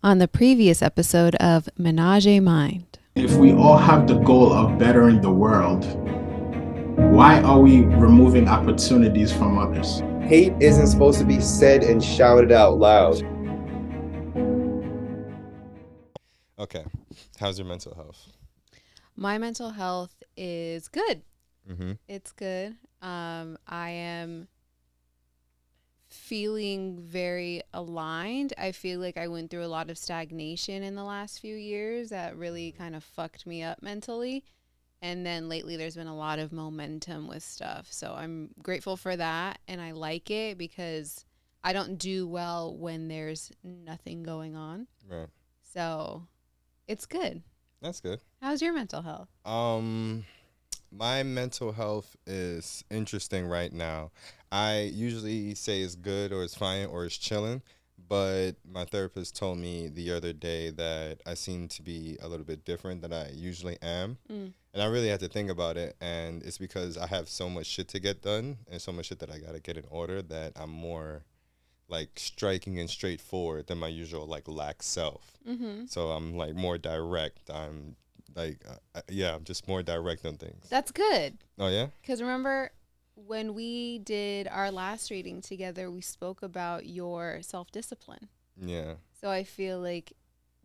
on the previous episode of Ménage À Mind. If we all have the goal of bettering the world, why are we removing opportunities from others? Hate isn't supposed to be said and shouted out loud. Okay. How's your mental health? My mental health is good. Mm-hmm. It's good. I am feeling very aligned. I feel like I went through a lot of stagnation in the last few years that really kind of fucked me up mentally. And then lately there's been a lot of momentum with stuff. So I'm grateful for that. And I like it because I don't do well when there's nothing going on. Right. So it's good. That's good. How's your mental health? My mental health is interesting right now. I usually say it's good or it's fine or it's chilling, but my therapist told me the other day that I seem to be a little bit different than I usually am. And I really had to think about it, and it's because I have so much shit to get done and so much shit that I got to get in order that I'm more like striking and straightforward than my usual like lax self. So I'm like more direct. I'm like, I'm just more direct on things. That's good. Oh, yeah? Because remember when we did our last reading together, we spoke about your self-discipline. Yeah. So I feel like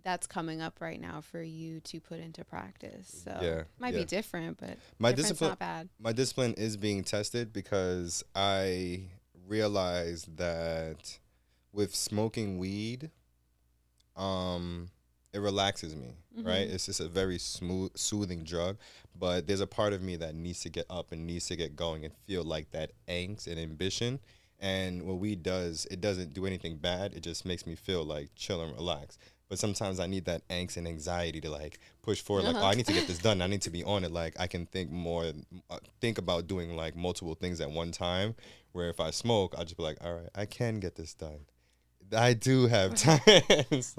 that's coming up right now for you to put into practice. So it might be different, but my different's discipline, not bad. My discipline is being tested because I realized that with smoking weed, it relaxes me, right? It's just a very smooth, soothing drug. But there's a part of me that needs to get up and needs to get going and feel like that angst and ambition. And what weed does, it doesn't do anything bad. It just makes me feel like chill and relax. But sometimes I need that angst and anxiety to like push forward. Like, oh, I need to get this done. I need to be on it. Like I can think more, think about doing like multiple things at one time. Where if I smoke, I'll just be like, all right, I can get this done. I do have time.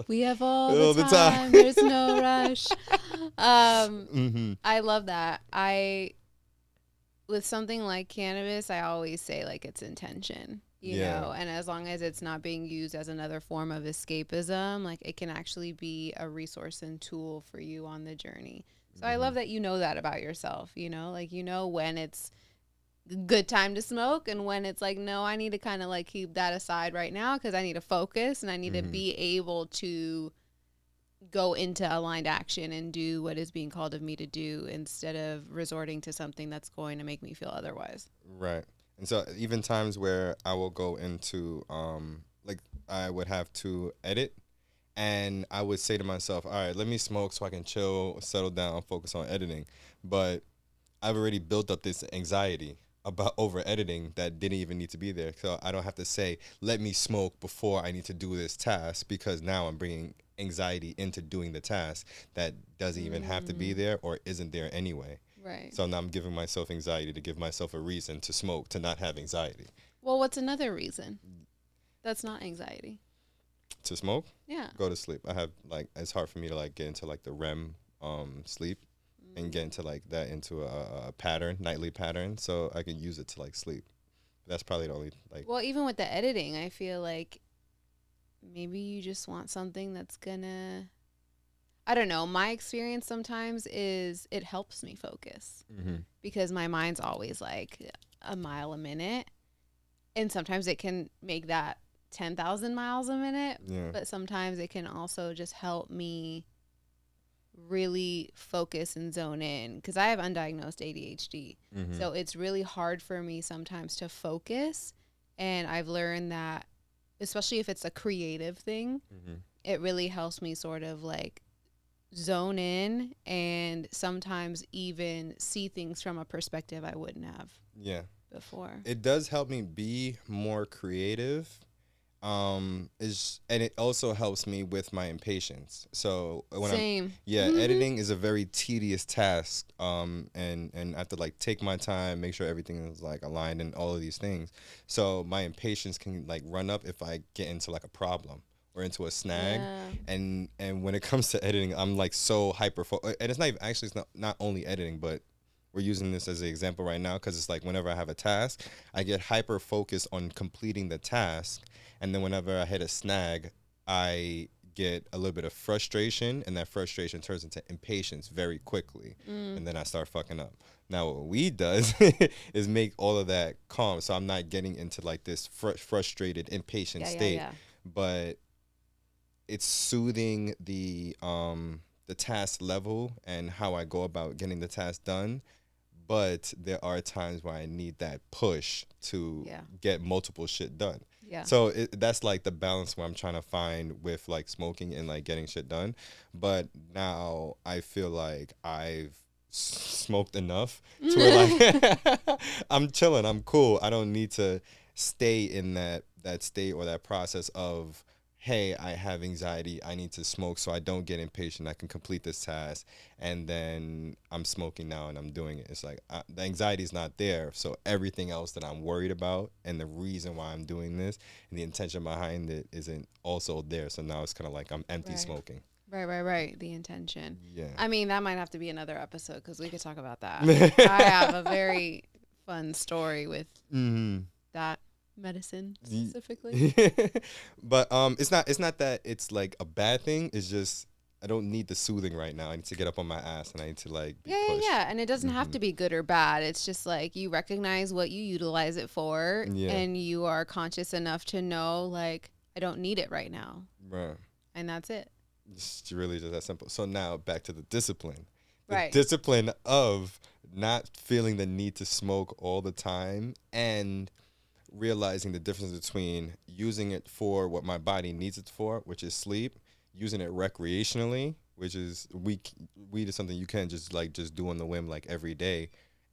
We have all the time. There's no rush. I love that. With something like cannabis, I always say like it's intention, you know, and as long as it's not being used as another form of escapism, like it can actually be a resource and tool for you on the journey. So I love that you know that about yourself, you know, like you know when it's good time to smoke and when it's like, no, I need to kind of like keep that aside right now because I need to focus and I need to be able to go into aligned action and do what is being called of me to do instead of resorting to something that's going to make me feel otherwise. Right. And so even times where I will go into like I would have to edit and I would say to myself, all right, let me smoke so I can chill, settle down, focus on editing. But I've already built up this anxiety about over editing that didn't even need to be there. So I don't have to say, let me smoke before I need to do this task because now I'm bringing anxiety into doing the task that doesn't even have to be there or isn't there anyway. Right. So now I'm giving myself anxiety to give myself a reason to smoke, to not have anxiety. Well, what's another reason? That's not anxiety. To smoke? Yeah. Go to sleep. I have like, it's hard for me to like get into like the REM sleep. And get into like that into a pattern, nightly pattern, so I can use it to like sleep. That's probably the only like. Well, even with the editing, I feel like maybe you just want something that's gonna. I don't know. My experience sometimes is it helps me focus because my mind's always like a mile a minute, and sometimes it can make that 10,000 miles a minute. Yeah. But sometimes it can also just help me really focus and zone in because I have undiagnosed ADHD. So it's really hard for me sometimes to focus. And I've learned that, especially if it's a creative thing, it really helps me sort of like zone in and sometimes even see things from a perspective I wouldn't have before. It does help me be more creative. And it also helps me with my impatience. So when editing is a very tedious task. And I have to like take my time, make sure everything is like aligned and all of these things. So my impatience can like run up if I get into like a problem or into a snag. And when it comes to editing, I'm like so hyper and it's not even, actually it's not only editing, but we're using this as an example right now because it's like whenever I have a task, I get hyper focused on completing the task. And then whenever I hit a snag, I get a little bit of frustration, and that frustration turns into impatience very quickly, and then I start fucking up. Now what weed does is make all of that calm, so I'm not getting into like this frustrated, impatient state, but it's soothing the task level and how I go about getting the task done. But there are times where I need that push to get multiple shit done. Yeah. So that's like the balance where I'm trying to find with like smoking and like getting shit done. But now I feel like I've smoked enough to where like I'm chilling, I'm cool. I don't need to stay in that state or that process of, hey, I have anxiety, I need to smoke so I don't get impatient, I can complete this task, and then I'm smoking now and I'm doing it. It's like the anxiety is not there, so everything else that I'm worried about and the reason why I'm doing this and the intention behind it isn't also there. So now it's kind of like I'm empty smoking. Right. The intention. Yeah. I mean, that might have to be another episode because we could talk about that. I have a very fun story with that medicine specifically. But it's not that it's like a bad thing. It's just I don't need the soothing right now. I need to get up on my ass and I need to like be pushed. And it doesn't have to be good or bad. It's just like you recognize what you utilize it for, and you are conscious enough to know like I don't need it right now. Right. And that's it. It's really just that simple. So now back to the discipline. The discipline of not feeling the need to smoke all the time and realizing the difference between using it for what my body needs it for, which is sleep, using it recreationally, which is weed is something you can't just do on the whim like every day,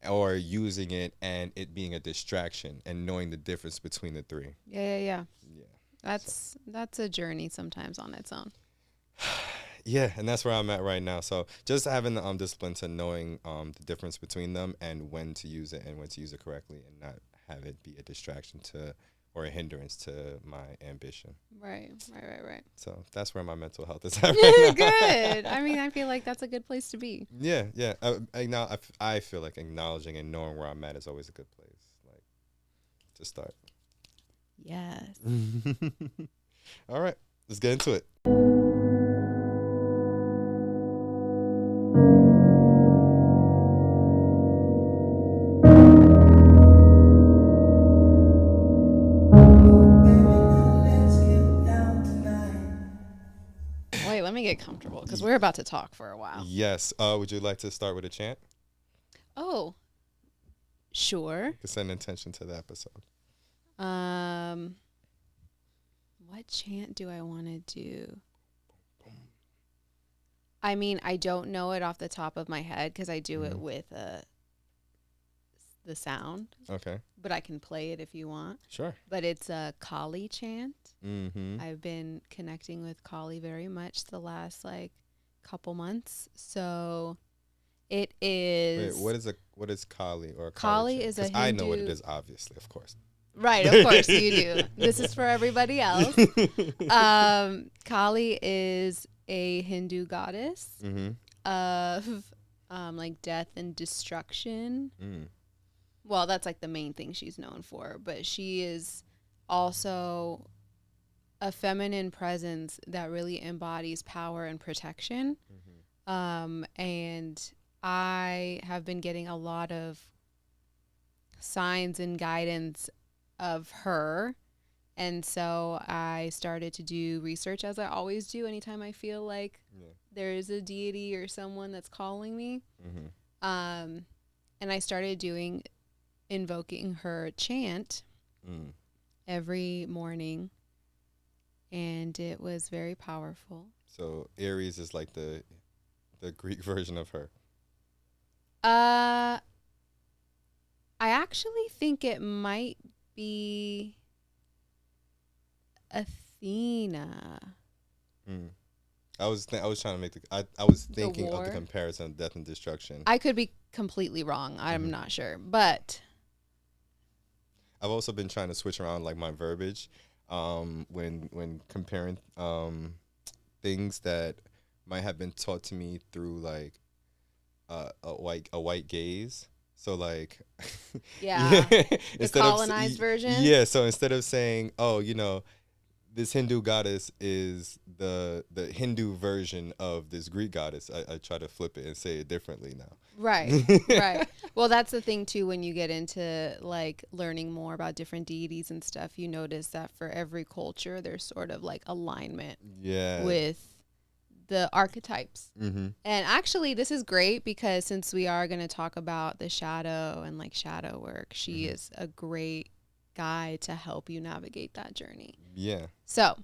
or using it and it being a distraction and knowing the difference between the three. Yeah. That's a journey sometimes on its own. Yeah, and that's where I'm at right now. So just having the discipline to knowing the difference between them and when to use it and when to use it correctly and not have it be a distraction to or a hindrance to my ambition. Right. So that's where my mental health is at right now. Good. I mean, I feel like that's a good place to be. Yeah. I feel like acknowledging and knowing where I'm at is always a good place, like, to start. Yes. All right, let's get into it. Let me get comfortable because we're about to talk for a while. Yes. Would you like to start with a chant? Oh, sure. To set an intention to the episode. What chant do I want to do? I mean, I don't know it off the top of my head because I do it with the sound. Okay. But I can play it if you want. Sure. But it's a Kali chant. Mm-hmm. I've been connecting with Kali very much the last couple months. So it is. Wait, what is Kali or Kali is a Hindu. I know what it is, obviously, of course. Right, of course you do. This is for everybody else. Kali is a Hindu goddess of death and destruction. Well, that's like the main thing she's known for, but she is also a feminine presence that really embodies power and protection. And I have been getting a lot of signs and guidance of her. And so I started to do research, as I always do anytime I feel like there is a deity or someone that's calling me. And I started invoking her chant every morning, and it was very powerful. So Aries is like the Greek version of her. I actually think it might be Athena. I was trying to make I was thinking of the comparison of death and destruction. I could be completely wrong. I'm not sure, but I've also been trying to switch around like my verbiage when comparing things that might have been taught to me through like a white gaze. So like the colonized version. Yeah, so instead of saying, oh, this Hindu goddess is the Hindu version of this Greek goddess. I try to flip it and say it differently now. Right, right. Well, that's the thing too. When you get into like learning more about different deities and stuff, you notice that for every culture, there's sort of like alignment with the archetypes. Mm-hmm. And actually, this is great because since we are going to talk about the shadow and like shadow work, she is a great guide to help you navigate that journey. Yeah. So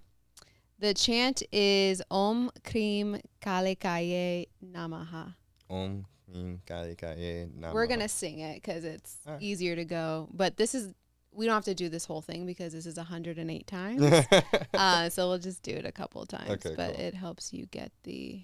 the chant is Om Krim Kalikaye Namaha. Om Krim Kalikaye Namaha. We're going to sing it because it's easier to go. But this is, we don't have to do this whole thing because this is 108 times. So we'll just do it a couple of times. Okay, but cool. it helps you get the...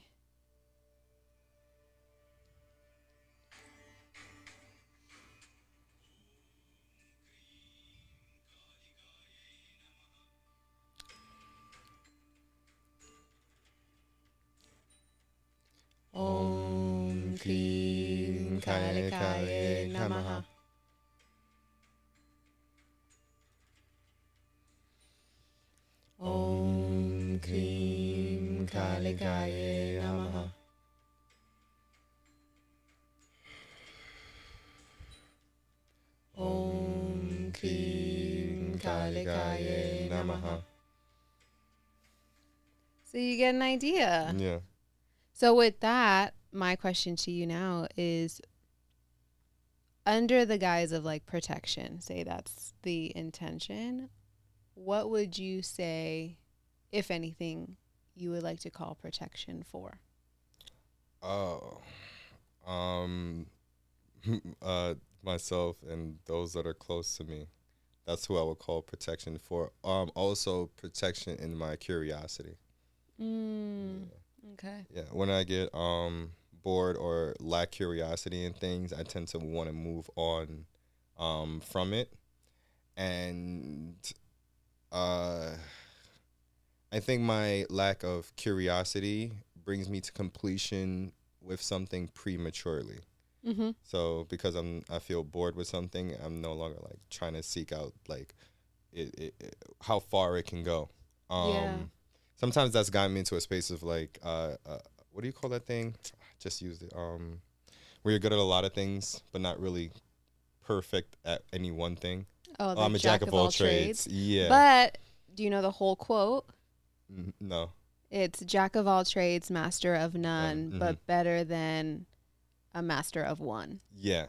Om Krim Kalikaye Namaha. Om Krim Kalikaye Namaha. Om Krim Kalikaye Namaha. So you get an idea. Yeah. So with that, my question to you now is, under the guise of like protection, say that's the intention, what would you say, if anything, you would like to call protection for? Oh, myself and those that are close to me. That's who I would call protection for. Also protection in my curiosity. Okay. Yeah, when I get bored or lack curiosity in things, I tend to want to move on from it. And I think my lack of curiosity brings me to completion with something prematurely. Mm-hmm. So because I feel bored with something, I'm no longer like trying to seek out like it how far it can go. Sometimes that's gotten me into a space of like what do you call that thing? I just used it. Where you're good at a lot of things but not really perfect at any one thing. Oh, I'm a jack of all trades. Yeah. But do you know the whole quote? No. It's jack of all trades, master of none, Mm-hmm. but better than a master of one. Yeah.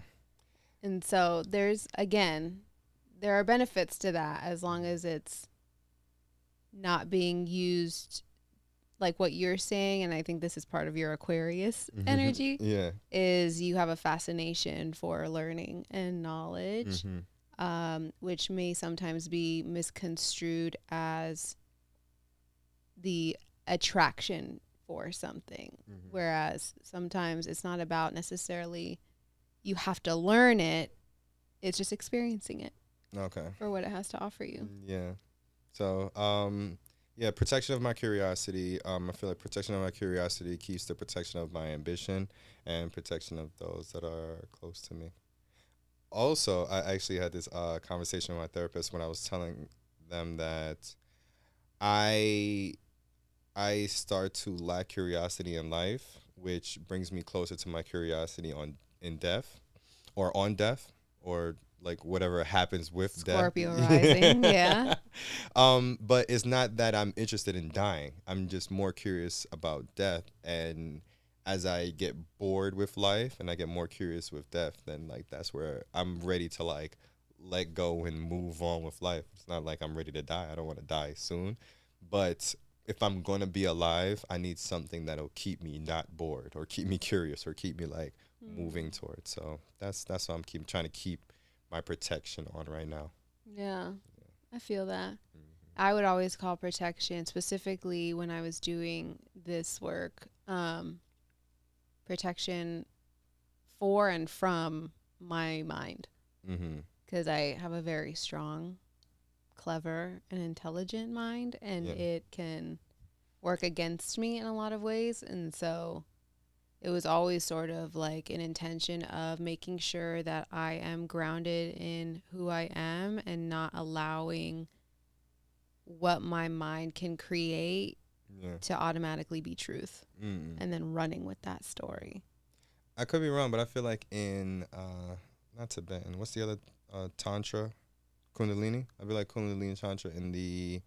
And so there are benefits to that as long as it's not being used like what you're saying. And I think this is part of your Aquarius energy. Yeah. Is you have a fascination for learning and knowledge, which may sometimes be misconstrued as the attraction for something. Whereas sometimes it's not about necessarily you have to learn it. It's just experiencing it. Okay. For what it has to offer you. Yeah. So, protection of my curiosity. I feel like protection of my curiosity keeps the protection of my ambition and protection of those that are close to me. Also, I actually had this conversation with my therapist when I was telling them that I start to lack curiosity in life, which brings me closer to my curiosity in death, or on death, or like whatever happens with Scorpio death. rising, yeah. But it's not that I'm interested in dying. I'm just more curious about death. And as I get bored with life and I get more curious with death, then like that's where I'm ready to like let go and move on with life. It's not like I'm ready to die. I don't want to die soon. But if I'm going to be alive, I need something that'll keep me not bored or keep me curious or keep me like moving towards. So that's what I'm trying to keep my protection on right now. Yeah. I feel that. I would always call protection, specifically when I was doing this work, protection for and from my mind. Because I have a very strong, clever, and intelligent mind, and it can work against me in a lot of ways. And so it was always sort of like an intention of making sure that I am grounded in who I am and not allowing what my mind can create to automatically be truth, and then running with that story. I could be wrong, but I feel like in not Tibetan, what's the other Tantra? Kundalini. I feel like Kundalini Tantra in the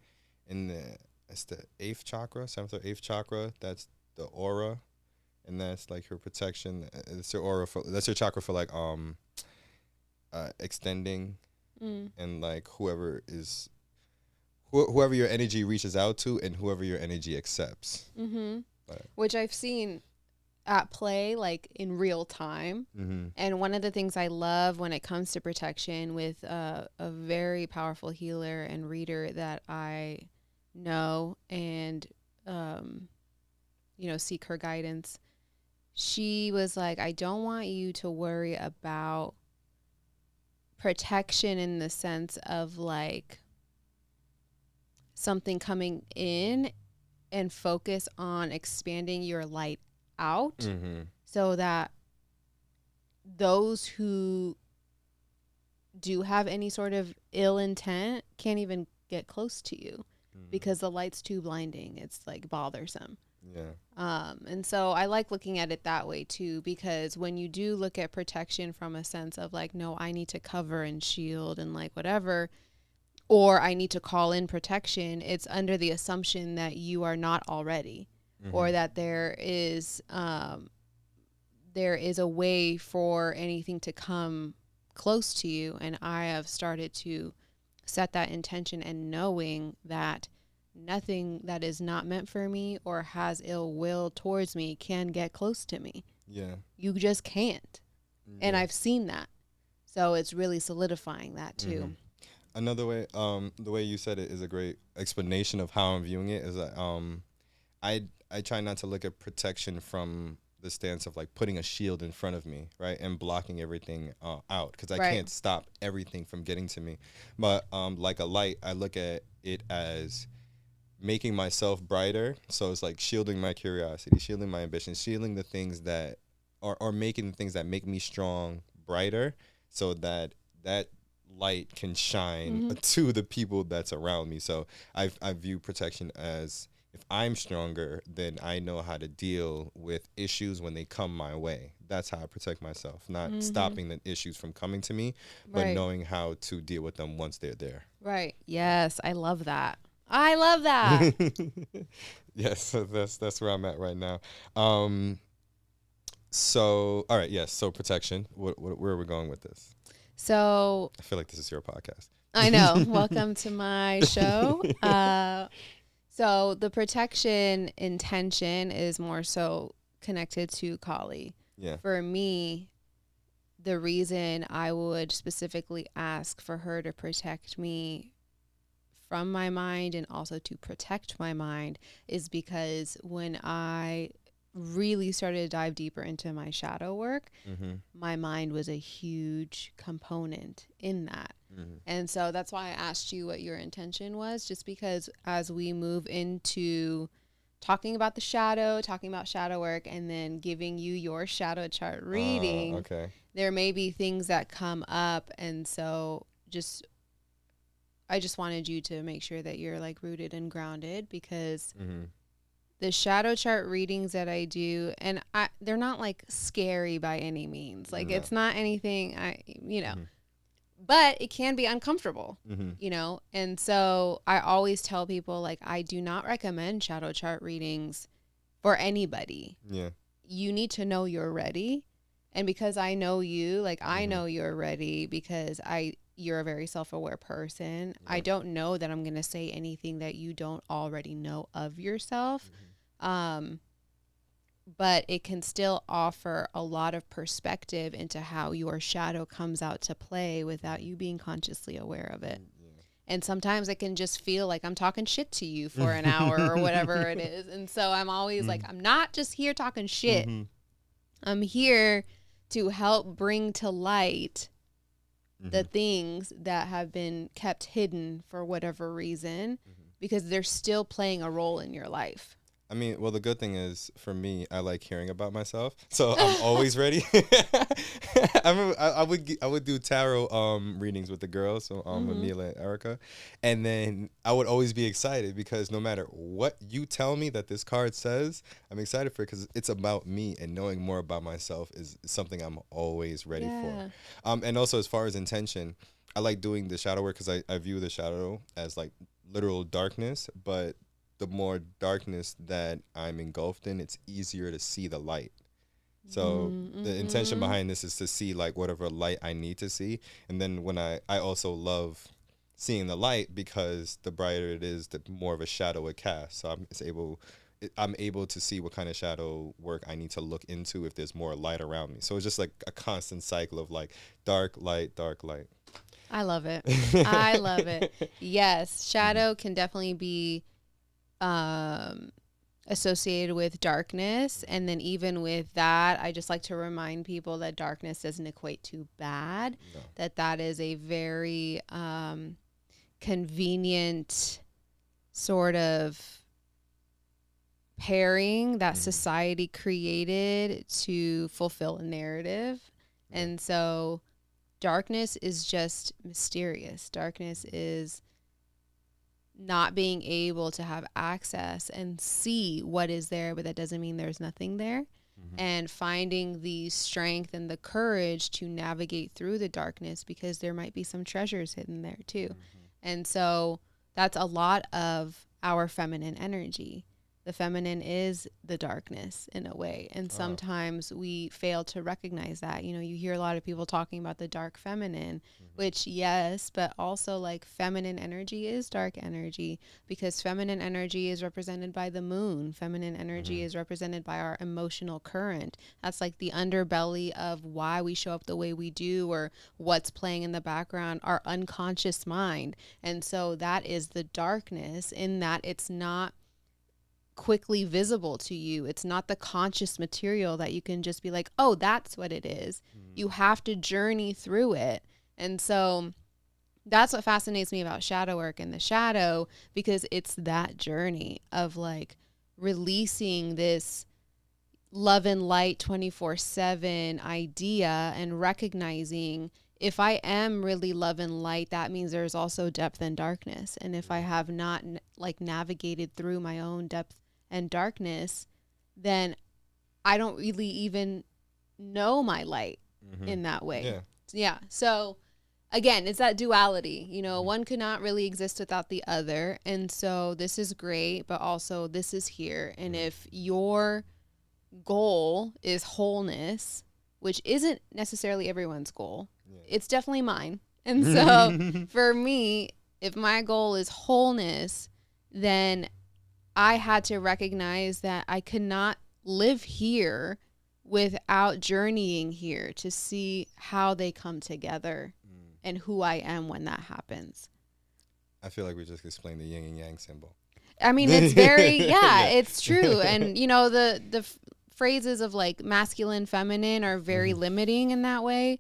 it's the 8th chakra, 7th or 8th chakra. That's the aura, and that's like your protection. It's your aura that's your chakra for like extending and like whoever your energy reaches out to and whoever your energy accepts. Which I've seen at play, like in real time. And one of the things I love when it comes to protection with a very powerful healer and reader that I know and, seek her guidance. She was like, I don't want you to worry about protection in the sense of like something coming in, and focus on expanding your light out so that those who do have any sort of ill intent can't even get close to you because the light's too blinding. It's like bothersome. And so I like looking at it that way too, because when you do look at protection from a sense of like, no, I need to cover and shield and like whatever, or I need to call in protection, it's under the assumption that you are not already, or that there is a way for anything to come close to you. And I have started to set that intention, and knowing that nothing that is not meant for me or has ill will towards me can get close to me. You just can't. And I've seen that. So it's really solidifying that too. Another way, the way you said it is a great explanation of how I'm viewing it. Is that I try not to look at protection from the stance of like putting a shield in front of me, right, and blocking everything out, because I can't stop everything from getting to me. But like a light, I look at it as making myself brighter. So it's like shielding my curiosity, shielding my ambition, shielding the things that or making the things that make me strong brighter, so that light can shine to the people that's around me. So I view protection as, if I'm stronger, then I know how to deal with issues when they come my way. That's how I protect myself, not stopping the issues from coming to me, but knowing how to deal with them once they're there. Right. Yes, I love that. I love that. Yes, that's where I'm at right now. So, all right, yes, so protection. Where are we going with this? So I feel like this is your podcast. I know. Welcome to my show. So the protection intention is more so connected to Kali. Yeah. For me, the reason I would specifically ask for her to protect me from my mind and also to protect my mind is because when I really started to dive deeper into my shadow work, my mind was a huge component in that. And so that's why I asked you what your intention was, just because as we move into talking about the shadow, talking about shadow work, and then giving you your shadow chart reading, there may be things that come up. And so I just wanted you to make sure that you're like rooted and grounded, because the shadow chart readings that I do, and they're not like scary by any means. Like it's not anything but it can be uncomfortable, And so I always tell people, like, I do not recommend shadow chart readings for anybody. Yeah. You need to know you're ready. And because I know you, like, I know you're ready because you're a very self-aware person. Yeah. I don't know that I'm going to say anything that you don't already know of yourself. But it can still offer a lot of perspective into how your shadow comes out to play without you being consciously aware of it. Yeah. And sometimes it can just feel like I'm talking shit to you for an hour or whatever it is. And so I'm always like, I'm not just here talking shit. I'm here to help bring to light the things that have been kept hidden for whatever reason, because they're still playing a role in your life. I mean, well, the good thing is for me, I like hearing about myself, so I'm always ready. I would do tarot readings with the girls, so with Mila and Erica, and then I would always be excited because no matter what you tell me that this card says, I'm excited for it because it's about me, and knowing more about myself is something I'm always ready for. And also as far as intention, I like doing the shadow work because I view the shadow as like literal darkness, but the more darkness that I'm engulfed in, it's easier to see the light. So the intention behind this is to see like whatever light I need to see. And then when I also love seeing the light because the brighter it is, the more of a shadow it casts. So I'm able to see what kind of shadow work I need to look into if there's more light around me. So it's just like a constant cycle of like dark, light, dark, light. I love it. I love it. Yes, shadow can definitely be associated with darkness, and then even with that, I just like to remind people that darkness doesn't equate to bad. No. That is a very convenient sort of pairing that society created to fulfill a narrative. And so darkness is just mysterious. Darkness is not being able to have access and see what is there, but that doesn't mean there's nothing there. And finding the strength and the courage to navigate through the darkness because there might be some treasures hidden there too. And so that's a lot of our feminine energy. The feminine is the darkness in a way. And sometimes we fail to recognize that. You know, you hear a lot of people talking about the dark feminine, which yes, but also like feminine energy is dark energy because feminine energy is represented by the moon. Feminine energy is represented by our emotional current. That's like the underbelly of why we show up the way we do or what's playing in the background, our unconscious mind. And so that is the darkness in that it's not quickly visible to you. It's not the conscious material that you can just be like, oh, that's what it is. You have to journey through it. And so that's what fascinates me about shadow work and the shadow, because it's that journey of like releasing this love and light 24/7 idea and recognizing if I am really love and light, that means there's also depth and darkness. And if I have not like navigated through my own depth and darkness, then I don't really even know my light in that way. Yeah. So again, it's that duality, you know, one could not really exist without the other. And so this is great, but also this is here. And if your goal is wholeness, which isn't necessarily everyone's goal, it's definitely mine. And so for me, if my goal is wholeness, then I had to recognize that I could not live here without journeying here to see how they come together and who I am when that happens. I feel like we just explained the yin and yang symbol. I mean, it's very, it's true. And, you know, the phrases of like masculine, feminine are very limiting in that way.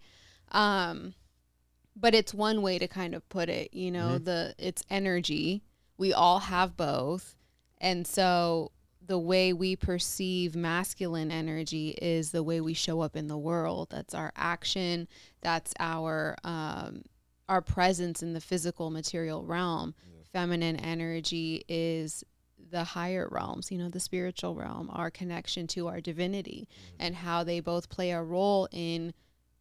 But it's one way to kind of put it, you know, it's energy. We all have both. And so the way we perceive masculine energy is the way we show up in the world. That's our action. That's our presence in the physical material realm. Feminine energy is the higher realms, you know, the spiritual realm, our connection to our divinity, and how they both play a role in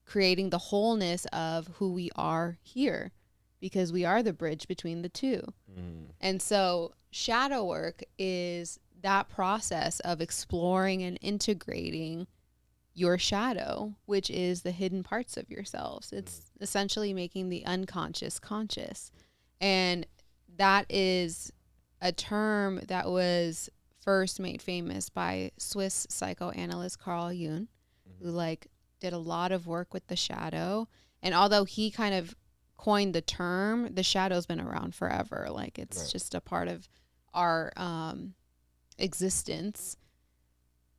creating the wholeness of who we are here, because we are the bridge between the two. And so shadow work is that process of exploring and integrating your shadow, which is the hidden parts of yourselves. It's essentially making the unconscious conscious. And that is a term that was first made famous by Swiss psychoanalyst Carl Jung, who like did a lot of work with the shadow. And although he kind of coined the term, the shadow's been around forever. Like it's just a part of our existence.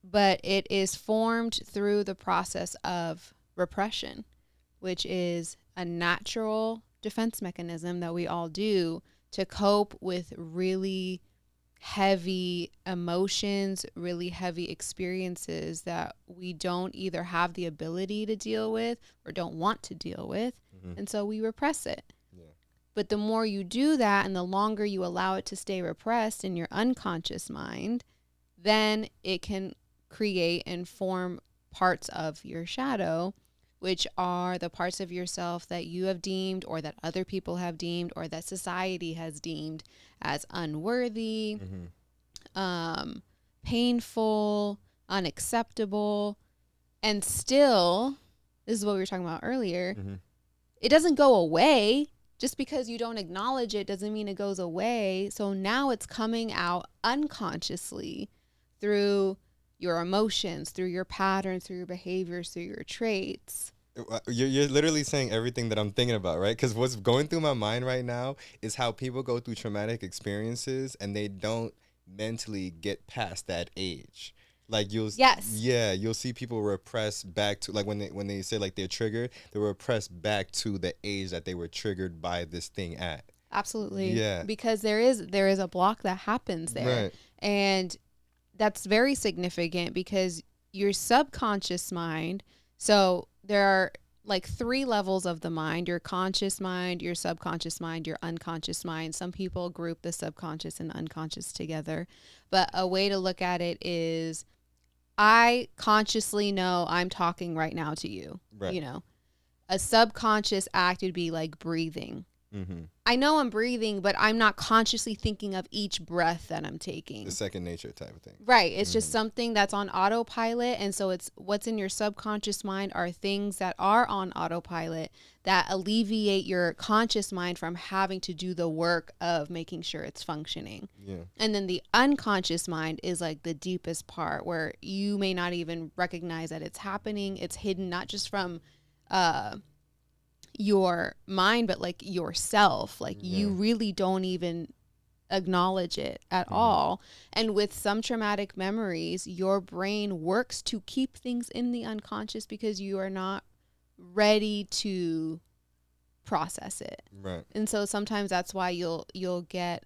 But it is formed through the process of repression, which is a natural defense mechanism that we all do to cope with really heavy emotions, really heavy experiences that we don't either have the ability to deal with or don't want to deal with. And so we repress it. Yeah. But the more you do that and the longer you allow it to stay repressed in your unconscious mind, then it can create and form parts of your shadow, which are the parts of yourself that you have deemed or that other people have deemed or that society has deemed as unworthy, painful, unacceptable. And still, this is what we were talking about earlier, it doesn't go away. Just because you don't acknowledge it doesn't mean it goes away. So now it's coming out unconsciously through your emotions, through your patterns, through your behaviors, through your traits. You're literally saying everything that I'm thinking about, right? Because what's going through my mind right now is how people go through traumatic experiences and they don't mentally get past that age. Like you'll see people repress back to, like when they say like they're triggered, they repress back to the age that they were triggered by this thing at. Absolutely. Yeah. Because there is a block that happens there. Right. And that's very significant because your subconscious mind, so there are like 3 levels of the mind: your conscious mind, your subconscious mind, your unconscious mind. Some people group the subconscious and unconscious together. But a way to look at it is, I consciously know I'm talking right now to you. Right. You know, a subconscious act would be like breathing. I know I'm breathing, but I'm not consciously thinking of each breath that I'm taking. The second nature type of thing. Right. It's just something that's on autopilot. And so it's what's in your subconscious mind are things that are on autopilot that alleviate your conscious mind from having to do the work of making sure it's functioning. Yeah. And then the unconscious mind is like the deepest part where you may not even recognize that it's happening. It's hidden not just from your mind, but like yourself. Like you really don't even acknowledge it at all. And with some traumatic memories, your brain works to keep things in the unconscious because you are not ready to process it. Right. And so sometimes that's why you'll get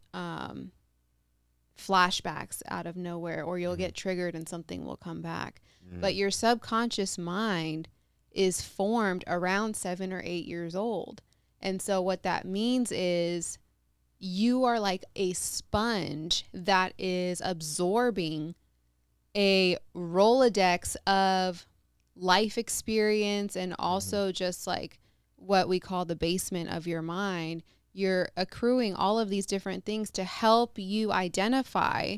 flashbacks out of nowhere, or you'll get triggered and something will come back. But your subconscious mind is formed around 7 or 8 years old. And so what that means is you are like a sponge that is absorbing a Rolodex of life experience and also just like what we call the basement of your mind. You're accruing all of these different things to help you identify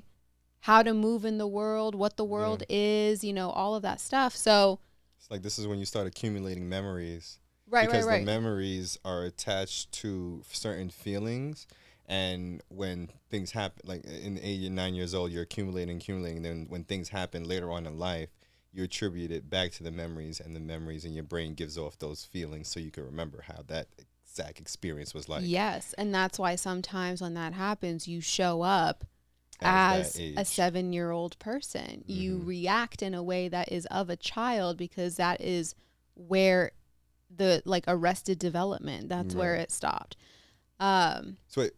how to move in the world, what the world is, you know, all of that stuff. So it's like this is when you start accumulating memories. Right. The memories are attached to certain feelings. And when things happen, like in 8 or 9 years old, you're accumulating. Then when things happen later on in life, you attribute it back to the memories, and the memories in your brain gives off those feelings so you can remember how that exact experience was like. Yes. And that's why sometimes when that happens, you show up as a 7-year-old person. You react in a way that is of a child because that is where the like arrested development, that's where it stopped. So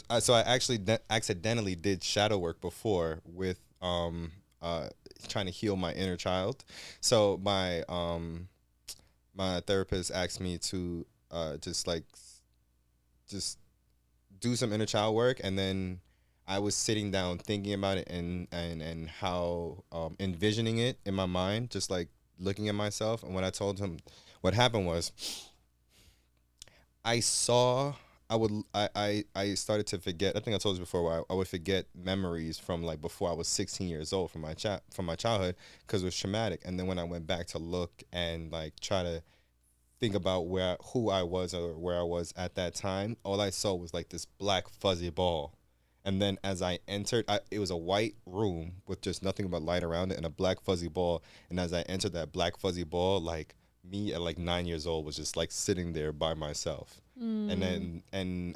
I actually accidentally did shadow work before with trying to heal my inner child. So my therapist asked me to just do some inner child work, and then I was sitting down thinking about it and how envisioning it in my mind, just like looking at myself. And when I told him what happened was, I started to forget. I think I told you before, where I would forget memories from like before I was 16 years old from my childhood because it was traumatic. And then when I went back to look and like try to think about who I was or where I was at that time, all I saw was like this black fuzzy ball. And then as I entered, it was a white room with just nothing but light around it and a black fuzzy ball. And as I entered that black fuzzy ball, like me at like 9 years old was just like sitting there by myself. And then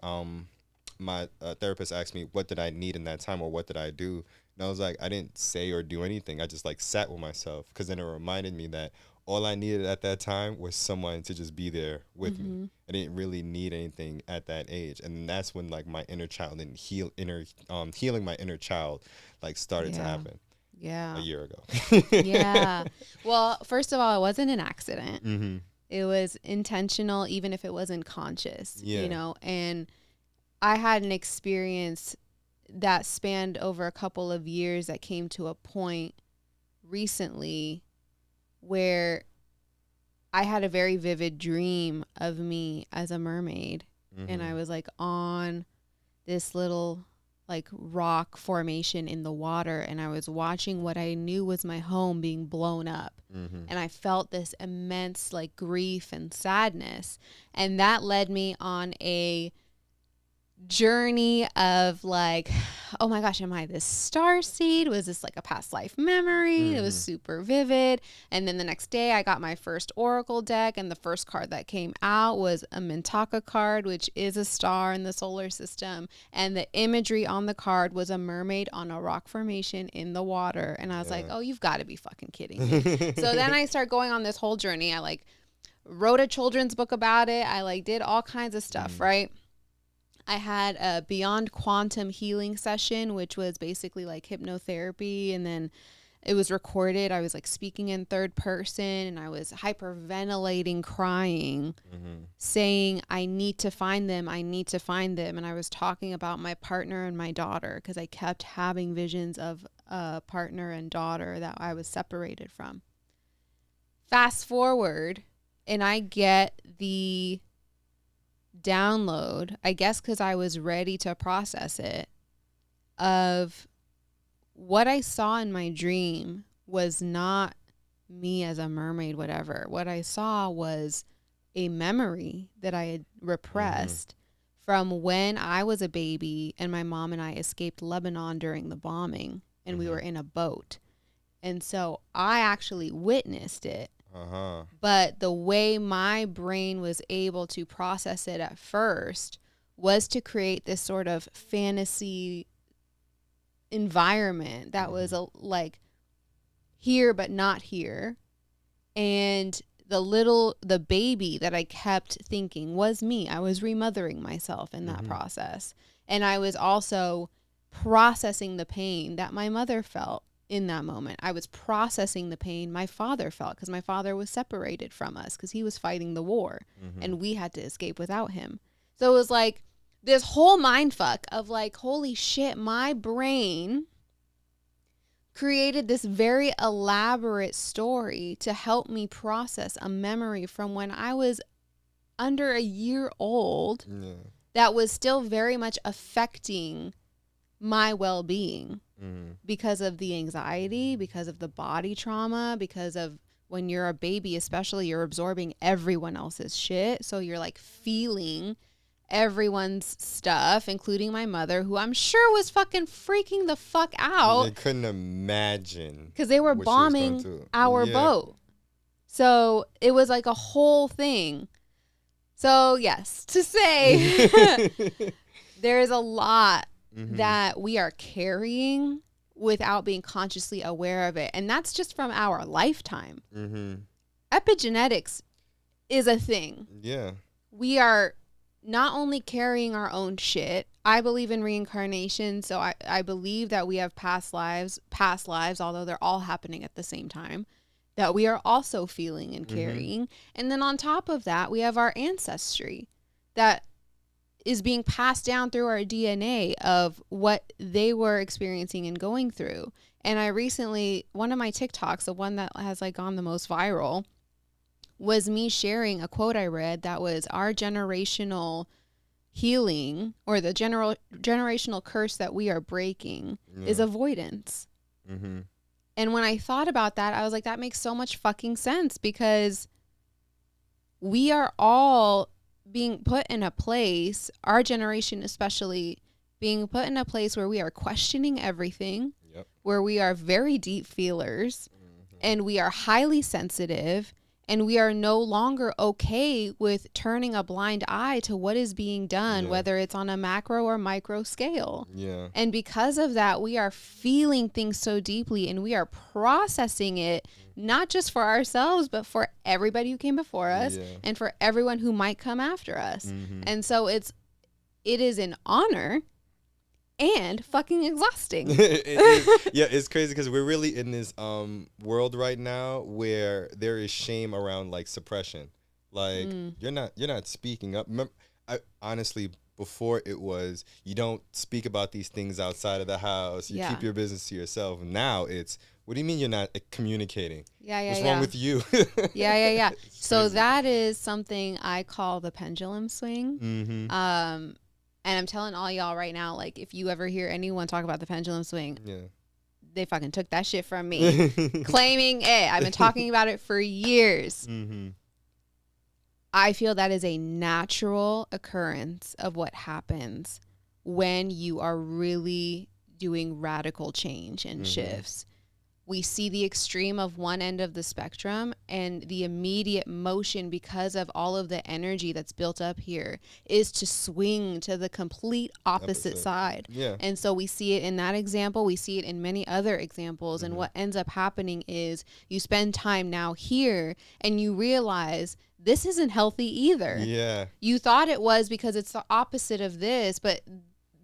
my therapist asked me what did I need in that time or what did I do. And I was like, I didn't say or do anything. I just like sat with myself, because then it reminded me that all I needed at that time was someone to just be there with me. I didn't really need anything at that age. And that's when like my inner child and healing my inner child like started to happen. Yeah. A year ago. Yeah. Well, first of all, it wasn't an accident. It was intentional, even if it wasn't conscious, you know, and I had an experience that spanned over a couple of years that came to a point recently where I had a very vivid dream of me as a mermaid. And I was like on this little like rock formation in the water, and I was watching what I knew was my home being blown up. And I felt this immense like grief and sadness, and that led me on a journey of like, oh my gosh, am I this starseed? Was this like a past life memory? It was super vivid. And then the next day I got my first oracle deck, and the first card that came out was a Mintaka card, which is a star in the solar system, and the imagery on the card was a mermaid on a rock formation in the water. And I was like, oh, you've got to be fucking kidding me. So then I started going on this whole journey. I like wrote a children's book about it. I like did all kinds of stuff, right? I had a Beyond Quantum healing session, which was basically like hypnotherapy. And then it was recorded. I was like speaking in third person, and I was hyperventilating, crying, saying, I need to find them. I need to find them. And I was talking about my partner and my daughter, because I kept having visions of a partner and daughter that I was separated from. Fast forward, and I get the download, I guess because I was ready to process it, of what I saw in my dream was not me as a mermaid, whatever. What I saw was a memory that I had repressed from when I was a baby and my mom and I escaped Lebanon during the bombing, and we were in a boat. And so I actually witnessed it. But the way my brain was able to process it at first was to create this sort of fantasy environment that was like here but not here. And the baby that I kept thinking was me. I was remothering myself in that process. And I was also processing the pain that my mother felt in that moment. I was processing the pain my father felt, because my father was separated from us because he was fighting the war, and we had to escape without him. So it was like this whole mind fuck of like, holy shit, my brain created this very elaborate story to help me process a memory from when I was under a year old that was still very much affecting my well-being. Because of the anxiety, because of the body trauma, because of when you're a baby, especially, you're absorbing everyone else's shit. So you're like feeling everyone's stuff, including my mother, who I'm sure was fucking freaking the fuck out. They couldn't imagine. Because they were bombing our boat. So it was like a whole thing. So yes, to say there is a lot that we are carrying without being consciously aware of it. And that's just from our lifetime. Epigenetics is a thing. Yeah. We are not only carrying our own shit. I believe in reincarnation. So I believe that we have past lives, although they're all happening at the same time, that we are also feeling and carrying. And then on top of that, we have our ancestry that is being passed down through our DNA of what they were experiencing and going through. And I recently, one of my TikToks, the one that has like gone the most viral, was me sharing a quote I read that was, our generational healing, or the generational curse that we are breaking, is avoidance. And when I thought about that, I was like, that makes so much fucking sense, because we are all being put in a place, our generation especially, being put in a place where we are questioning everything, where we are very deep feelers, and we are highly sensitive, And we are no longer okay with turning a blind eye to what is being done, whether it's on a macro or micro scale. Yeah. And because of that, we are feeling things so deeply, and we are processing it, not just for ourselves, but for everybody who came before us and for everyone who might come after us. Mm-hmm. And so it is an honor and fucking exhausting. It is. Yeah, it's crazy because we're really in this world right now where there is shame around like suppression. Like you're not speaking up. Remember, honestly, before it was you don't speak about these things outside of the house. You keep your business to yourself. Now it's, what do you mean you're not communicating? What's wrong with you? Yeah. So that is something I call the pendulum swing. Mm-hmm. And I'm telling all y'all right now, like, if you ever hear anyone talk about the pendulum swing, they fucking took that shit from me, claiming it. I've been talking about it for years. Mm-hmm. I feel that is a natural occurrence of what happens when you are really doing radical change and shifts. We see the extreme of one end of the spectrum, and the immediate motion, because of all of the energy that's built up here, is to swing to the complete opposite side. Yeah. And so we see it in that example. We see it in many other examples. And what ends up happening is you spend time now here and you realize this isn't healthy either. Yeah. You thought it was because it's the opposite of this, but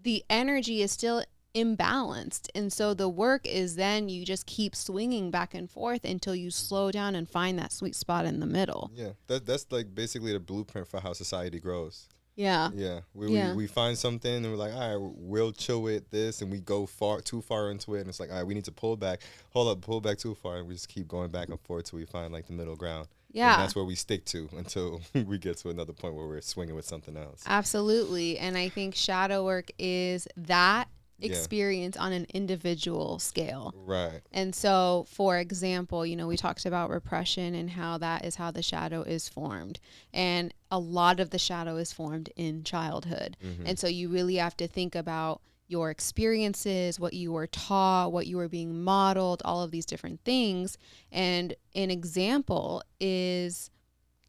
the energy is still imbalanced. And so the work is then you just keep swinging back and forth until you slow down and find that sweet spot in the middle. Yeah. That's like basically the blueprint for how society grows. Yeah. Yeah. We find something and we're like, all right, we'll chill with this, and we go too far into it, and it's like, all right, we need to pull back. Hold up, pull back too far, and we just keep going back and forth till we find like the middle ground. Yeah. And that's where we stick to until we get to another point where we're swinging with something else. Absolutely. And I think shadow work is that experience on an individual scale. Right. And so, for example, we talked about repression and how that is how the shadow is formed. And a lot of the shadow is formed in childhood. And so you really have to think about your experiences, what you were taught, what you were being modeled, all of these different things. And an example is,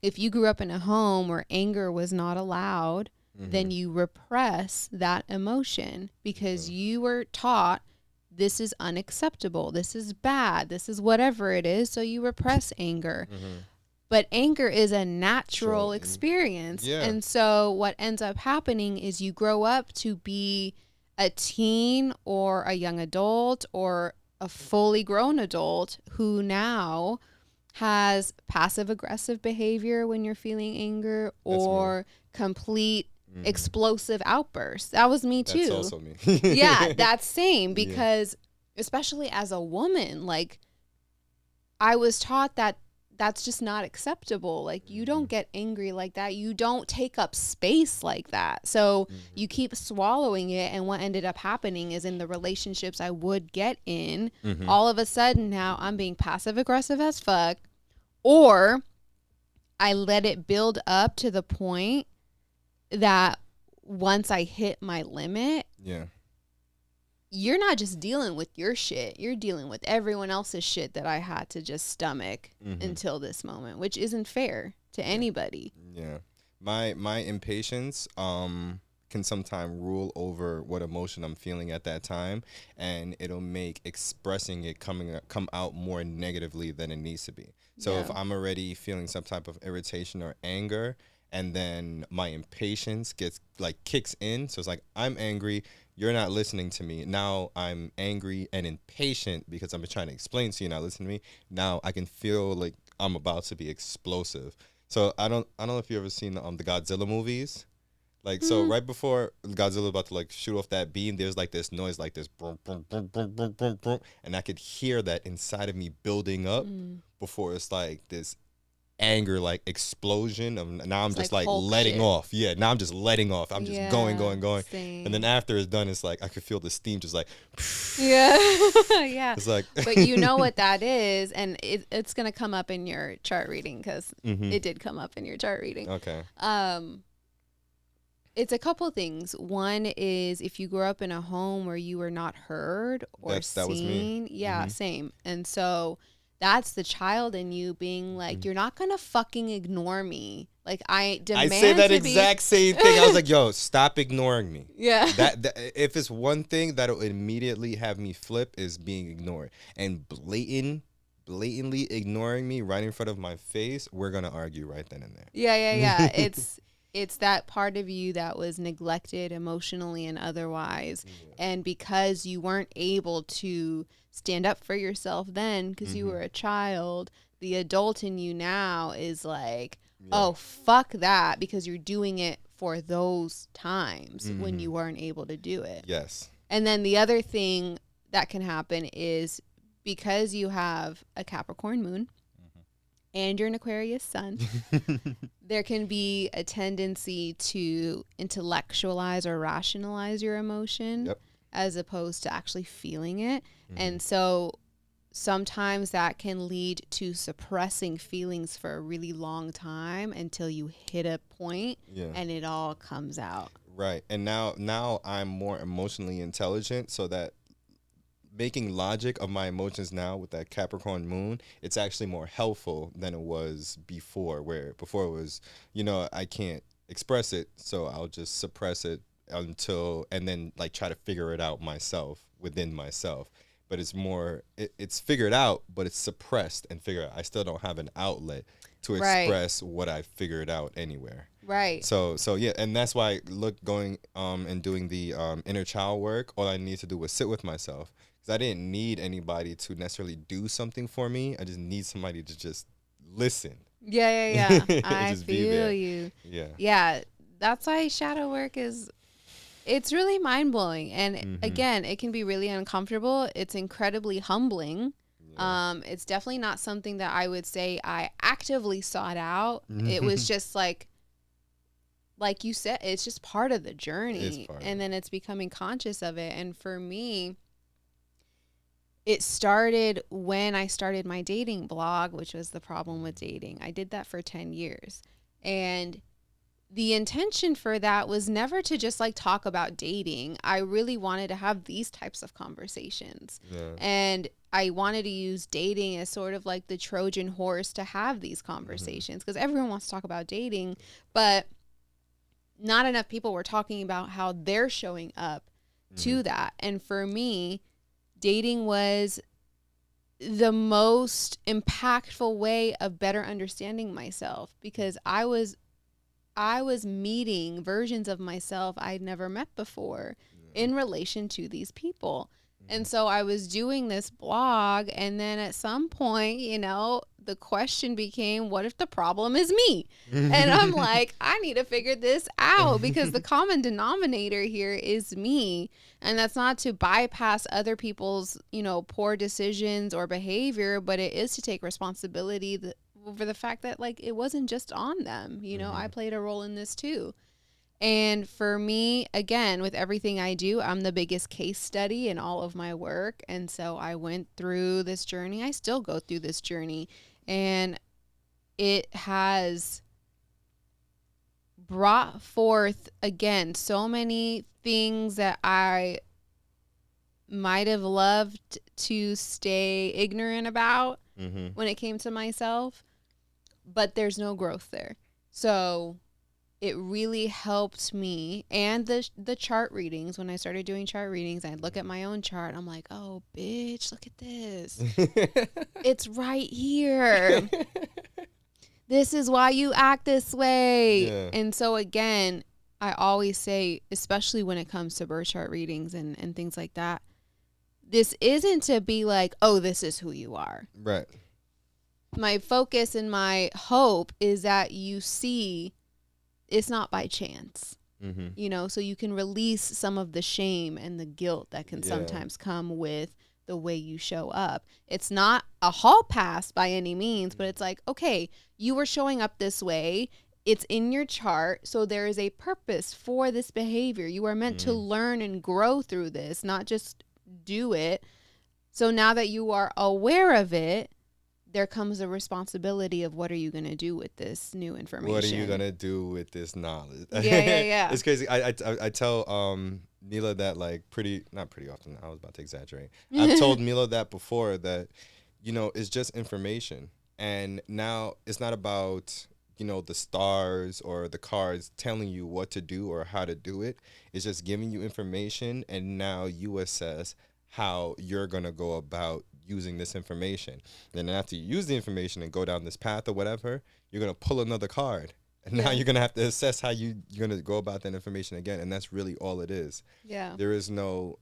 if you grew up in a home where anger was not allowed, then you repress that emotion because you were taught this is unacceptable, this is bad, this is whatever it is. So you repress anger. But anger is a natural experience. Yeah. And so what ends up happening is you grow up to be a teen or a young adult or a fully grown adult who now has passive aggressive behavior when you're feeling anger, or complete explosive outbursts. That was me too. That's also me. Yeah, that's same, because especially as a woman, like, I was taught that that's just not acceptable. Like, you don't get angry like that. You don't take up space like that. So you keep swallowing it. And what ended up happening is, in the relationships I would get in, all of a sudden now I'm being passive aggressive as fuck, or I let it build up to the point that once I hit my limit, you're not just dealing with your shit, you're dealing with everyone else's shit that I had to just stomach until this moment, which isn't fair to anybody. Yeah. My impatience can sometimes rule over what emotion I'm feeling at that time, and it'll make expressing it come out more negatively than it needs to be. So if I'm already feeling some type of irritation or anger, and then my impatience kicks in, so it's like, I'm angry, you're not listening to me. Now I'm angry and impatient because I'm trying to explain to you, not listening to me. Now I can feel like I'm about to be explosive. So I don't know if you ever seen the Godzilla movies. Like, so right before Godzilla about to like shoot off that beam, there's like this noise, like this boom, boom, boom, boom, boom, boom, boom, and I could hear that inside of me building up before it's like this anger, like explosion of, now I'm just like letting shit off. Yeah, now I'm just letting off. I'm just going. Same. And then after it's done, it's like I could feel the steam just like yeah. It's like But you know what that is, and it's gonna come up in your chart reading, because it did come up in your chart reading. Okay. It's a couple things. One is, if you grew up in a home where you were not heard or seen. That was me. Yeah, same. And so that's the child in you being like, you're not gonna fucking ignore me. Like, I demand I say that to exact same thing. I was like, yo, stop ignoring me. Yeah. That if it's one thing that'll immediately have me flip is being ignored. And blatantly ignoring me right in front of my face, we're gonna argue right then and there. Yeah. It's that part of you that was neglected emotionally and otherwise. And because you weren't able to stand up for yourself then because you were a child, the adult in you now is like, oh, fuck that, because you're doing it for those times when you weren't able to do it. Yes. And then the other thing that can happen is because you have a Capricorn moon and you're an Aquarius sun, there can be a tendency to intellectualize or rationalize your emotion as opposed to actually feeling it. And so sometimes that can lead to suppressing feelings for a really long time until you hit a point and it all comes out. Right. And now I'm more emotionally intelligent, so that making logic of my emotions now with that Capricorn moon, it's actually more helpful than it was before, where before it was, I can't express it, so I'll just suppress it and then like try to figure it out myself within myself. But it's more, it's figured out, but it's suppressed and figured out. I still don't have an outlet to express what I figured out anywhere. Right. So yeah, and that's why going and doing the inner child work, all I need to do was sit with myself. Because I didn't need anybody to necessarily do something for me. I just need somebody to just listen. Yeah. I feel you. Yeah. That's why shadow work it's really mind-blowing. And again, it can be really uncomfortable. It's incredibly humbling. It's definitely not something that I would say I actively sought out. It was just like you said, it's just part of the journey. And then it's becoming conscious of it. And for me, it started when I started my dating blog, which was The Problem with Dating. I did that for 10 years. And the intention for that was never to just like talk about dating. I really wanted to have these types of conversations. And I wanted to use dating as sort of like the Trojan horse to have these conversations, because everyone wants to talk about dating, but not enough people were talking about how they're showing up to that. And for me, dating was the most impactful way of better understanding myself, because I was meeting versions of myself I'd never met before in relation to these people. And so I was doing this blog, and then at some point, the question became, what if the problem is me? And I'm like, I need to figure this out, because the common denominator here is me. And that's not to bypass other people's, poor decisions or behavior, but it is to take responsibility for the fact that like it wasn't just on them. I played a role in this too. And for me, again, with everything I do, I'm the biggest case study in all of my work. And so I went through this journey. I still go through this journey. And it has brought forth, again, so many things that I might have loved to stay ignorant about when it came to myself. But there's no growth there. So it really helped me. And the chart readings, when I started doing chart readings, I'd look at my own chart. I'm like, oh, bitch, look at this. It's right here. This is why you act this way. Yeah. And so, again, I always say, especially when it comes to birth chart readings and things like that, this isn't to be like, oh, this is who you are. Right. My focus and my hope is that you see it's not by chance, so you can release some of the shame and the guilt that can sometimes come with the way you show up. It's not a hall pass by any means, but it's like, okay, you were showing up this way. It's in your chart. So there is a purpose for this behavior. You are meant to learn and grow through this, not just do it. So now that you are aware of it, there comes the responsibility of what are you going to do with this new information? What are you going to do with this knowledge? Yeah. It's crazy. I tell Mila that like not pretty often. I was about to exaggerate. I've told Mila that before, that it's just information. And now it's not about, the stars or the cards telling you what to do or how to do it. It's just giving you information, and now you assess how you're going to go about using this information. Then after you use the information and go down this path or whatever, you're going to pull another card. And now you're going to have to assess how you're going to go about that information again. And that's really all it is. Yeah. There is no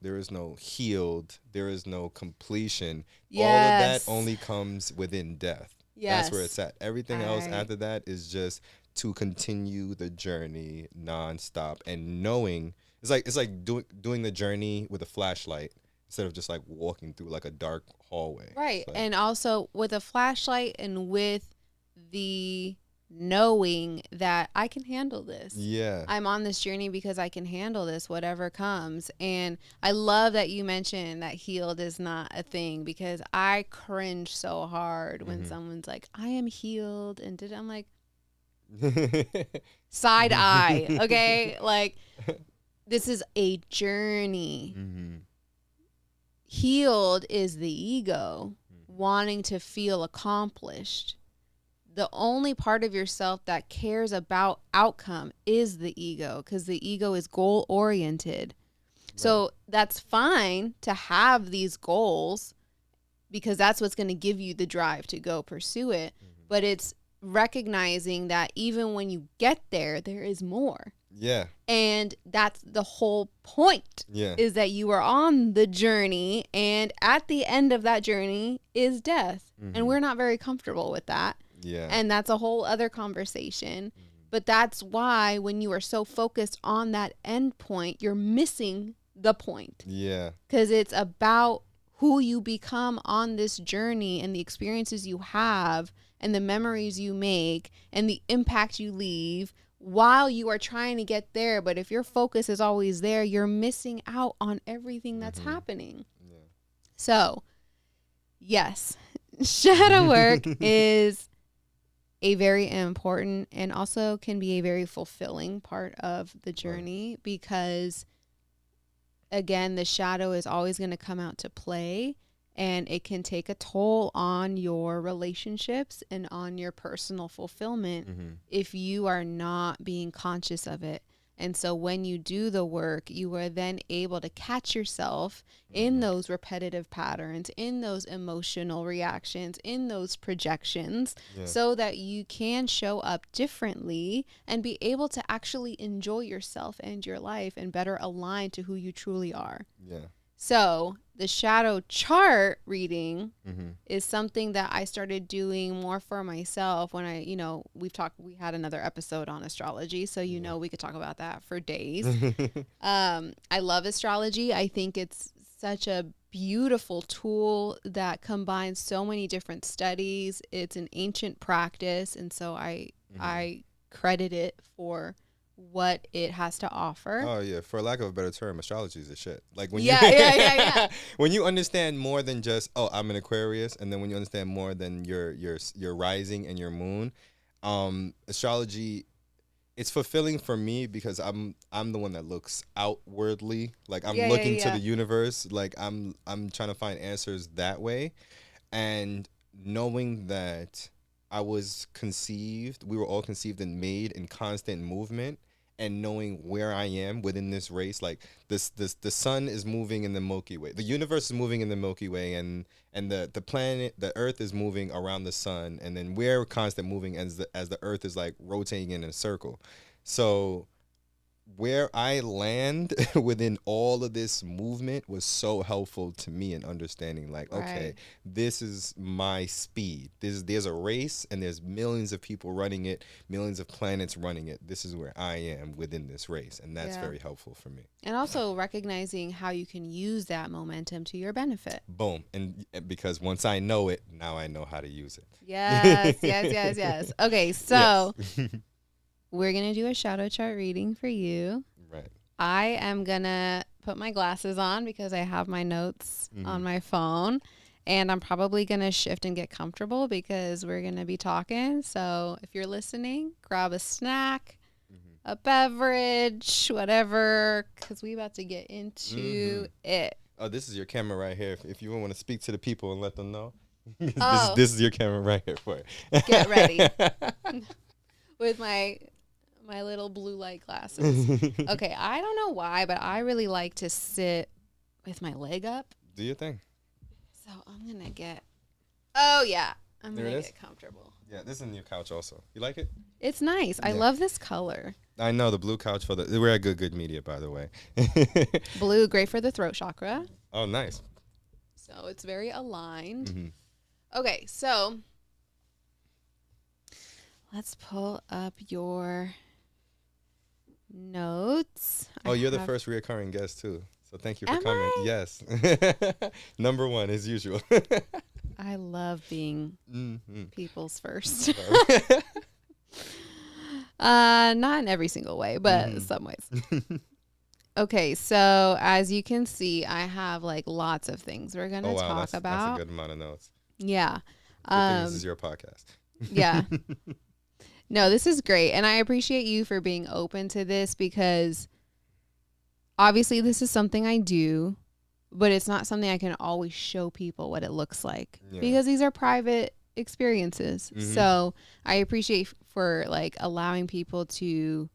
healed. There is no completion. Yes. All of that only comes within death. Yes. That's where it's at. Everything else after that is just to continue the journey nonstop, and knowing it's like doing the journey with a flashlight instead of just like walking through like a dark hallway. Right. Like, and also with a flashlight and with the knowing that I can handle this. Yeah. I'm on this journey because I can handle this, whatever comes. And I love that you mentioned that healed is not a thing, because I cringe so hard when someone's like, I am healed. And I'm like, side eye. Okay. Like, this is a journey. Healed is the ego wanting to feel accomplished. The only part of yourself that cares about outcome is the ego, because the ego is goal oriented. Right. So that's fine to have these goals, because that's what's going to give you the drive to go pursue it. But it's recognizing that even when you get there, there is more. Yeah. And that's the whole point. Yeah. Is that you are on the journey, and at the end of that journey is death. And we're not very comfortable with that. Yeah. And that's a whole other conversation. But that's why when you are so focused on that end point, you're missing the point. Yeah. Because it's about who you become on this journey, and the experiences you have, and the memories you make, and the impact you leave while you are trying to get there. But if your focus is always there, you're missing out on everything that's happening. Yeah. So, yes, shadow work is a very important and also can be a very fulfilling part of the journey, because again, the shadow is always going to come out to play, and it can take a toll on your relationships and on your personal fulfillment if you are not being conscious of it. And so when you do the work, you are then able to catch yourself in those repetitive patterns, in those emotional reactions, in those projections, so that you can show up differently and be able to actually enjoy yourself and your life and better align to who you truly are. Yeah. So the shadow chart reading is something that I started doing more for myself when we had another episode on astrology. So, we could talk about that for days. I love astrology. I think it's such a beautiful tool that combines so many different studies. It's an ancient practice. And so I credit it for what it has to offer. Oh yeah, for lack of a better term, astrology is the shit. Like when when you understand more than just, oh, I'm an Aquarius, and then when you understand more than your rising and your moon, astrology, it's fulfilling for me, because I'm the one that looks outwardly. Like I'm looking to the universe. Like I'm trying to find answers that way, and knowing that we were all conceived and made in constant movement, and knowing where I am within this race. Like the sun is moving in the Milky Way. The universe is moving in the Milky Way, and the planet, the Earth, is moving around the sun, and then we're constant moving as the Earth is like rotating in a circle. So where I land within all of this movement was so helpful to me in understanding, like, okay, this is my speed. There's a race, and there's millions of people running it, millions of planets running it. This is where I am within this race, and that's very helpful for me. And also recognizing how you can use that momentum to your benefit. Boom. And because once I know it, now I know how to use it. Yes. Okay, so we're going to do a shadow chart reading for you. Right. I am going to put my glasses on because I have my notes on my phone. And I'm probably going to shift and get comfortable because we're going to be talking. So if you're listening, grab a snack, a beverage, whatever, because we're about to get into it. Oh, this is your camera right here. If you want to speak to the people and let them know. Oh. This is your camera right here for it. Get ready. With my little blue light glasses. Okay, I don't know why, but I really like to sit with my leg up. Do your thing. So I'm gonna get. Oh yeah, I'm There gonna it is? get comfortable. Yeah, this is a new couch also. You like it? It's nice. I Yeah. love this color. I know the blue couch for the. We're at Good Media, by the way. Blue, great for the throat chakra. Oh, nice. So it's very aligned. Mm-hmm. Okay, so let's pull up your notes. Oh, you're the have- first reoccurring guest too. So thank you for Am coming. I? Yes. Number one as usual. I love being Mm-hmm. people's first. Not in every single way, but some ways. Okay, so as you can see, I have like lots of things we're gonna talk about. That's a good amount of notes. Yeah. Good thing this is your podcast. Yeah. No, this is great. And I appreciate you for being open to this because obviously this is something I do, but it's not something I can always show people what it looks like because these are private experiences. Mm-hmm. So I appreciate for like allowing people to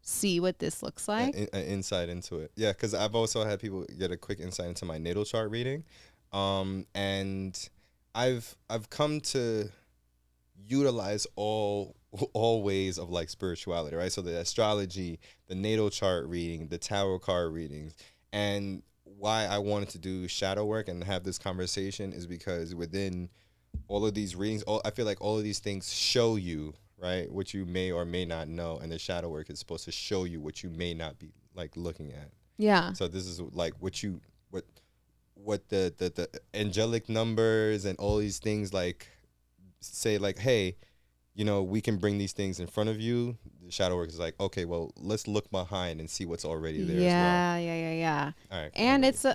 see what this looks like. An insight into it. Yeah, because I've also had people get a quick insight into my natal chart reading. And I've come to utilize all ways of like spirituality, right? So the astrology, the natal chart reading, the tarot card readings, and why I wanted to do shadow work and have this conversation is because within all of these readings, I feel like all of these things show you, right, what you may or may not know, and the shadow work is supposed to show you what you may not be like looking at. Yeah. So this is like what the angelic numbers and all these things like say like, hey, you know, we can bring these things in front of you. The shadow work is like, okay, well, let's look behind and see what's already there. Yeah. All right. And it's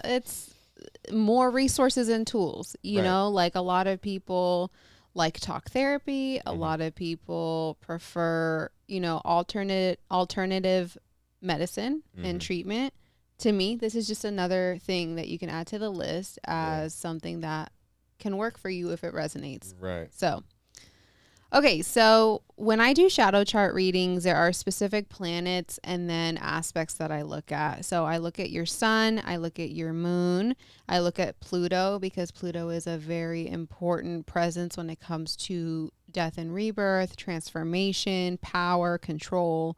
more resources and tools, you know, like a lot of people like talk therapy. A lot of people prefer, you know, alternative medicine and treatment. To me, this is just another thing that you can add to the list as something that can work for you if it resonates. Right. So, okay, so when I do shadow chart readings, there are specific planets and then aspects that I look at. So I look at your sun, I look at your moon, I look at Pluto because Pluto is a very important presence when it comes to death and rebirth, transformation, power, control,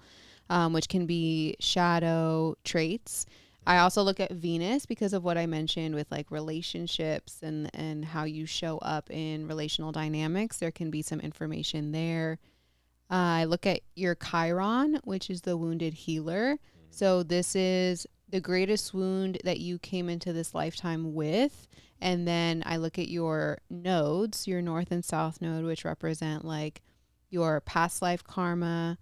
which can be shadow traits. I also look at Venus because of what I mentioned with like relationships and how you show up in relational dynamics. There can be some information there. I look at your Chiron, which is the wounded healer. So this is the greatest wound that you came into this lifetime with. And then I look at your nodes, your north and south node, which represent like your past life karma,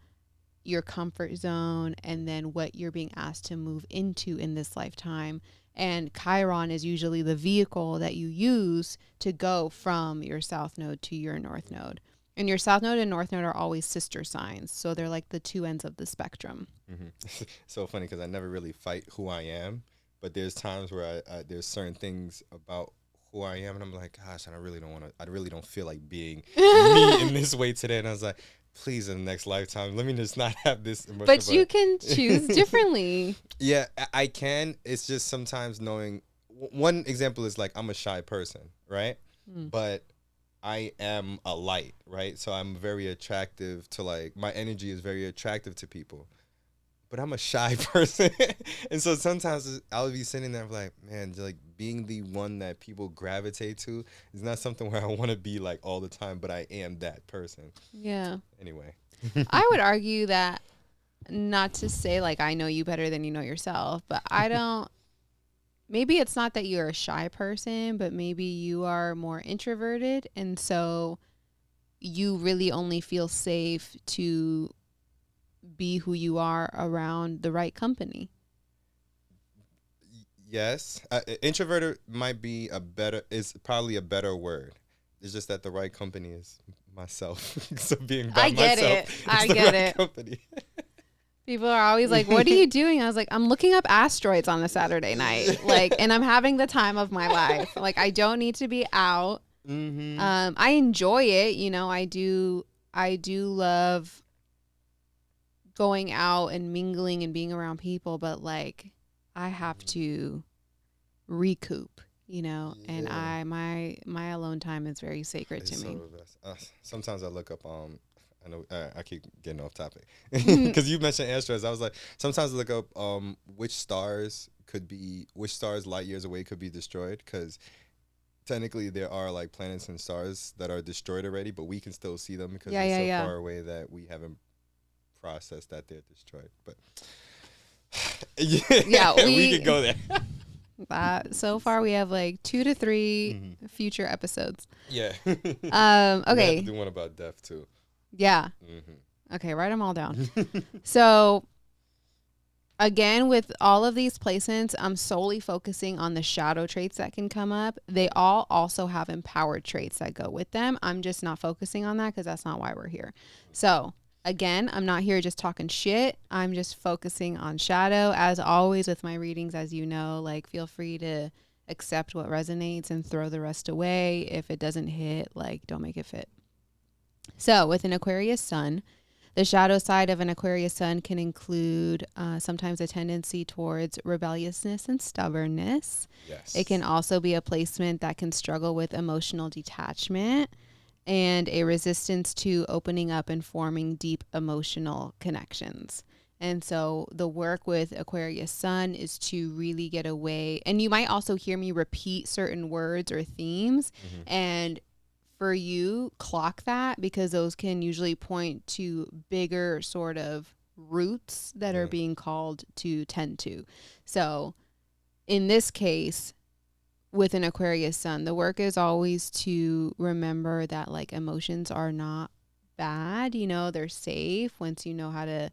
your comfort zone, and then what you're being asked to move into in this lifetime. And Chiron is usually the vehicle that you use to go from your south node to your north node. And your south node and north node are always sister signs. So they're like the two ends of the spectrum. So funny because I never really fight who I am, but there's times where there's certain things about who I am, and I'm like, gosh, I really don't feel like being me in this way today. And I was like, please, in the next lifetime, let me just not have this emotion. But you can choose differently. Yeah, I can. It's just sometimes knowing. One example is like I'm a shy person, right? But I am a light, right? So I'm very attractive to like, my energy is very attractive to people. But I'm a shy person. And so sometimes I'll be sitting there like, man, like being the one that people gravitate to is not something where I want to be like all the time, but I am that person. Yeah. Anyway. I would argue that, not to say like I know you better than you know yourself, but I don't, maybe it's not that you're a shy person, but maybe you are more introverted. And so you really only feel safe to be who you are around the right company. Yes. Introverted might be is probably a better word. It's just that the right company is myself. So being by I get myself it. I is the get right it. company. People are always like, what are you doing? I was like, I'm looking up asteroids on a Saturday night. Like, and I'm having the time of my life. Like, I don't need to be out. Mm-hmm. I enjoy it. You know, I do love going out and mingling and being around people, but like, I have to recoup, you know, and my alone time is very sacred to me. Sometimes I look up, I know I keep getting off topic because you mentioned asteroids. I was like, sometimes I look up which stars light years away could be destroyed, because technically there are like planets and stars that are destroyed already, but we can still see them because they're so far away that we haven't processed that they're destroyed. But we could go there. So far we have like 2 to 3 future episodes. Yeah. Okay. We have to do one about death too. Yeah. Okay, write them all down. So again, with all of these placements, I'm solely focusing on the shadow traits that can come up. They all also have empowered traits that go with them. I'm just not focusing on that because that's not why we're here. So again, I'm not here just talking shit. I'm just focusing on shadow. As always with my readings, as you know, like, feel free to accept what resonates and throw the rest away. If it doesn't hit, like, don't make it fit. So with an Aquarius sun, the shadow side of an Aquarius sun can include sometimes a tendency towards rebelliousness and stubbornness. Yes. It can also be a placement that can struggle with emotional detachment and a resistance to opening up and forming deep emotional connections. And so the work with Aquarius sun is to really get away. And you might also hear me repeat certain words or themes. And for you, clock that, because those can usually point to bigger sort of roots that are being called to tend to. So in this case, with an Aquarius sun, the work is always to remember that, like, emotions are not bad. You know, they're safe once you know how to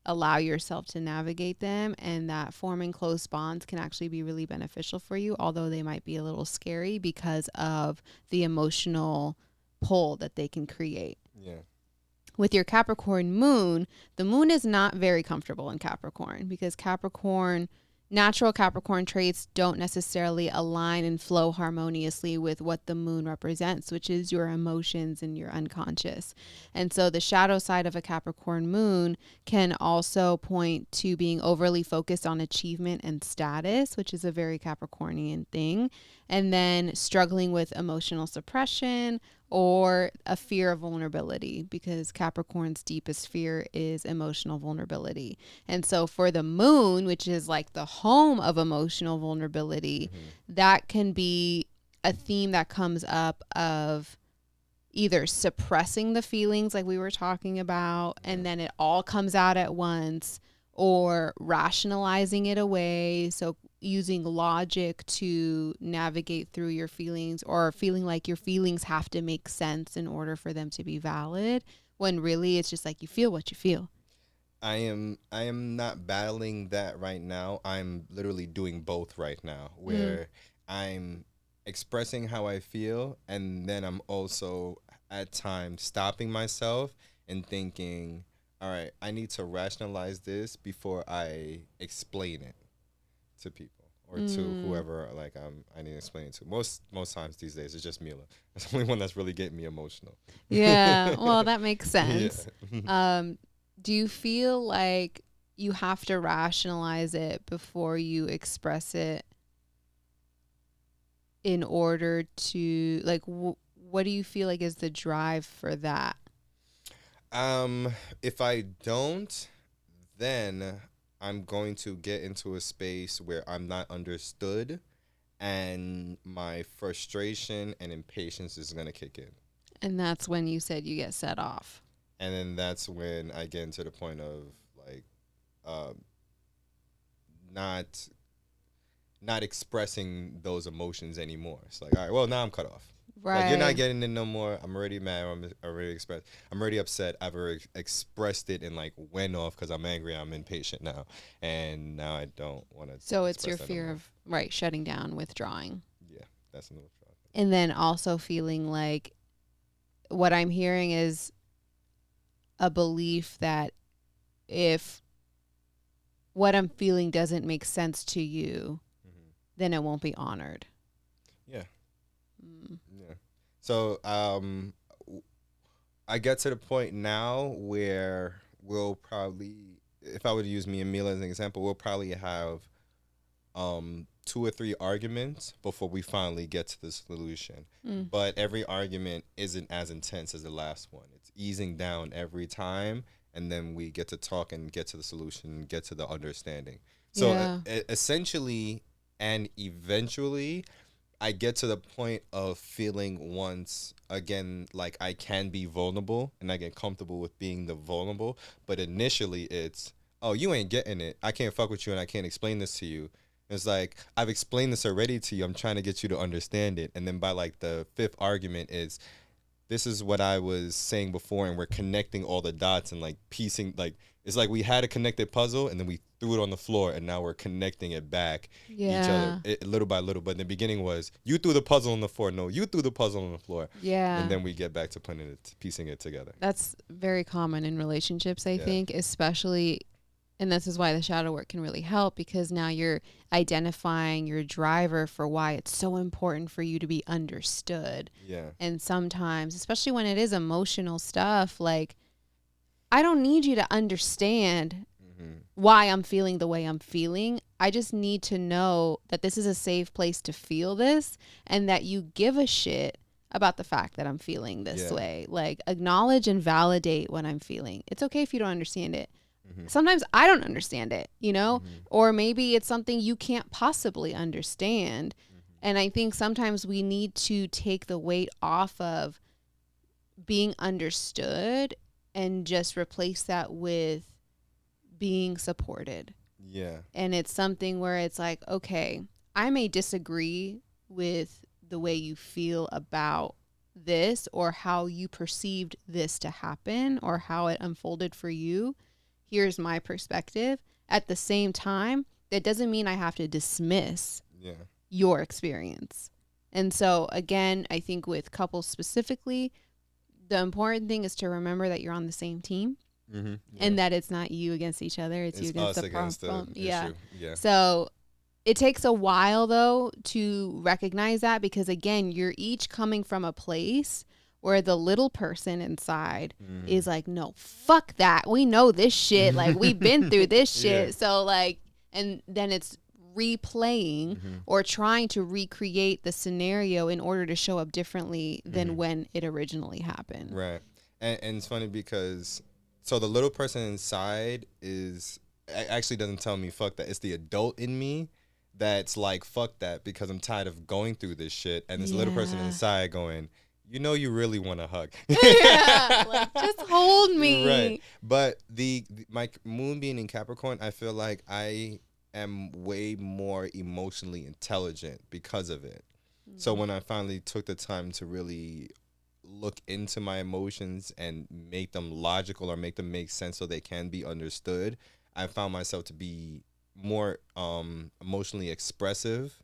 allow yourself to navigate them, and that forming close bonds can actually be really beneficial for you, although they might be a little scary because of the emotional pull that they can create. Yeah. With your Capricorn moon, the moon is not very comfortable in Capricorn, because natural Capricorn traits don't necessarily align and flow harmoniously with what the moon represents, which is your emotions and your unconscious. And so the shadow side of a Capricorn moon can also point to being overly focused on achievement and status, which is a very Capricornian thing, and then struggling with emotional suppression or a fear of vulnerability, because Capricorn's deepest fear is emotional vulnerability. And so for the moon, which is like the home of emotional vulnerability, that can be a theme that comes up of either suppressing the feelings like we were talking about, and then it all comes out at once, or rationalizing it away. So using logic to navigate through your feelings, or feeling like your feelings have to make sense in order for them to be valid, when really it's just like you feel what you feel. I am not battling that right now. I'm literally doing both right now, where I'm expressing how I feel, and then I'm also at times stopping myself and thinking, all right, I need to rationalize this before I explain it to people or to whoever I need to explain it to. Most times these days it's just Mila. That's the only one that's really getting me emotional. Yeah, well, that makes sense. Yeah. Do you feel like you have to rationalize it before you express it in order to, like, what do you feel like is the drive for that? If I don't, then I'm going to get into a space where I'm not understood, and my frustration and impatience is going to kick in. And that's when you said you get set off. And then that's when I get into the point of like not expressing those emotions anymore. It's like, all right, well, now I'm cut off. Right. Like, you're not getting it no more. I'm already mad. I'm already upset. I've already expressed it and like went off because I'm angry. I'm impatient now, and now I don't want to. So it's your fear of shutting down, withdrawing. Yeah, that's another problem. And then also feeling like, what I'm hearing is a belief that if what I'm feeling doesn't make sense to you, then it won't be honored. Yeah. Yeah. So I get to the point now where we'll probably, if I were to use me and Mila as an example, we'll probably have 2 or 3 arguments before we finally get to the solution. But every argument isn't as intense as the last one. It's easing down every time, and then we get to talk and get to the solution and get to the understanding. So essentially and eventually, I get to the point of feeling once again like I can be vulnerable and I get comfortable with being the vulnerable. But initially it's, oh, you ain't getting it. I can't fuck with you and I can't explain this to you. It's like, I've explained this already to you. I'm trying to get you to understand it. And then by like the 5th argument is, this is what I was saying before, and we're connecting all the dots and like piecing, like it's like we had a connected puzzle and then we threw it on the floor and now we're connecting it back each other little by little. But in the beginning was, you threw the puzzle on the floor. No, you threw the puzzle on the floor. Yeah. And then we get back to piecing it together. That's very common in relationships, I think, especially, and this is why the shadow work can really help, because now you're identifying your driver for why it's so important for you to be understood. Yeah. And sometimes, especially when it is emotional stuff, like, I don't need you to understand why I'm feeling the way I'm feeling. I just need to know that this is a safe place to feel this, and that you give a shit about the fact that I'm feeling this way. Like, acknowledge and validate what I'm feeling. It's okay if you don't understand it. Sometimes I don't understand it, you know, or maybe it's something you can't possibly understand. And I think sometimes we need to take the weight off of being understood and just replace that with being supported. Yeah. And it's something where it's like, okay, I may disagree with the way you feel about this or how you perceived this to happen or how it unfolded for you. Here's my perspective. At the same time, that doesn't mean I have to dismiss your experience. And so again, I think with couples specifically, the important thing is to remember that you're on the same team and that it's not you against each other. It's you against the problem. Yeah. So it takes a while though to recognize that, because again, you're each coming from a place where the little person inside is like, no, fuck that. We know this shit. Like, we've been through this shit. So like, and then it's replaying or trying to recreate the scenario in order to show up differently than when it originally happened. Right. And it's funny because, so the little person inside actually doesn't tell me fuck that. It's the adult in me that's like, fuck that, because I'm tired of going through this shit. And this little person inside going, you know, you really want to hug. Like, just hold me. Right. But my moon being in Capricorn, I feel like I am way more emotionally intelligent because of it. So when I finally took the time to really look into my emotions and make them logical or make them make sense so they can be understood, I found myself to be more emotionally expressive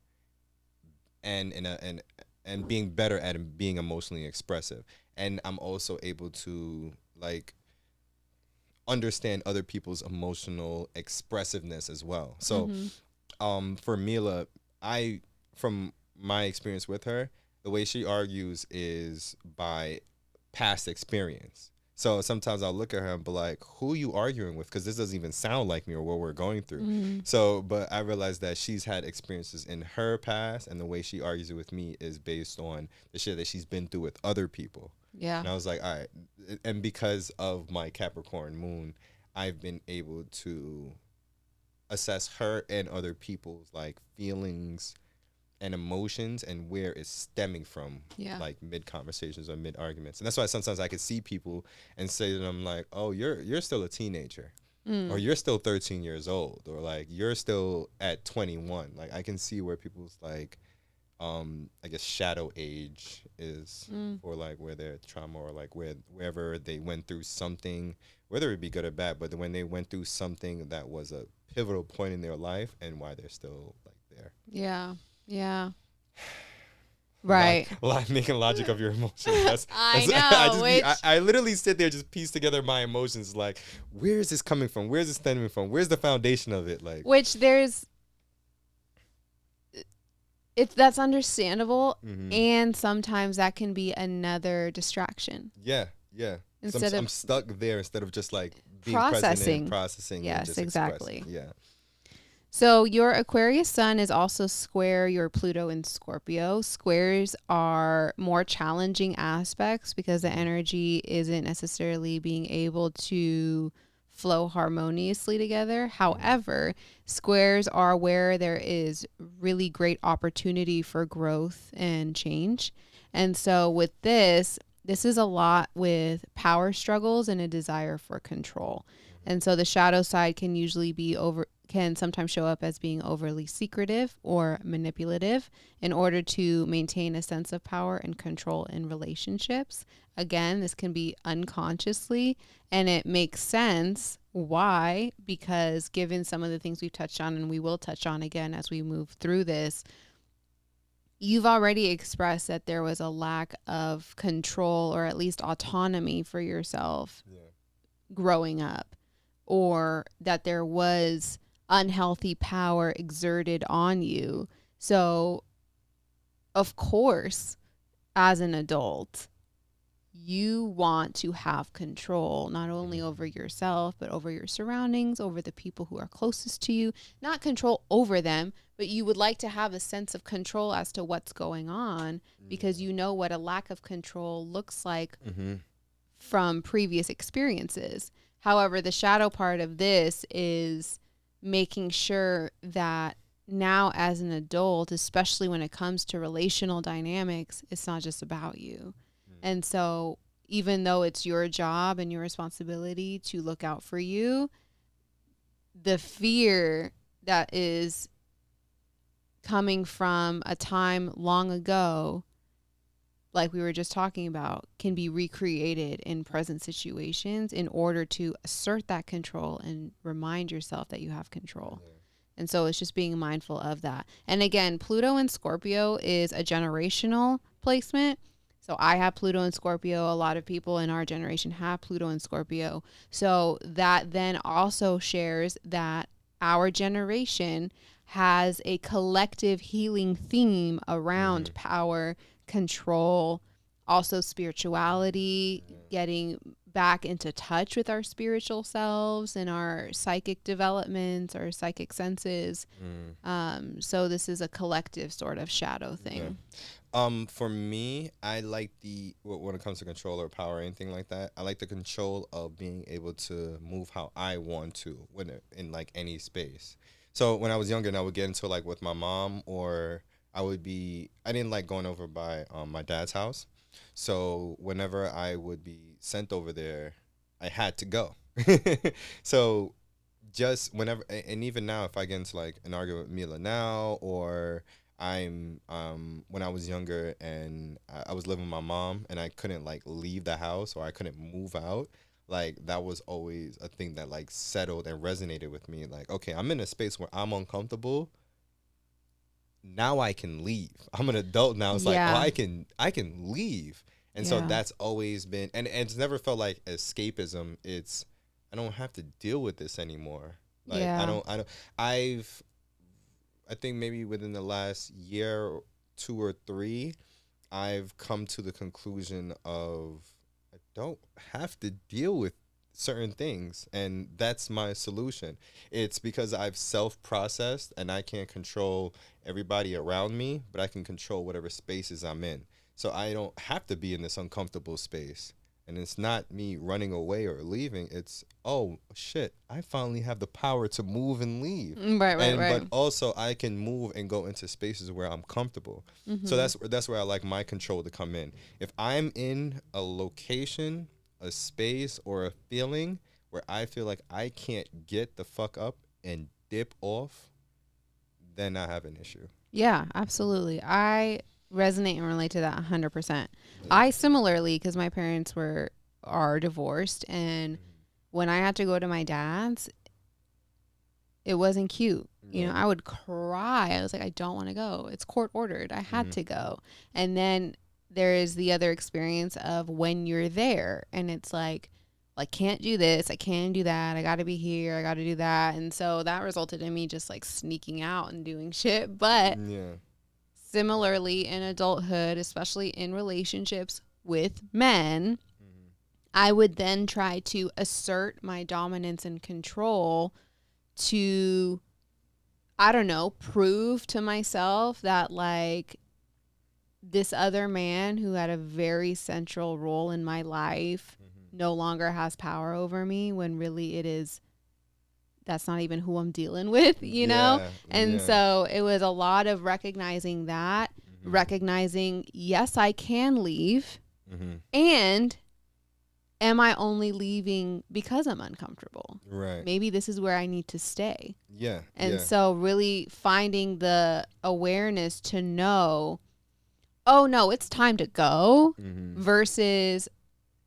and being better at being emotionally expressive. And I'm also able to like understand other people's emotional expressiveness as well. So for Mila, from my experience with her, the way she argues is by past experience. So sometimes I'll look at her and be like, who are you arguing with? Because this doesn't even sound like me or what we're going through. So, but I realized that she's had experiences in her past, and the way she argues with me is based on the shit that she's been through with other people. Yeah. And I was like, all right. And because of my Capricorn moon, I've been able to assess her and other people's like feelings and emotions and where it's stemming from, like mid conversations or mid arguments. And that's why sometimes I could see people and say to them like, oh, you're still a teenager, or you're still 13 years old, or like you're still at 21. Like I can see where people's like, I guess shadow age is, or like where their trauma or like wherever they went through something, whether it be good or bad, but when they went through something that was a pivotal point in their life and why they're still like there. Yeah. Yeah. Right. Making logic of your emotions. That's, I that's know. I literally sit there, just piece together my emotions. Like, where is this coming from? Where's this stemming from? Where's the foundation of it? Like, which that's understandable, and sometimes that can be another distraction. Yeah. Instead I'm stuck there instead of just like being processing. present and processing. Yes, and just exactly. expressing. Yeah. So your Aquarius sun is also square your Pluto in Scorpio. Squares are more challenging aspects because the energy isn't necessarily being able to flow harmoniously together. However, squares are where there is really great opportunity for growth and change. And so with this is a lot with power struggles and a desire for control. And so the shadow side can sometimes show up as being overly secretive or manipulative in order to maintain a sense of power and control in relationships. Again, this can be unconsciously, and it makes sense. Why? Because given some of the things we've touched on, and we will touch on again as we move through this, you've already expressed that there was a lack of control or at least autonomy for yourself growing up, or that there was unhealthy power exerted on you. So, of course, as an adult, you want to have control not only over yourself, but over your surroundings, over the people who are closest to you. Not control over them, but you would like to have a sense of control as to what's going on, because you know what a lack of control looks like from previous experiences. However, the shadow part of this is making sure that now as an adult, especially when it comes to relational dynamics, it's not just about you. And so even though it's your job and your responsibility to look out for you, the fear that is coming from a time long ago, like we were just talking about, can be recreated in present situations in order to assert that control and remind yourself that you have control. And so it's just being mindful of that. And again, Pluto in Scorpio is a generational placement. So I have Pluto in Scorpio. A lot of people in our generation have Pluto in Scorpio. So that then also shares that our generation has a collective healing theme around power, control, also spirituality, getting back into touch with our spiritual selves and our psychic developments, our psychic senses. So this is a collective sort of shadow thing. For me, I like when it comes to control or power or anything like that, I like the control of being able to move how I want to in like any space. So when I was younger and I would get into like with my mom, or I didn't like going over by my dad's house. So whenever I would be sent over there, I had to go. So just whenever, and even now, if I get into like an argument with Mila now, or when I was younger and I was living with my mom and I couldn't like leave the house or I couldn't move out, like that was always a thing that like settled and resonated with me. Like, okay, I'm in a space where I'm uncomfortable. Now I can leave. I'm an adult now. It's like, oh, I can leave. And so that's always been, and it's never felt like escapism. It's, I don't have to deal with this anymore. Like, I think maybe within the last year, 2 or 3, I've come to the conclusion of I don't have to deal with certain things, and that's my solution. It's because I've self-processed and I can't control everybody around me, but I can control whatever spaces I'm in. So I don't have to be in this uncomfortable space. And it's not me running away or leaving. It's, oh, shit, I finally have the power to move and leave. Right. But also I can move and go into spaces where I'm comfortable. So that's where I like my control to come in. If I'm in a location, a space, or a feeling where I feel like I can't get the fuck up and dip off, then I have an issue. Yeah, absolutely. I resonate and relate to that 100%. I similarly, because my parents are divorced, and when I had to go to my dad's, it wasn't cute. You know, I would cry. I was like, I don't want to go. It's court ordered. I had to go. And then there is the other experience of when you're there and it's like, I can't do this. I can't do that. I got to be here. I got to do that. And so that resulted in me just like sneaking out and doing shit. But similarly in adulthood, especially in relationships with men, I would then try to assert my dominance and control to, I don't know, prove to myself that like this other man who had a very central role in my life no longer has power over me, when really that's not even who I'm dealing with, you know? And so it was a lot of recognizing that, recognizing, yes, I can leave. And am I only leaving because I'm uncomfortable? Right. Maybe this is where I need to stay. Yeah. And so really finding the awareness to know, oh no, it's time to go, versus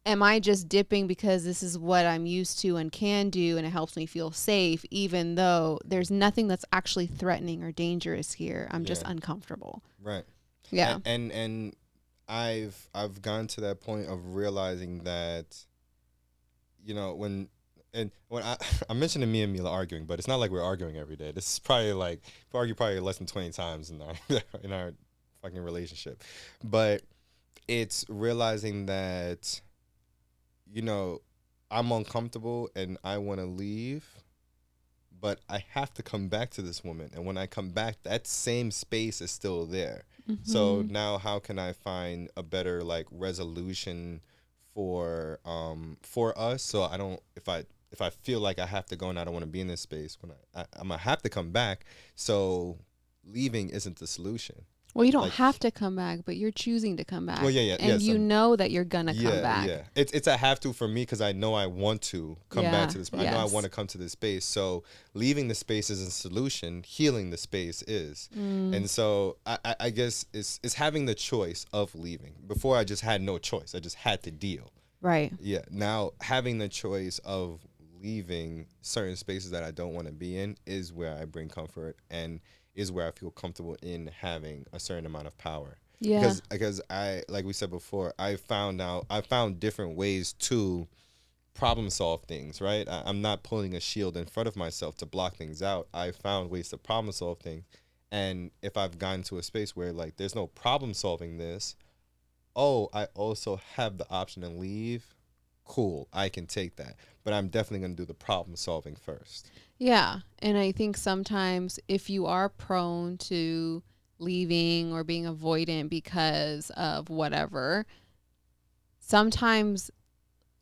am I just dipping because this is what I'm used to and can do and it helps me feel safe, even though there's nothing that's actually threatening or dangerous here. I'm just uncomfortable. Right. Yeah. And I've gone to that point of realizing that, you know, when I mentioned me and Mila arguing, but it's not like we're arguing every day. This is probably like, we argue probably less than 20 times in our fucking relationship. But it's realizing that, you know, I'm uncomfortable and I want to leave, but I have to come back to this woman. And when I come back, that same space is still there. So now how can I find a better like resolution for us? So I don't, if I feel like I have to go and I don't want to be in this space, when I'm gonna have to come back. So leaving isn't the solution. Well, you don't have to come back, but you're choosing to come back. Well, and you know that you're gonna come back. Yeah, it's a have to for me, because I know I want to come back to this. I know I want to come to this space. So leaving the space isn't a solution. Healing the space is. And so I guess it's having the choice of leaving. Before I just had no choice. I just had to deal. Right. Yeah. Now having the choice of leaving certain spaces that I don't want to be in is where I bring comfort and is where I feel comfortable in having a certain amount of power. Yeah. Because I, like we said before, I found different ways to problem solve things, right? I'm not pulling a shield in front of myself to block things out. I found ways to problem solve things. And if I've gotten to a space where like there's no problem solving this, I also have the option to leave. Cool, I can take that. But I'm definitely going to do the problem solving first. Yeah. And I think sometimes if you are prone to leaving or being avoidant because of whatever, sometimes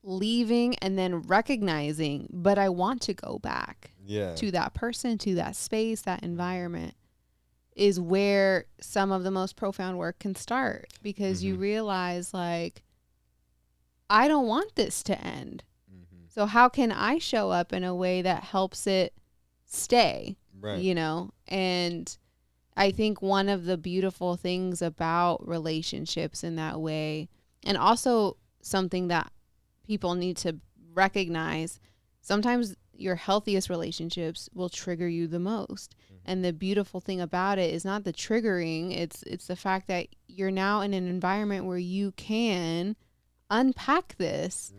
leaving and then recognizing, but I want to go back to that person, to that space, that environment, is where some of the most profound work can start, because you realize like, I don't want this to end. So how can I show up in a way that helps it stay? Right. You know? And I think one of the beautiful things about relationships in that way, and also something that people need to recognize, sometimes your healthiest relationships will trigger you the most. And the beautiful thing about it is not the triggering, it's the fact that you're now in an environment where you can unpack this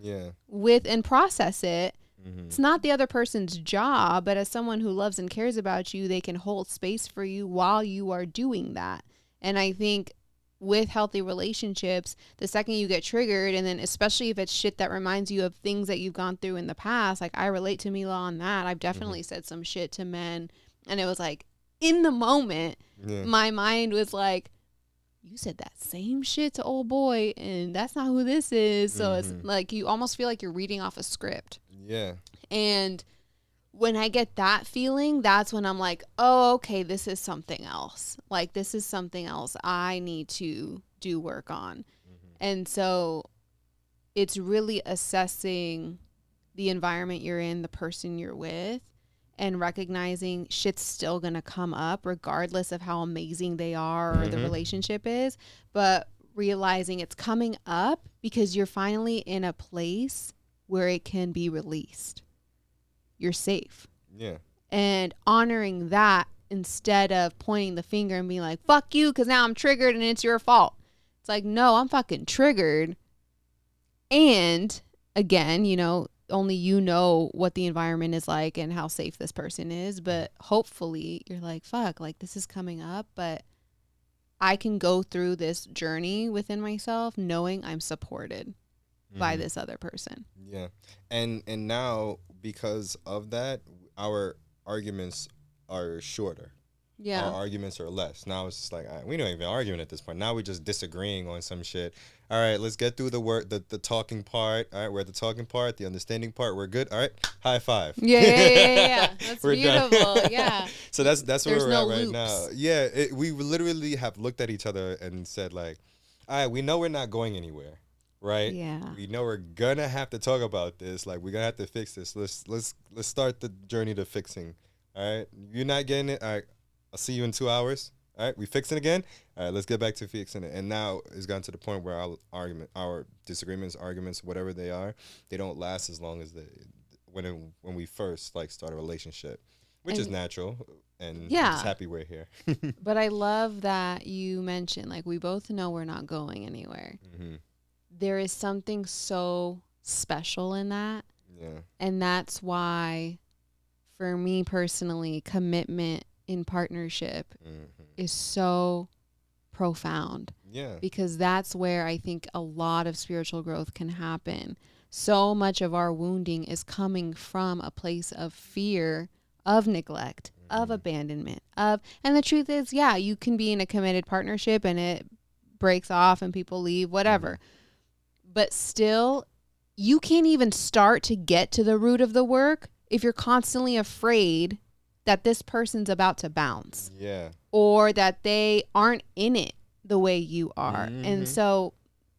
with and process it. It's not the other person's job, but as someone who loves and cares about you, they can hold space for you while you are doing that. And I think with healthy relationships, the second you get triggered, and then especially if it's shit that reminds you of things that you've gone through in the past, like I relate to Mila on that. I've definitely said some shit to men, and it was like in the moment, my mind was like, you said that same shit to old boy, and that's not who this is. So it's like you almost feel like you're reading off a script. Yeah. And when I get that feeling, that's when I'm like, oh, okay, this is something else. Like, this is something else I need to do work on. And so it's really assessing the environment you're in, the person you're with, and recognizing shit's still going to come up regardless of how amazing they are or the relationship is, but realizing it's coming up because you're finally in a place where it can be released. You're safe. Yeah. and honoring that instead of pointing the finger and being like, fuck you, because now I'm triggered and it's your fault. It's like, no, I'm fucking triggered. And again, you know, only you know what the environment is like and how safe this person is. But hopefully you're like, fuck, like this is coming up, but I can go through this journey within myself knowing I'm supported by this other person. Yeah. And now because of that, our arguments are shorter. Yeah. Our arguments are less. Now it's just like, all right, we don't even arguing at this point. Now we're just disagreeing on some shit. All right, let's get through the talking part. All right, we're at the talking part, the understanding part. We're good. All right, high five. Yeah. That's beautiful. Done. Yeah. So that's where There's we're no at right loops. now. Yeah, we literally have looked at each other and said like, all right, we know we're not going anywhere, right? Yeah. We know we're gonna have to talk about this. Like we're gonna have to fix this. Let's start the journey to fixing. All right, you're not getting it. All right, I'll see you in 2 hours. All right, we fixing again. All right, let's get back to fixing it. And now it's gotten to the point where our disagreements, arguments, whatever they are, they don't last as long as when we first like start a relationship, which is natural. And yeah, I'm just happy we're here. But I love that you mentioned like we both know we're not going anywhere. Mm-hmm. There is something so special in that. Yeah, and that's why, for me personally, commitment in partnership is so profound. Yeah. Because that's where I think a lot of spiritual growth can happen. So much of our wounding is coming from a place of fear, of neglect, of abandonment, and the truth is, yeah, you can be in a committed partnership and it breaks off and people leave, whatever. But still, you can't even start to get to the root of the work if you're constantly afraid that this person's about to bounce. Yeah. Or that they aren't in it the way you are. And so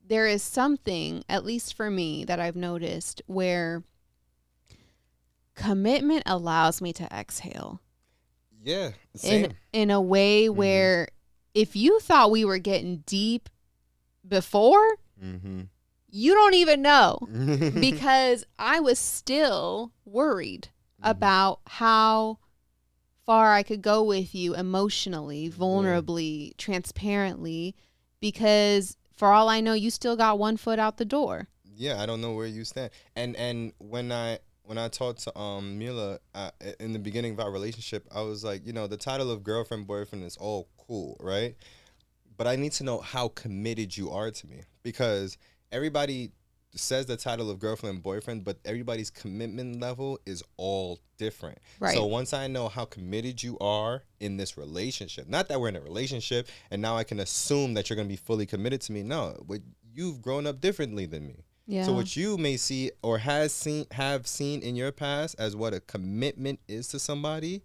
there is something, at least for me, that I've noticed where commitment allows me to exhale. Yeah. Same. In a way where if you thought we were getting deep before, you don't even know. Because I was still worried about how far I could go with you emotionally, vulnerably, transparently, because for all I know, you still got one foot out the door. Yeah, I don't know where you stand. And when I talked to Mila in the beginning of our relationship, I was like, you know, the title of girlfriend, boyfriend is all cool, right? But I need to know how committed you are to me, because everybody says the title of girlfriend and boyfriend, but everybody's commitment level is all different. Right. So once I know how committed you are in this relationship, not that we're in a relationship and now I can assume that you're going to be fully committed to me. No, but you've grown up differently than me. Yeah. So what you may see or have seen in your past as what a commitment is to somebody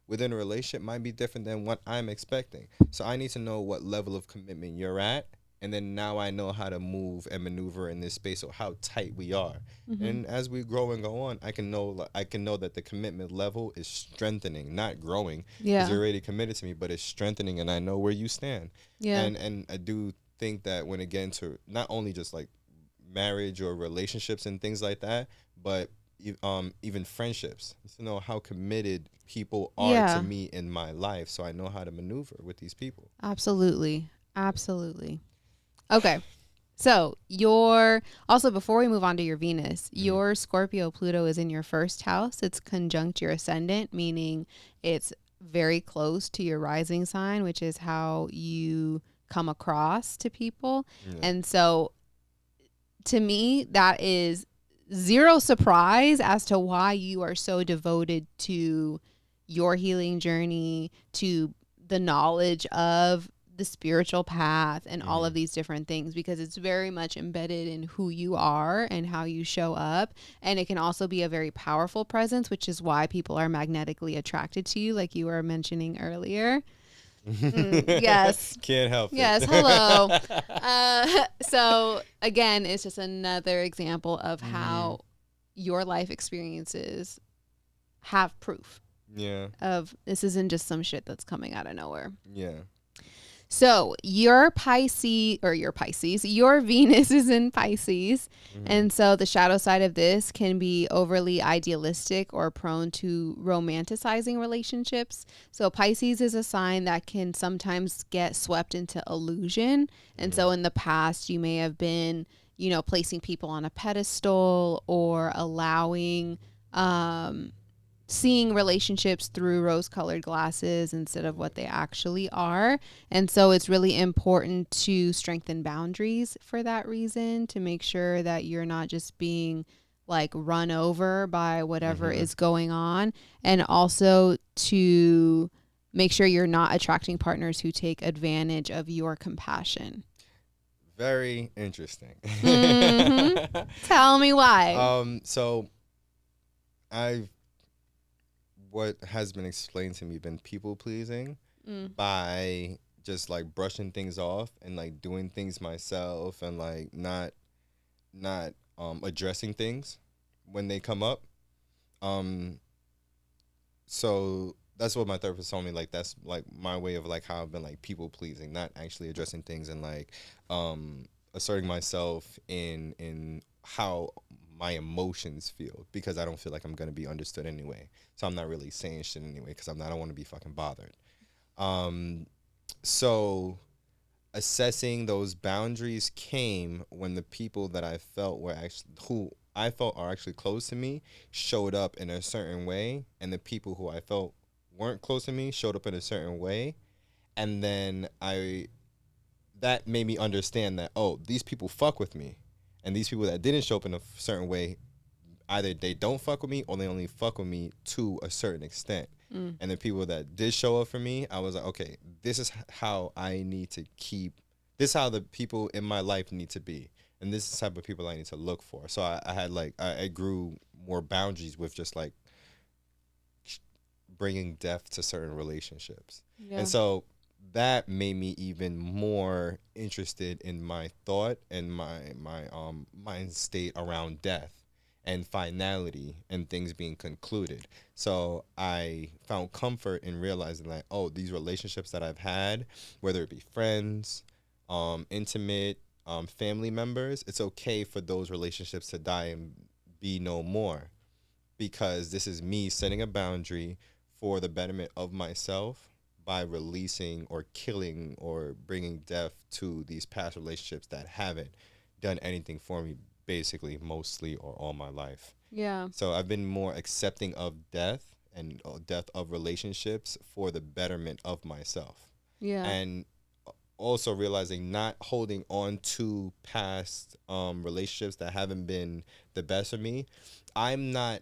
within a relationship might be different than what I'm expecting. So I need to know what level of commitment you're at. And then now I know how to move and maneuver in this space, or how tight we are. And as we grow and go on, I can know that the commitment level is strengthening, not growing. Yeah. Because you're already committed to me, but it's strengthening, and I know where you stand. Yeah. And I do think that when it gets into not only just like marriage or relationships and things like that, but even friendships, to know how committed people are to me in my life, so I know how to maneuver with these people. Absolutely. Okay. So also, before we move on to your Venus, your Scorpio Pluto is in your first house. It's conjunct your ascendant, meaning it's very close to your rising sign, which is how you come across to people. And so to me, that is zero surprise as to why you are so devoted to your healing journey, to the knowledge of the spiritual path and all of these different things, because it's very much embedded in who you are and how you show up. And it can also be a very powerful presence, which is why people are magnetically attracted to you, like you were mentioning earlier. Yes. Can't help it. Yes. Hello. So again, it's just another example of how your life experiences have proof. Yeah. Of this isn't just some shit that's coming out of nowhere. Yeah. So your Venus is in Pisces. And so the shadow side of this can be overly idealistic or prone to romanticizing relationships. So Pisces is a sign that can sometimes get swept into illusion. And so in the past, you may have been, placing people on a pedestal or allowing, seeing relationships through rose-colored glasses instead of what they actually are. And so it's really important to strengthen boundaries for that reason, to make sure that you're not just being like run over by whatever is going on, and also to make sure you're not attracting partners who take advantage of your compassion. Very interesting. Tell me why. So what has been explained to me been people pleasing by just like brushing things off and like doing things myself and like not addressing things when they come up. So that's what my therapist told me. Like that's like my way of like how I've been like people pleasing, not actually addressing things and like asserting myself in how my emotions feel, because I don't feel like I'm going to be understood anyway. So I'm not really saying shit anyway because I don't want to be fucking bothered. So assessing those boundaries came when the people that I felt who I felt are actually close to me showed up in a certain way, and the people who I felt weren't close to me showed up in a certain way. And then that made me understand that, oh, these people fuck with me. And these people that didn't show up in a certain way, either they don't fuck with me or they only fuck with me to a certain extent. And the people that did show up for me, I was like, okay, this is how I need to keep, this is how the people in my life need to be. And this is the type of people I need to look for. So I had like, I grew more boundaries with just like bringing depth to certain relationships. Yeah. And so that made me even more interested in my thought and my mind state around death and finality and things being concluded. So I found comfort in realizing that, oh, these relationships that I've had, whether it be friends, intimate, family members, it's okay for those relationships to die and be no more, because this is me setting a boundary for the betterment of myself by releasing or killing or bringing death to these past relationships that haven't done anything for me, basically, mostly or all my life. Yeah. So I've been more accepting of death and death of relationships for the betterment of myself. Yeah. And also realizing not holding on to past relationships that haven't been the best for me. I'm not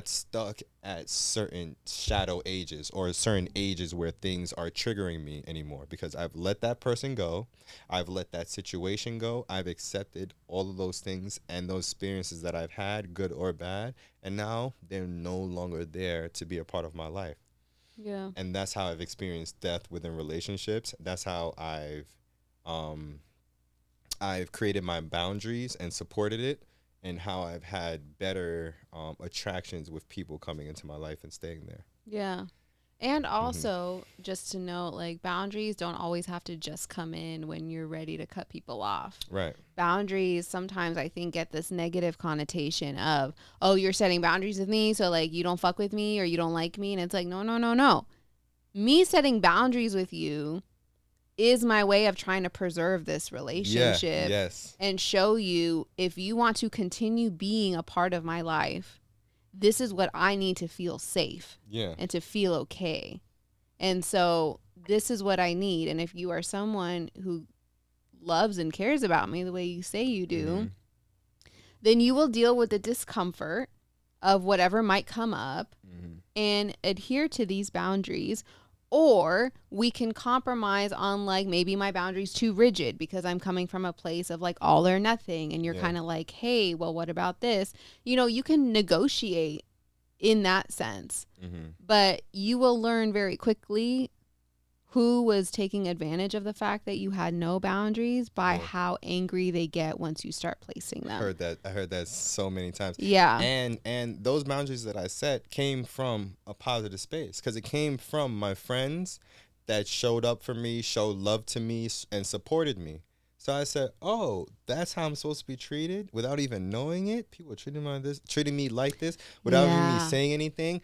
stuck at certain shadow ages or certain ages where things are triggering me anymore, because I've let that person go. I've let that situation go. I've accepted all of those things and those experiences that I've had, good or bad. And now they're no longer there to be a part of my life. Yeah. And that's how I've experienced death within relationships. That's how I've created my boundaries and supported it, and how I've had better attractions with people coming into my life and staying there. Yeah. And also, just to note, like, boundaries don't always have to just come in when you're ready to cut people off. Right. Boundaries sometimes, I think, get this negative connotation of, oh, you're setting boundaries with me, so, like, you don't fuck with me or you don't like me. And it's like, no. Me setting boundaries with you is my way of trying to preserve this relationship. Yes. And show you, if you want to continue being a part of my life, this is what I need to feel safe. Yeah. And to feel okay. And so this is what I need. And if you are someone who loves and cares about me the way you say you do, then you will deal with the discomfort of whatever might come up and adhere to these boundaries. Or we can compromise on, like, maybe my boundary's too rigid because I'm coming from a place of like all or nothing. And you're kind of like, hey, well, what about this? You can negotiate in that sense. But you will learn very quickly who was taking advantage of the fact that you had no boundaries by how angry they get once you start placing them. I heard that so many times. Yeah. And those boundaries that I set came from a positive space, because it came from my friends that showed up for me, showed love to me, and supported me. So I said, "Oh, that's how I'm supposed to be treated without even knowing it. People are treating me like this without even me saying anything.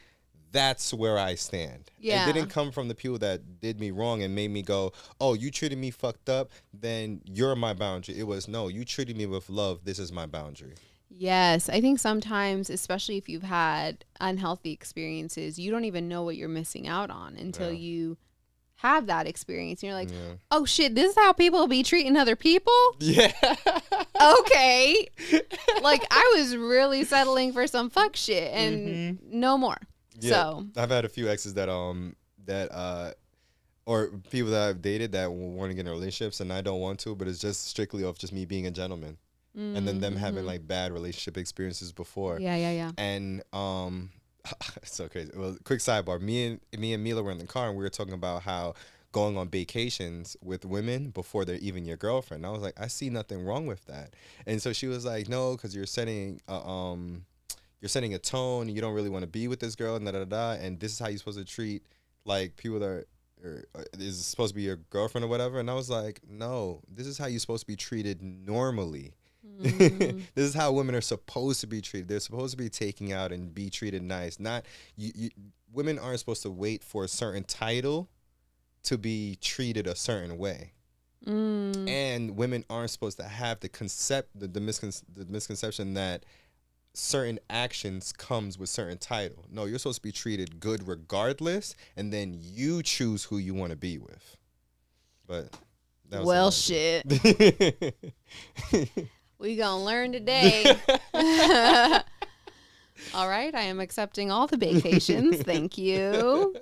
That's where I stand." Yeah. It didn't come from the people that did me wrong and made me go, "Oh, you treated me fucked up, then you're my boundary." It was, "No, you treated me with love. This is my boundary." Yes, I think sometimes, especially if you've had unhealthy experiences, you don't even know what you're missing out on until you have that experience. And you're like, oh shit, this is how people be treating other people? Yeah. Okay. Like, I was really settling for some fuck shit and no more. Yeah. So I've had a few exes that or people that I've dated that want to get in relationships and I don't want to, but it's just strictly off just me being a gentleman. And then them having like bad relationship experiences before. Yeah. And it's so crazy. Well, quick sidebar. Me and Mila were in the car and we were talking about how going on vacations with women before they're even your girlfriend. And I was like, I see nothing wrong with that. And so she was like, no, because you're setting a tone. You don't really want to be with this girl, and this is how you're supposed to treat like people that is supposed to be your girlfriend or whatever. And I was like, no, this is how you're supposed to be treated normally. This is how women are supposed to be treated. They're supposed to be taken out and be treated nice. Not women aren't supposed to wait for a certain title to be treated a certain way. And women aren't supposed to have the misconception that certain actions comes with certain title. No, you're supposed to be treated good regardless, and then you choose who you want to be with. But that was shit. We gonna learn today. All right, I am accepting all the vacations. Thank you.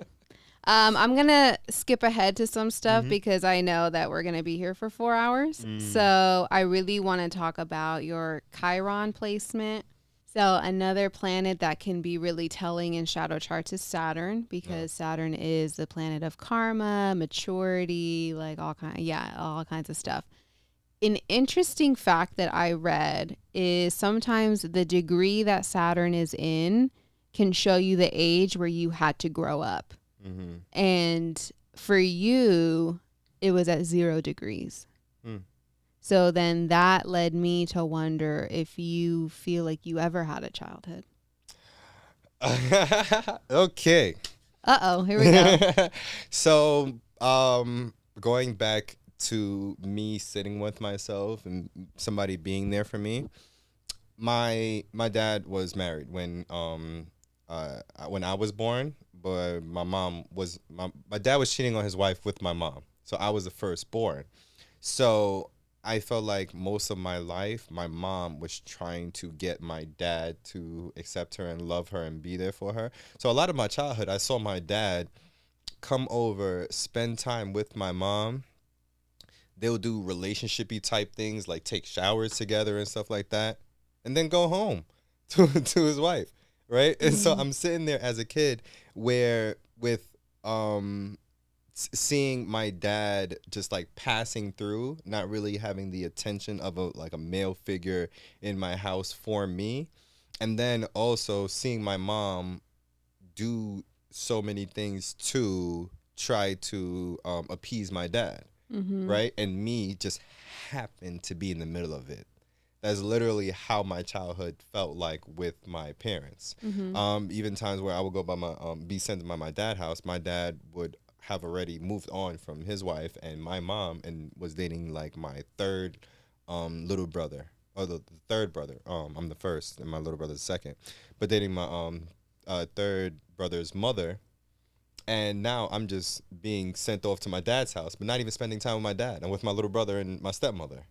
I'm gonna skip ahead to some stuff because I know that we're gonna be here for 4 hours. So I really want to talk about your Chiron placement. So another planet that can be really telling in shadow charts is Saturn, because Saturn is the planet of karma, maturity, like all kinds of stuff. An interesting fact that I read is sometimes the degree that Saturn is in can show you the age where you had to grow up. And for you, it was at 0 degrees. So then that led me to wonder if you feel like you ever had a childhood. Okay. Uh-oh, here we go. So, going back to me sitting with myself and somebody being there for me, my dad was married when I was born, but my dad was cheating on his wife with my mom, so I was the firstborn. So I felt like most of my life, my mom was trying to get my dad to accept her and love her and be there for her. So a lot of my childhood, I saw my dad come over, spend time with my mom. They'll do relationship-y type things like take showers together and stuff like that, and then go home to his wife, right? And so I'm sitting there as a kid seeing my dad just like passing through, not really having the attention of a male figure in my house for me. And then also seeing my mom do so many things to try to appease my dad, right? And me just happened to be in the middle of it. That's literally how my childhood felt like with my parents. Even times where I would go be sent by my dad's house, my dad would have already moved on from his wife and my mom and was dating like my third little brother, or the third brother. I'm the first and my little brother's the second, but dating my third brother's mother. And now I'm just being sent off to my dad's house, but not even spending time with my dad and with my little brother and my stepmother.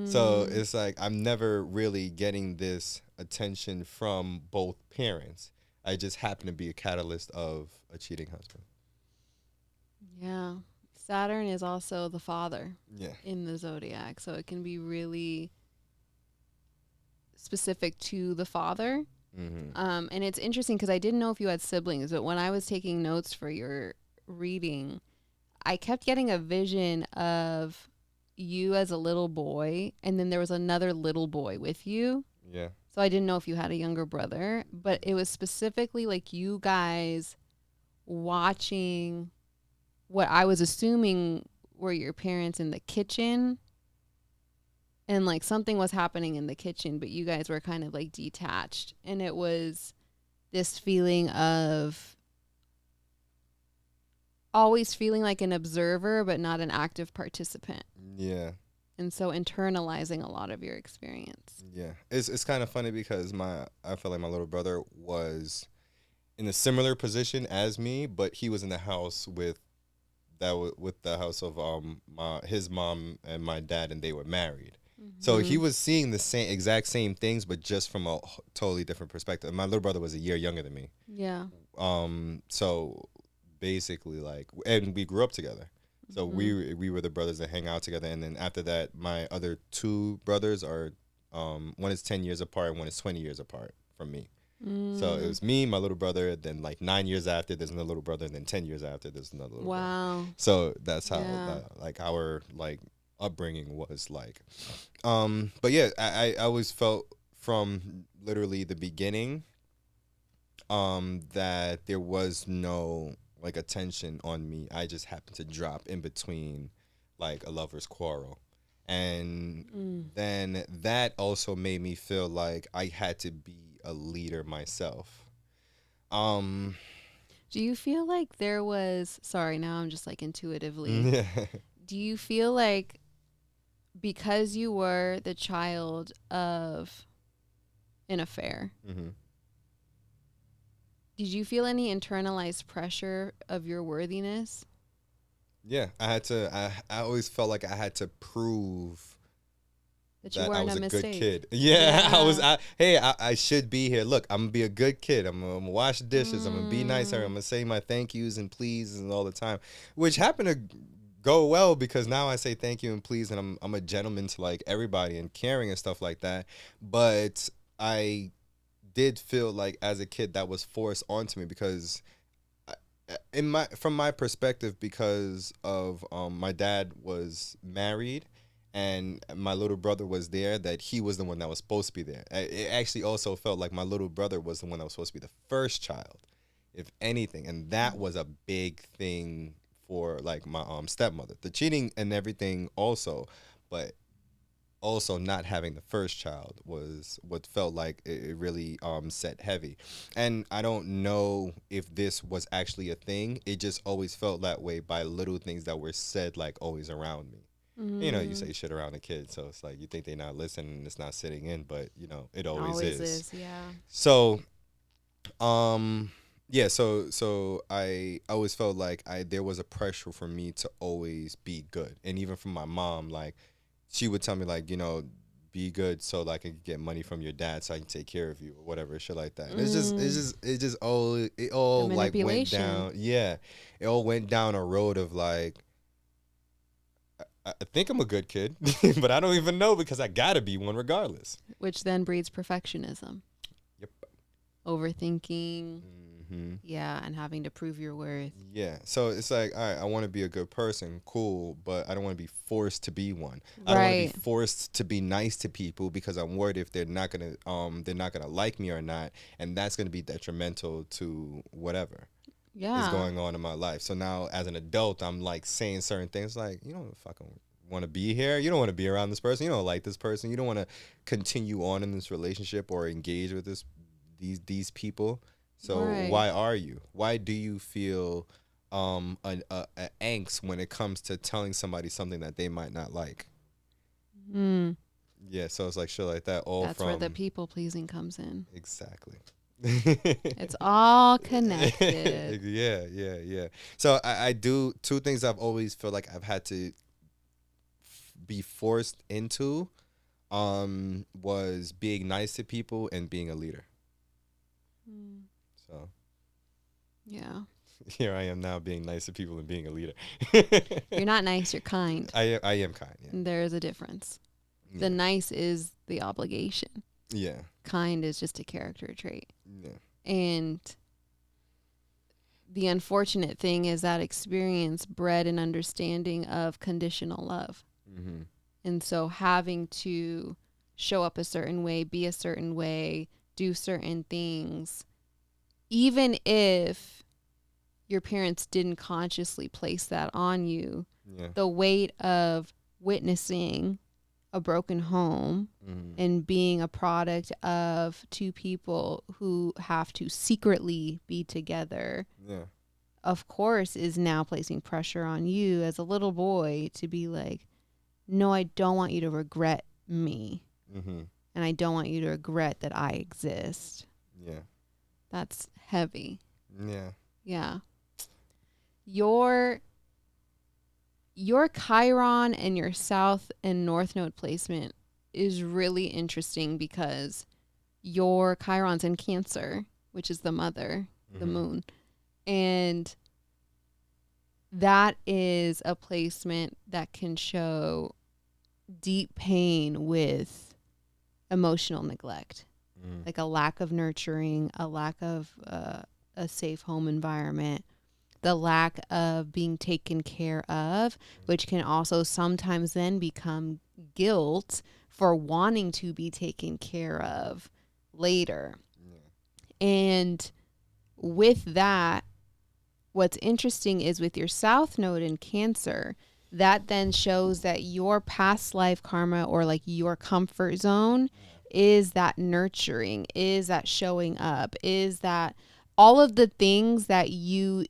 So it's like I'm never really getting this attention from both parents. I just happen to be a catalyst of a cheating husband. Yeah. Saturn is also the father in the zodiac. So it can be really specific to the father. And it's interesting because I didn't know if you had siblings, but when I was taking notes for your reading, I kept getting a vision of you as a little boy, and then there was another little boy with you. Yeah. So I didn't know if you had a younger brother, but it was specifically like you guys watching what I was assuming were your parents in the kitchen, and like something was happening in the kitchen, but you guys were kind of like detached, and it was this feeling of always feeling like an observer but not an active participant. Yeah. And so internalizing a lot of your experience. Yeah. It's kind of funny because I feel like my little brother was in a similar position as me, but he was in the house with the house of his mom and my dad, and they were married. So he was seeing the exact same things, but just from a totally different perspective. My little brother was a year younger than me. Yeah. So basically, like, and we grew up together. So we were the brothers that hang out together. And then after that, my other two brothers are, one is 10 years apart and one is 20 years apart from me. So it was me, my little brother, then like 9 years after, there's another little brother, and then 10 years after, there's another little brother. Wow. So that's how like our like upbringing was like. But yeah, I always felt from literally the beginning that there was no like attention on me. I just happened to drop in between like a lover's quarrel. And then that also made me feel like I had to be a leader myself. Do you feel like there was, sorry, now I'm just like intuitively. Yeah. Do you feel like because you were the child of an affair, did you feel any internalized pressure of your worthiness? Yeah, I always felt like I had to prove that I was a good kid. Yeah. I should be here. Look, I'm gonna be a good kid. I'm gonna wash dishes. I'm gonna be nice. I'm gonna say my thank yous and pleases and all the time, which happened to go well because now I say thank you and please, and I'm a gentleman to like everybody and caring and stuff like that. But I did feel like as a kid that was forced onto me because from my perspective, because of my dad was married and my little brother was there, that he was the one that was supposed to be there. It actually also felt like my little brother was the one that was supposed to be the first child, if anything, and that was a big thing for like my stepmother. The cheating and everything also, but also not having the first child was what felt like it really set heavy. And I don't know if this was actually a thing. It just always felt that way by little things that were said like always around me. You know, you say shit around a kid, so it's like you think they're not listening and it's not sitting in, but you know, it always is. Yeah. So yeah, so I always felt like there was a pressure for me to always be good. And even from my mom, like she would tell me like, you know, be good so like I can get money from your dad so I can take care of you or whatever, shit like that. And it all like went down. Yeah. It all went down a road of like, I think I'm a good kid, but I don't even know because I gotta be one regardless. Which then breeds perfectionism. Yep. Overthinking. Yeah, and having to prove your worth. Yeah, so it's like, all right, I want to be a good person, cool, but I don't want to be forced to be one. I don't want to be forced to be nice to people because I'm worried if they're not gonna like me or not, and that's gonna be detrimental to whatever is going on in my life. So now, as an adult, I'm like saying certain things like, you don't fucking want to be here, you don't want to be around this person, you don't like this person, you don't want to continue on in this relationship or engage with these people. So why are you? Why do you feel an angst when it comes to telling somebody something that they might not like? Yeah, so it's like shit like that. That's where the people pleasing comes in. Exactly. It's all connected. Yeah. So I do two things I've always felt like I've had to be forced into was being nice to people and being a leader. So, yeah. Here I am now being nice to people and being a leader. You're not nice, you're kind. I am kind, yeah. There is a difference. Yeah. The nice is the obligation. Yeah. Kind is just a character trait. Yeah. And the unfortunate thing is that experience bred an understanding of conditional love. And so having to show up a certain way, be a certain way, do certain things, even if your parents didn't consciously place that on you. Yeah. The weight of witnessing a broken home and being a product of two people who have to secretly be together, of course, is now placing pressure on you as a little boy to be like, no, I don't want you to regret me. And I don't want you to regret that I exist. Yeah. That's heavy. Yeah. Yeah. Your Chiron and your South and North Node placement is really interesting because your Chiron's in Cancer, which is the mother, the moon. And that is a placement that can show deep pain with emotional neglect, like a lack of nurturing, a lack of a safe home environment, the lack of being taken care of, which can also sometimes then become guilt for wanting to be taken care of later. And with that, what's interesting is with your South Node in Cancer, that then shows that your past life karma, or like your comfort zone, is that nurturing, is that showing up, is that all of the things that you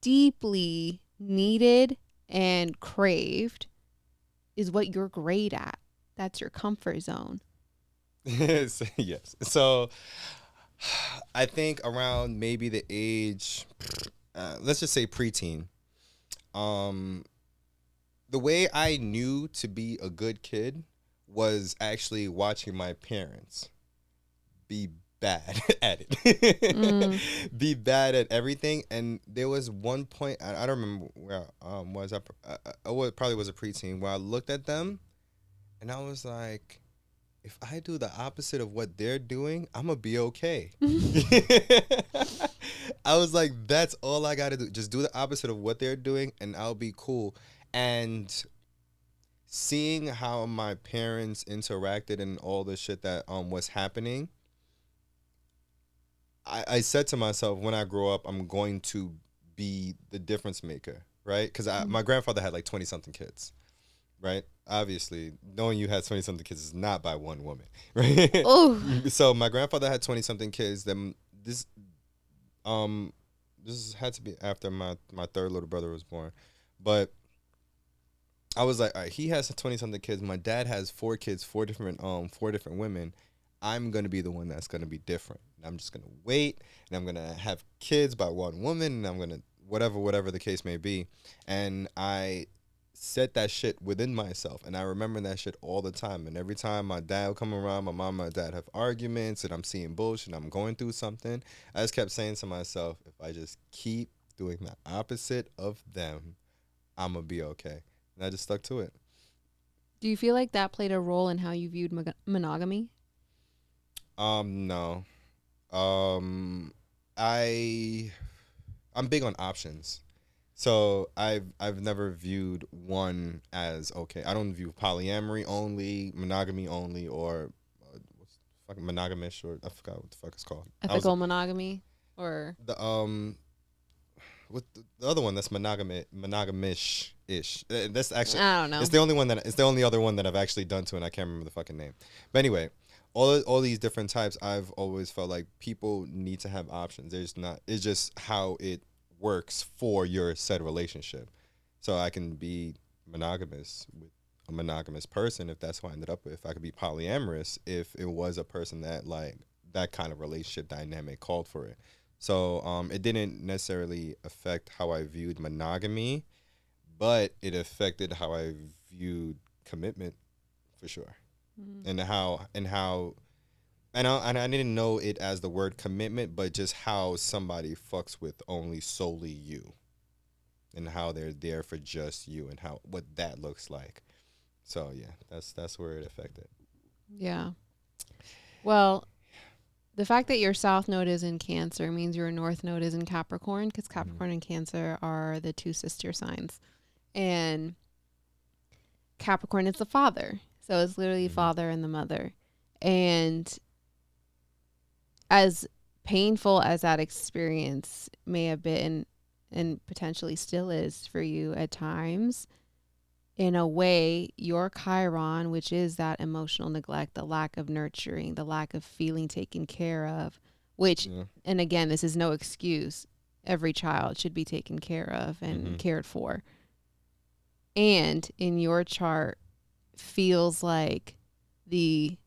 deeply needed and craved is what you're great at. That's your comfort zone. Yes. So I think around maybe the age, let's just say preteen, the way I knew to be a good kid was actually watching my parents be bad at it. Be bad at everything. And there was one point, I don't remember where was I, probably was a preteen, where I looked at them and I was like, if I do the opposite of what they're doing, I'm gonna be okay. I was like, that's all I gotta do. Just do the opposite of what they're doing and I'll be cool. And seeing how my parents interacted and all the shit that was happening, I said to myself, when I grow up, I'm going to be the difference maker, right? Because my grandfather had like 20-something kids, right? Obviously, knowing you had 20-something kids is not by one woman, right? Oh. So my grandfather had 20-something kids. Then this had to be after my third little brother was born. But I was like, all right, he has 20-something kids. My dad has 4 kids, 4 different women. I'm going to be the one that's going to be different. And I'm just going to wait, and I'm going to have kids by one woman, and I'm going to whatever the case may be. And I set that shit within myself, and I remember that shit all the time. And every time my dad would come around, my mom and my dad have arguments, and I'm seeing bullshit, and I'm going through something, I just kept saying to myself, if I just keep doing the opposite of them, I'm going to be okay. And I just stuck to it. Do you feel like that played a role in how you viewed monogamy? No. I'm big on options. So I've never viewed one as okay. I don't view polyamory only, monogamy only, or what's fucking monogamish, or I forgot what the fuck it's called. Ethical monogamy, or the with the other one that's monogamish-ish. That's actually, I don't know. It's the only other one that I've actually done to, and I can't remember the fucking name. But anyway, all these different types, I've always felt like people need to have options. It's just how it works for your said relationship. So I can be monogamous with a monogamous person if that's who I ended up with. I could be polyamorous if it was a person that like that kind of relationship dynamic called for it. So it didn't necessarily affect how I viewed monogamy, but it affected how I viewed commitment for sure. And I didn't know it as the word commitment, but just how somebody fucks with only solely you, and how they're there for just you, and what that looks like. So yeah, that's where it affected. Yeah. Well, the fact that your South Node is in Cancer means your North Node is in Capricorn, because Capricorn and Cancer are the two sister signs, and Capricorn is the father. So it's literally father and the mother. And as painful as that experience may have been, and potentially still is for you at times, in a way, your Chiron, which is that emotional neglect, the lack of nurturing, the lack of feeling taken care of, which, and again, this is no excuse. Every child should be taken care of and cared for. And in your chart, feels like the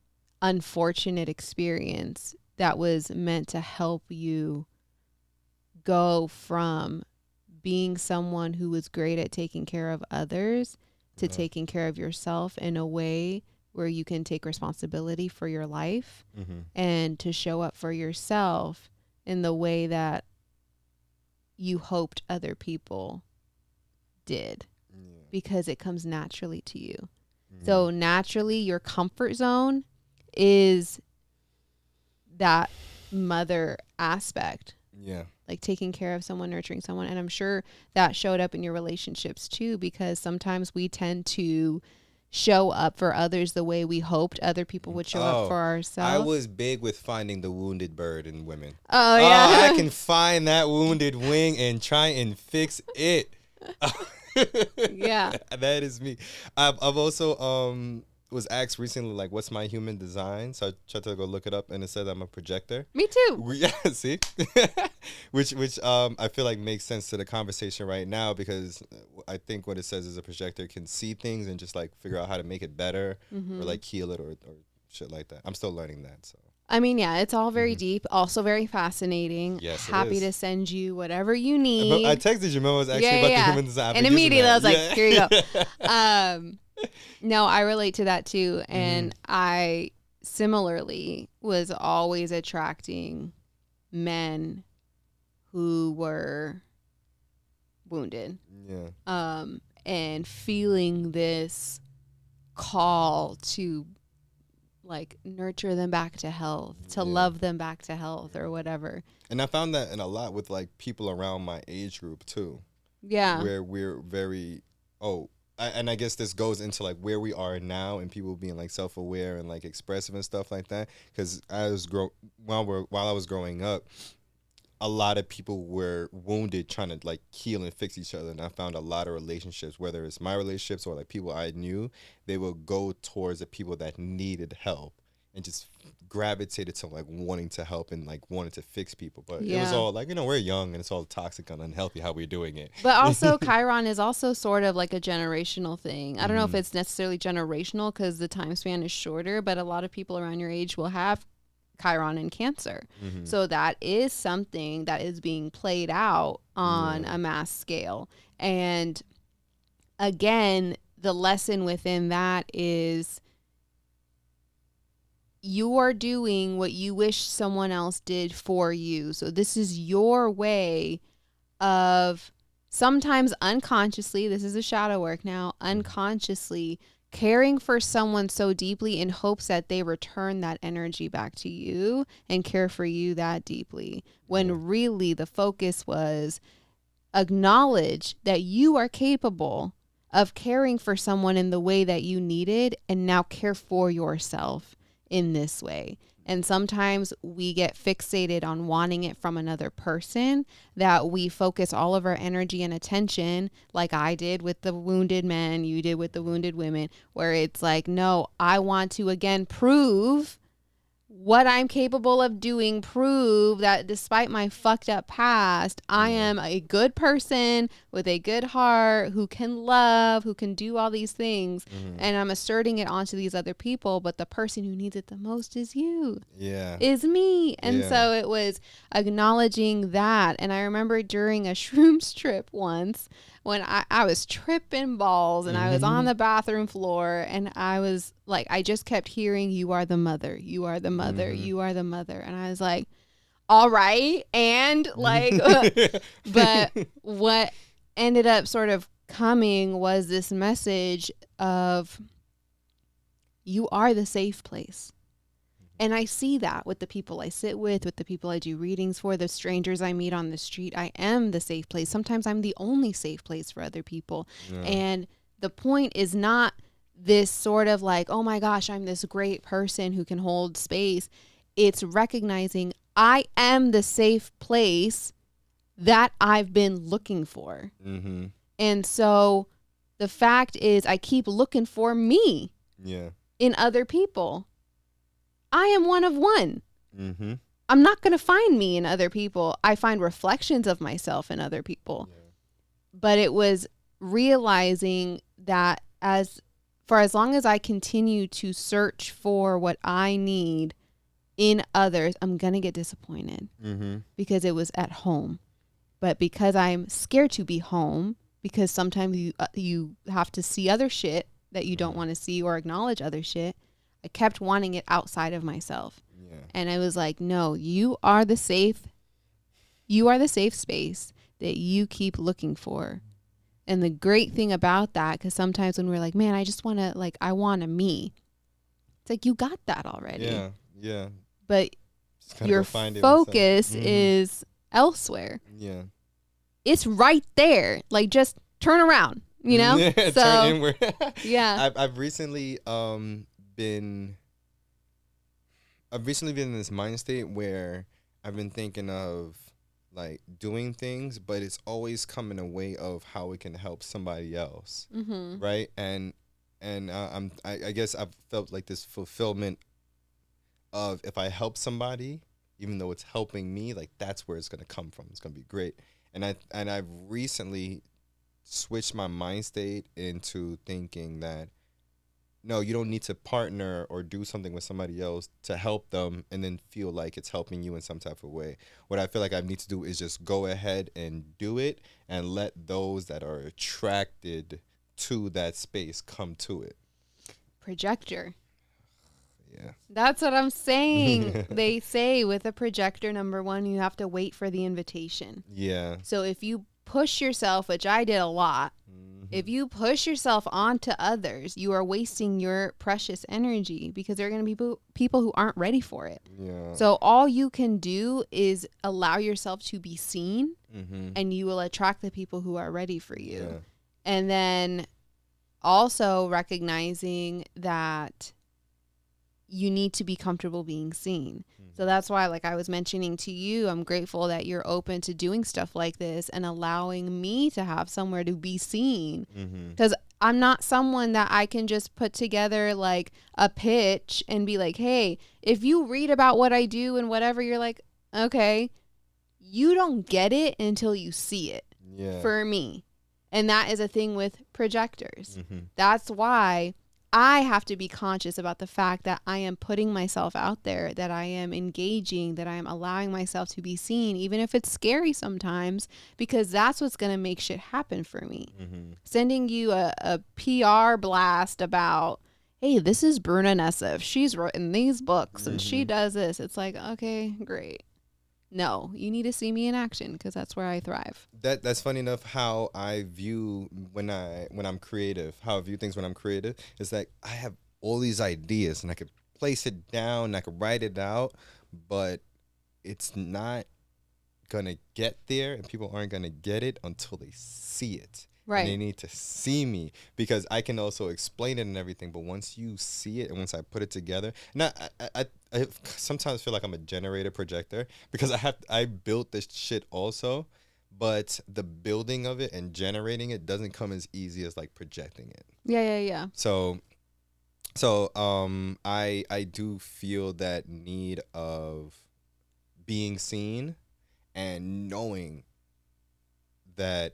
unfortunate experience that was meant to help you go from being someone who was great at taking care of others to taking care of yourself in a way where you can take responsibility for your life and to show up for yourself in the way that you hoped other people did, because it comes naturally to you. So naturally, your comfort zone is that mother aspect. Yeah. Like taking care of someone, nurturing someone. And I'm sure that showed up in your relationships too, because sometimes we tend to show up for others the way we hoped other people would show up for ourselves. I was big with finding the wounded bird in women. Oh, yeah. I can find that wounded wing and try and fix it. Yeah. That is me. I've also was asked recently, like, what's my human design? So I tried to go look it up, and it said I'm a projector. Me too. Yeah, see? which I feel like makes sense to the conversation right now, because I think what it says is a projector can see things and just, like, figure out how to make it better or, like, heal it or shit like that. I'm still learning that, so. I mean, yeah, it's all very deep, also very fascinating. Yes, happy to send you whatever you need. I texted you, remember I was asking about the human design. And immediately I was like, here you go. No, I relate to that too. And I similarly was always attracting men who were wounded. Yeah. And feeling this call to like nurture them back to health, to love them back to health or whatever. And I found that in a lot with like people around my age group too. Yeah. Where we're very, and I guess this goes into like where we are now and people being like self-aware and like expressive and stuff like that. Because while I was growing up, a lot of people were wounded trying to like heal and fix each other. And I found a lot of relationships, whether it's my relationships or like people I knew, they would go towards the people that needed help and just gravitated to like wanting to help and like wanted to fix people. But it was all like, we're young and it's all toxic and unhealthy how we're doing it. But also Chiron is also sort of like a generational thing. I don't know if it's necessarily generational because the time span is shorter, but a lot of people around your age will have Chiron in Cancer. So that is something that is being played out on a mass scale. And again, the lesson within that is you are doing what you wish someone else did for you. So this is your way of sometimes unconsciously, this is a shadow work now, unconsciously caring for someone so deeply in hopes that they return that energy back to you and care for you that deeply, when really the focus was acknowledge that you are capable of caring for someone in the way that you needed, and now care for yourself in this way. And sometimes we get fixated on wanting it from another person, that we focus all of our energy and attention, like I did with the wounded men, you did with the wounded women, where it's like, no, I want to again prove what I'm capable of doing, prove that despite my fucked up past, I am a good person with a good heart who can love, who can do all these things. And I'm asserting it onto these other people, but the person who needs it the most is you. Is me. And so it was acknowledging that. And I remember during a shrooms trip once when I was tripping balls and I was on the bathroom floor and I was like, I just kept hearing, you are the mother, you are the mother, you are the mother. And I was like, all right. And like, but what ended up sort of coming was this message of you are the safe place. And I see that with the people I sit with the people I do readings for, the strangers I meet on the street. I am the safe place. Sometimes I'm the only safe place for other people. And the point is not this sort of like, oh my gosh, I'm this great person who can hold space. It's recognizing I am the safe place that I've been looking for. Mm-hmm. And so the fact is, I keep looking for me in other people. I am one of one. Mm-hmm. I'm not going to find me in other people. I find reflections of myself in other people. Yeah. But it was realizing that as long as I continue to search for what I need in others, I'm going to get disappointed because it was at home. But because I'm scared to be home, because sometimes you have to see other shit that you don't want to see or acknowledge other shit, I kept wanting it outside of myself. Yeah. And I was like, no, you are the safe space that you keep looking for. And the great thing about that, because sometimes when we're like, man, I just want to, like, I want a me. It's like, you got that already. Yeah, yeah. But your focus is elsewhere. Yeah. It's right there. Like, just turn around, you know? Yeah, so, turn inward. Yeah. I've recently been in this mind state where I've been thinking of like doing things, but it's always come in a way of how it can help somebody else, right? And I guess I've felt like this fulfillment of if I help somebody, even though it's helping me, like that's where it's gonna come from. It's gonna be great. And I've recently switched my mind state into thinking that no, you don't need to partner or do something with somebody else to help them and then feel like it's helping you in some type of way. What I feel like I need to do is just go ahead and do it and let those that are attracted to that space come to it. Projector. Yeah. That's what I'm saying. They say with a projector, number one, you have to wait for the invitation. Yeah. So if you push yourself, which I did a lot, if you push yourself onto others, you are wasting your precious energy because there are going to be people who aren't ready for it. Yeah. So all you can do is allow yourself to be seen, and you will attract the people who are ready for you. Yeah. And then also recognizing that you need to be comfortable being seen. So that's why, like I was mentioning to you, I'm grateful that you're open to doing stuff like this and allowing me to have somewhere to be seen. Because I'm not someone that I can just put together like a pitch and be like, hey, if you read about what I do and whatever, you're like, okay, you don't get it until you see it. Yeah. For me. And that is a thing with projectors. That's why I have to be conscious about the fact that I am putting myself out there, that I am engaging, that I am allowing myself to be seen, even if it's scary sometimes, because that's what's going to make shit happen for me. Sending you a PR blast about, hey, this is Bruna Nessif. She's written these books and she does this. It's like, okay, great. No, you need to see me in action because that's where I thrive. That's funny enough how I view when I'm creative, how I view things when I'm creative is that I have all these ideas and I could place it down, I could write it out, but it's not gonna get there and people aren't gonna get it until they see it. Right. And they need to see me because I can also explain it and everything. But once you see it and once I put it together, and I sometimes feel like I'm a generator projector because I built this shit also, but the building of it and generating it doesn't come as easy as like projecting it. Yeah. So I do feel that need of being seen and knowing that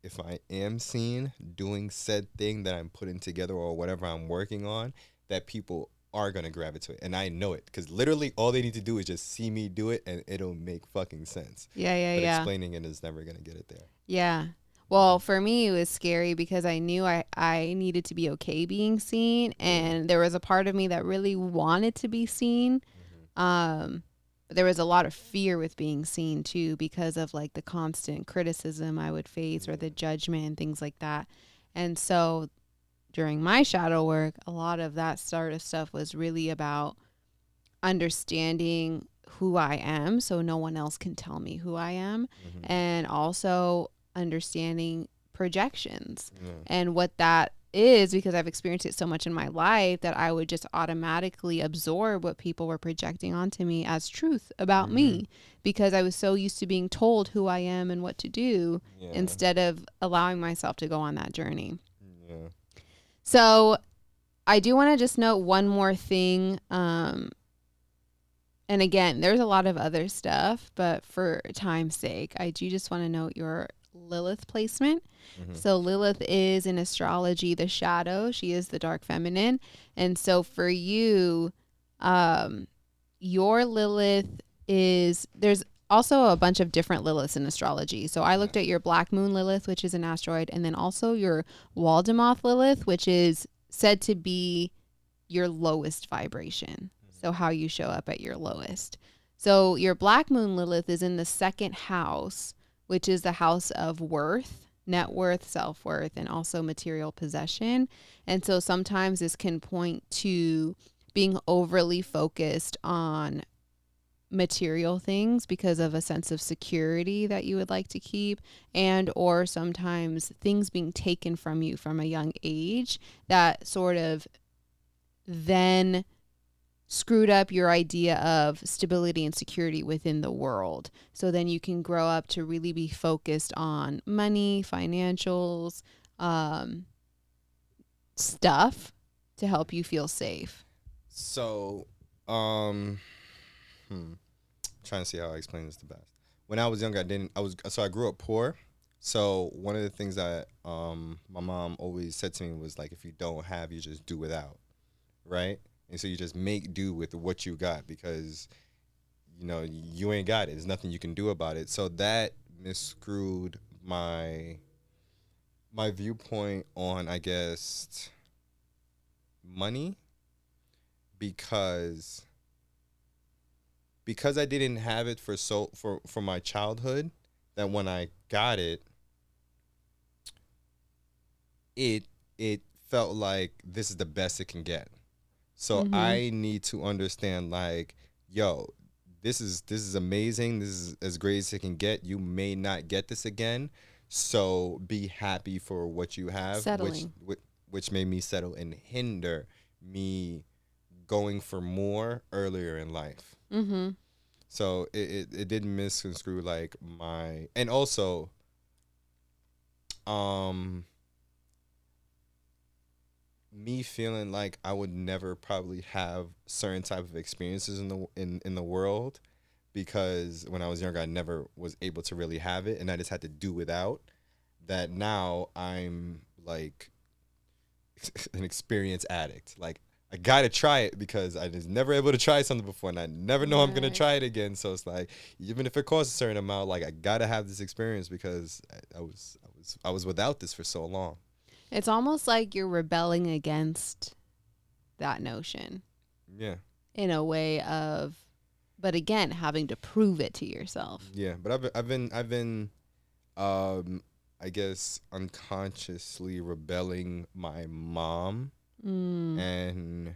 if I am seen doing said thing that I'm putting together or whatever I'm working on, that people are going to gravitate. And I know it because literally all they need to do is just see me do it and it'll make fucking sense. Yeah. But explaining it is never going to get it there. Yeah. Well, for me, it was scary because I knew I needed to be okay being seen. And there was a part of me that really wanted to be seen. But there was a lot of fear with being seen too because of like the constant criticism I would face or the judgment and things like that. And so during my shadow work, a lot of that sort of stuff was really about understanding who I am so no one else can tell me who I am, and also understanding projections and what that is because I've experienced it so much in my life that I would just automatically absorb what people were projecting onto me as truth about me, because I was so used to being told who I am and what to do instead of allowing myself to go on that journey. Yeah. So I do want to just note one more thing. And again, there's a lot of other stuff, but for time's sake, I do just want to note your Lilith placement. So Lilith is in astrology the shadow. She is the dark feminine. And so for you, your Lilith is, there's also a bunch of different Liliths in astrology. So I looked at your Black Moon Lilith, which is an asteroid, and then also your Waldemoth Lilith, which is said to be your lowest vibration. So how you show up at your lowest. So your Black Moon Lilith is in the second house, which is the house of worth, net worth, self-worth, and also material possession. And so sometimes this can point to being overly focused on material things because of a sense of security that you would like to keep, and or sometimes things being taken from you from a young age that sort of then screwed up your idea of stability and security within the world. So then you can grow up to really be focused on money, financials, stuff to help you feel safe. So, trying to see how I explain this the best. When I was younger, I grew up poor. So one of the things that my mom always said to me was like, if you don't have, you just do without, right? And so you just make do with what you got because, you know, you ain't got it. There's nothing you can do about it. So that misscrewed my viewpoint on, I guess, money because I didn't have it for my childhood, that when I got it, it felt like this is the best it can get. So I need to understand, like, yo, this is amazing. This is as great as it can get. You may not get this again. So be happy for what you have. Settling. Which made me settle and hinder me going for more earlier in life. So it did misconstrue like my, and also me feeling like I would never probably have certain type of experiences in the world, because when I was younger I never was able to really have it and I just had to do without that. Now I'm like an experienced addict. Like, I gotta try it because I was never able to try something before, and I never know I'm gonna try it again. So it's like, even if it costs a certain amount, like, I gotta have this experience because I was without this for so long. It's almost like you're rebelling against that notion. Yeah. In a way of, but again, having to prove it to yourself. Yeah, but I've been I guess unconsciously rebelling my mom. And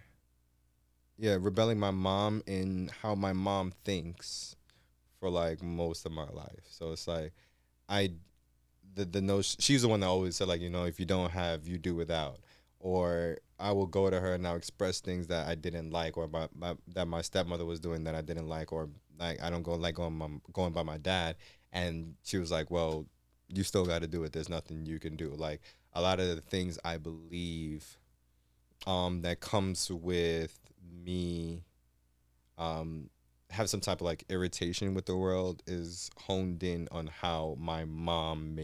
rebelling my mom in how my mom thinks for like most of my life. So it's like the notion, she's the one that always said, like, you know, if you don't have, you do without. Or I will go to her and I'll express things that I didn't like, or that my stepmother was doing that I didn't like, or like I don't go like going by my dad, and she was like, well, you still got to do it. There's nothing you can do. Like, a lot of the things I believe that comes with me have some type of like irritation with the world is honed in on how my mom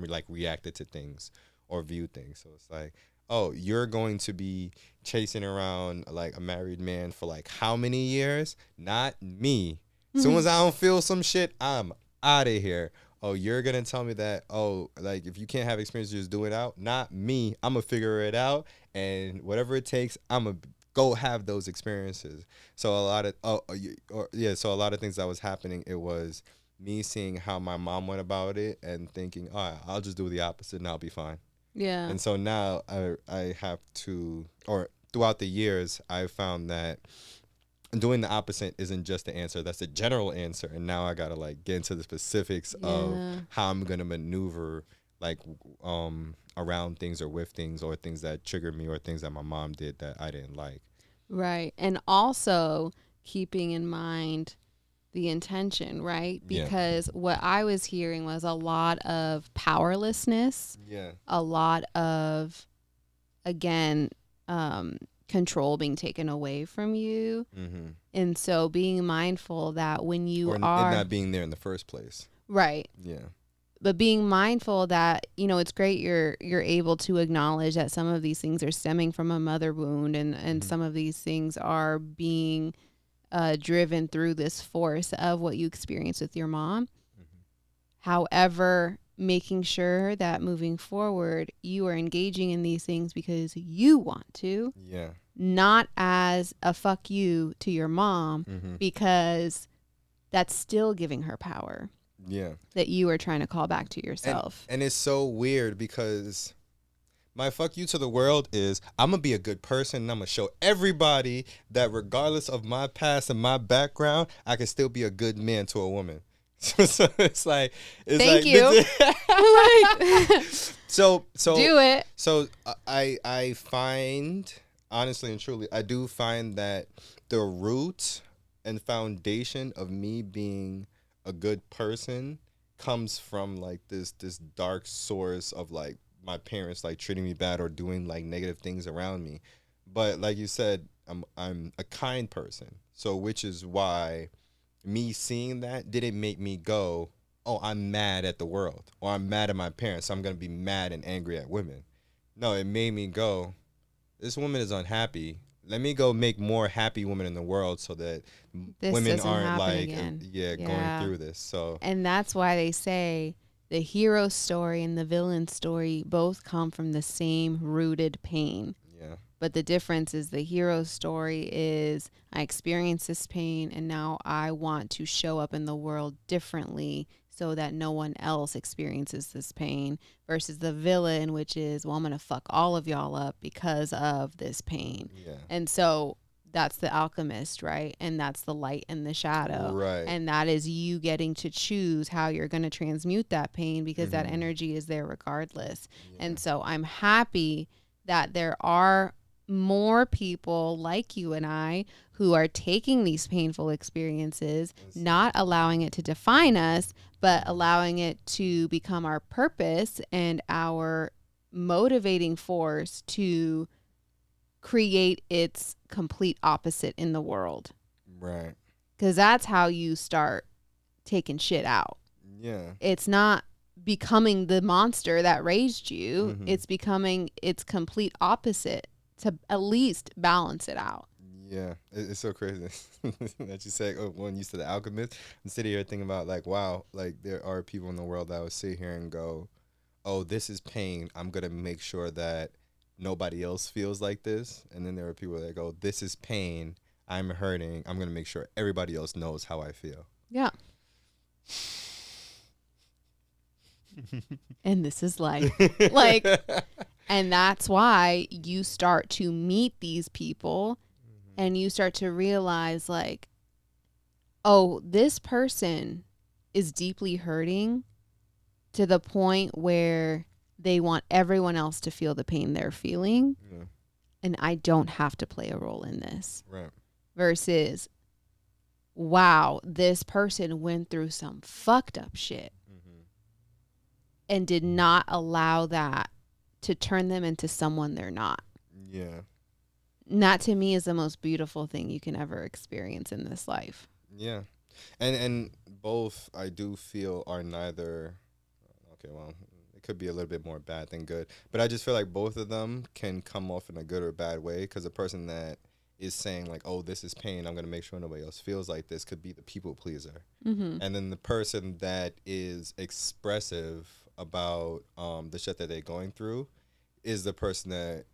like reacted to things or viewed things. So it's like, oh, you're going to be chasing around like a married man for like how many years? Not me. As soon as I don't feel some shit, I'm out of here. Oh, you're going to tell me that, oh, like, if you can't have experience, just do it out? Not me. I'm going to figure it out, and whatever it takes, I'm going to go have those experiences. So a lot of things that was happening, it was me seeing how my mom went about it and thinking, all right, I'll just do the opposite and I'll be fine. Yeah. And so now I have to, or throughout the years, I've found that doing the opposite isn't just the answer. That's the general answer. And now I got to like get into the specifics of how I'm going to maneuver like around things or with things or things that triggered me or things that my mom did that I didn't like. Right. And also keeping in mind the intention, right? Because what I was hearing was a lot of powerlessness, a lot of, again, control being taken away from you. And so being mindful that when you are... It not being there in the first place. Right. Yeah. But being mindful that, you know, it's great you're able to acknowledge that some of these things are stemming from a mother wound, and some of these things are being driven through this force of what you experienced with your mom. However, making sure that moving forward, you are engaging in these things because you want to, not as a fuck you to your mom, because that's still giving her power. That you are trying to call back to yourself. And it's so weird because my fuck you to the world is I'm going to be a good person and I'm going to show everybody that regardless of my past and my background, I can still be a good man to a woman. So it's like... Thank you. So do it. So I find, honestly and truly, I do find that the root and foundation of me being a good person comes from like this dark source of like my parents like treating me bad or doing like negative things around me. But like you said, I'm a kind person. So which is why me seeing that didn't make me go, oh, I'm mad at the world or I'm mad at my parents, so I'm going to be mad and angry at women. No, it made me go, this woman is unhappy. Let me go make more happy women in the world so that women aren't like, going through this. So, and that's why they say the hero story and the villain story both come from the same rooted pain. Yeah. But the difference is the hero story is I experienced this pain and now I want to show up in the world differently so that no one else experiences this pain, versus the villain, which is, well, I'm going to fuck all of y'all up because of this pain. Yeah. And so that's the alchemist, right? And that's the light and the shadow. Right. And that is you getting to choose how you're going to transmute that pain, because that energy is there regardless. Yeah. And so I'm happy that there are more people like you and I who are taking these painful experiences, not allowing it to define us, but allowing it to become our purpose and our motivating force to create its complete opposite in the world. Right. Because that's how you start taking shit out. Yeah. It's not becoming the monster that raised you. It's becoming its complete opposite to at least balance it out. Yeah, it's so crazy that you say, oh, when you said the alchemist, I'm sitting here thinking about like, wow, like there are people in the world that would sit here and go, oh, this is pain. I'm going to make sure that nobody else feels like this. And then there are people that go, this is pain. I'm hurting. I'm going to make sure everybody else knows how I feel. Yeah. And this is life. Like, and that's why you start to meet these people and you start to realize like, oh, this person is deeply hurting to the point where they want everyone else to feel the pain they're feeling. Yeah. And I don't have to play a role in this. Right. Versus, wow, this person went through some fucked up shit and did not allow that to turn them into someone they're not. Yeah. And that to me is the most beautiful thing you can ever experience in this life. Yeah. And both I do feel are neither, okay, well, it could be a little bit more bad than good, but I just feel like both of them can come off in a good or bad way, because a person that is saying like, oh, this is pain, I'm going to make sure nobody else feels like this, could be the people pleaser. And then the person that is expressive about the shit that they're going through is the person that,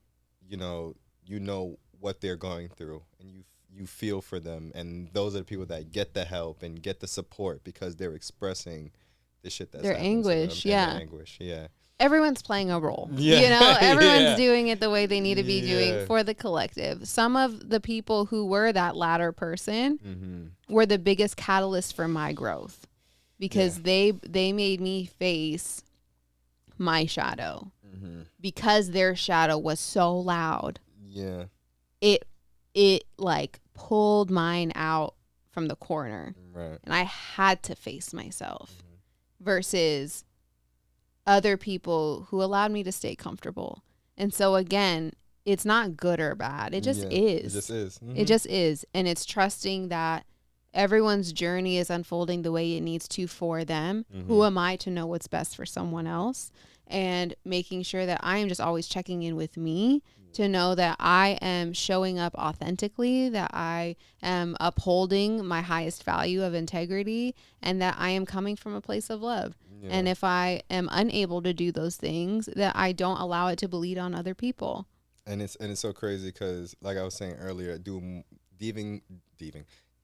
you know what they're going through, and you feel for them, and those are the people that get the help and get the support because they're expressing the shit that's their anguish. Yeah. Their anguish. Yeah. Everyone's playing a role. Yeah. You know, everyone's doing it the way they need to be doing for the collective. Some of the people who were that latter person were the biggest catalyst for my growth, because they made me face my shadow because their shadow was so loud. Yeah. It like pulled mine out from the corner. Right. And I had to face myself versus other people who allowed me to stay comfortable. And so again, it's not good or bad. It just is. It just is. It just is. And it's trusting that everyone's journey is unfolding the way it needs to for them. Who am I to know what's best for someone else? And making sure that I am just always checking in with me to know that I am showing up authentically, that I am upholding my highest value of integrity, and that I am coming from a place of love. Yeah. And if I am unable to do those things, that I don't allow it to bleed on other people. And it's so crazy because, like I was saying earlier,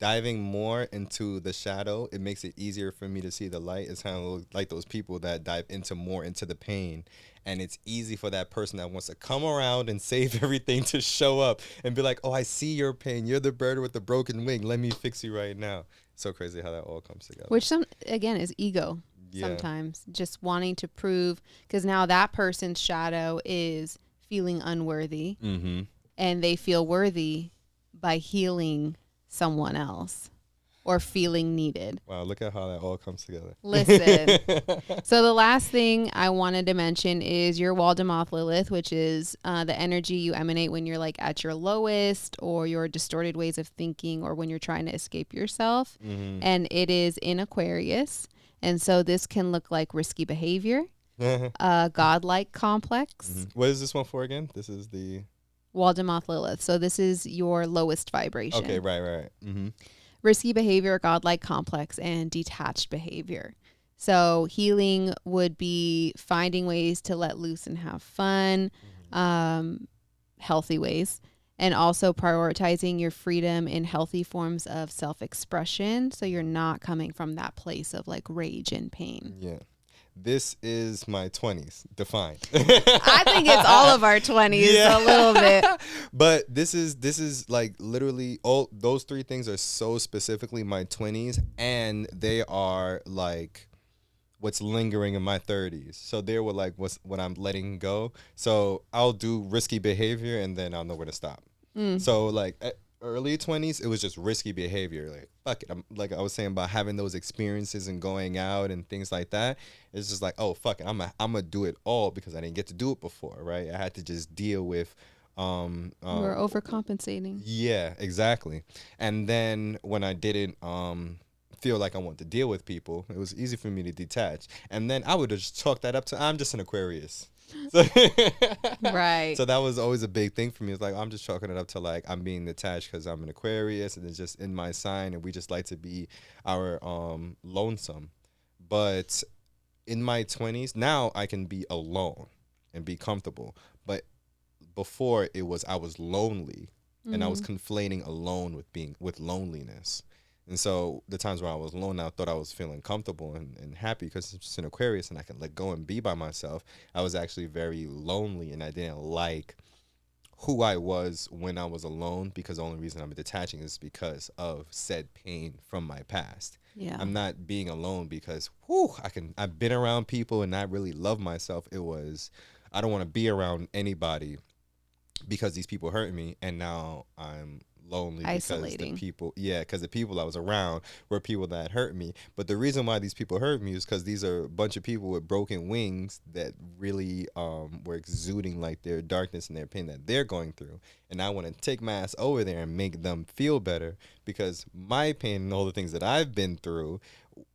diving more into the shadow, it makes it easier for me to see the light. It's kind of like those people that dive more into the pain. And it's easy for that person that wants to come around and save everything to show up and be like, oh, I see your pain. You're the bird with the broken wing. Let me fix you right now. So crazy how that all comes together. Which, again, is ego sometimes. Just wanting to prove, because now that person's shadow is feeling unworthy. And they feel worthy by healing someone else or feeling needed. Wow, look at how that all comes together. Listen. So the last thing I wanted to mention is your Waldemoth Lilith, which is the energy you emanate when you're like at your lowest, or your distorted ways of thinking, or when you're trying to escape yourself. And it is in Aquarius. And so this can look like risky behavior, godlike complex. What is this one for again? This is the Waldemoth Lilith. So this is your lowest vibration. Okay, right. Risky behavior, godlike complex, and detached behavior. So healing would be finding ways to let loose and have fun, healthy ways, and also prioritizing your freedom in healthy forms of self-expression. So you're not coming from that place of like rage and pain. Yeah. This is my 20s defined. I think it's all of our 20s a little bit. But this is like literally all those three things are so specifically my 20s, and they are like what's lingering in my 30s. So they were like what I'm letting go. So I'll do risky behavior and then I'll know where to stop. So like early 20s, it was just risky behavior. Like, fuck it. I'm, like I was saying about having those experiences and going out and things like that. It's just like, oh, fuck it. I'm going to do it all because I didn't get to do it before, right? I had to just deal with... we're overcompensating. Yeah, exactly. And then when I didn't feel like I wanted to deal with people, it was easy for me to detach. And then I would just chalk that up to, I'm just an Aquarius. So Right. So that was always a big thing for me. It's like, I'm just chalking it up to like, I'm being detached because I'm an Aquarius and it's just in my sign and we just like to be our lonesome. But in my 20s, now I can be alone and be comfortable. But before it was, I was lonely and I was conflating alone with loneliness. And so the times where I was alone, I thought I was feeling comfortable and happy because it's just an Aquarius and I can let go and be by myself. I was actually very lonely and I didn't like who I was when I was alone, because the only reason I'm detaching is because of said pain from my past. Yeah. I'm not being alone because I've been around people and not really love myself. It was, I don't want to be around anybody because these people hurt me, and now I'm lonely. Isolating. Because the people I was around were people that hurt me. But the reason why these people hurt me is because these are a bunch of people with broken wings that really were exuding like their darkness and their pain that they're going through. And I want to take my ass over there and make them feel better, because my pain and all the things that I've been through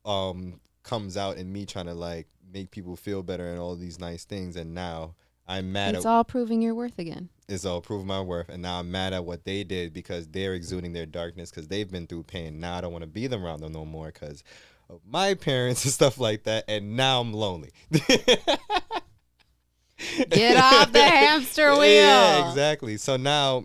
comes out in me trying to like make people feel better and all these nice things. And now I'm mad It's all proving your worth again. It's all proving my worth. And now I'm mad at what they did because they're exuding their darkness because they've been through pain. Now I don't want to be around them no more because of my parents and stuff like that. And now I'm lonely. Get off the hamster wheel. Yeah, exactly. So now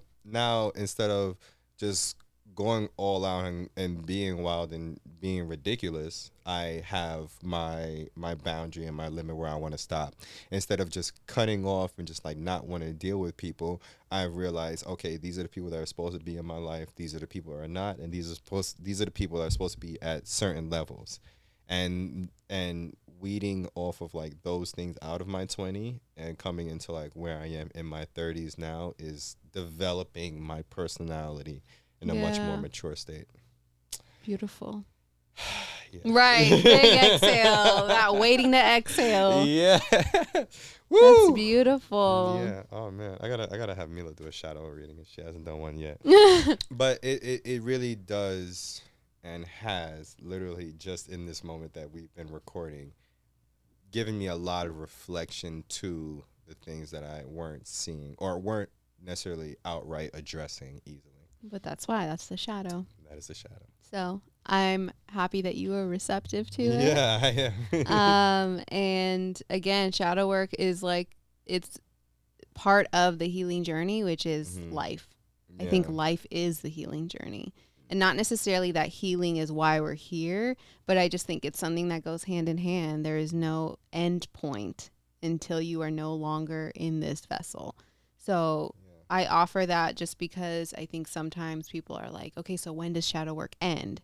instead of just going all out and being wild and being ridiculous, I have my boundary and my limit where I want to stop. Instead of just cutting off and just like not wanting to deal with people, I realized, okay, these are the people that are supposed to be in my life. These are the people that are not, and these are the people that are supposed to be at certain levels. And weeding off of like those things out of my 20 and coming into like where I am in my 30s now is developing my personality in a much more mature state. Beautiful. Yeah. Right. Big exhale. Not waiting to exhale. Yeah. Woo! That's beautiful. Yeah. Oh man. I gotta have Mila do a shadow reading if she hasn't done one yet. But it really does and has literally just in this moment that we've been recording given me a lot of reflection to the things that I weren't seeing or weren't necessarily outright addressing easily. But that's why. That's the shadow. That is the shadow. So I'm happy that you were receptive to it. Yeah, I am. And again, shadow work is like, it's part of the healing journey, which is life. I think life is the healing journey. And not necessarily that healing is why we're here, but I just think it's something that goes hand in hand. There is no end point until you are no longer in this vessel. So I offer that just because I think sometimes people are like, okay, so when does shadow work end?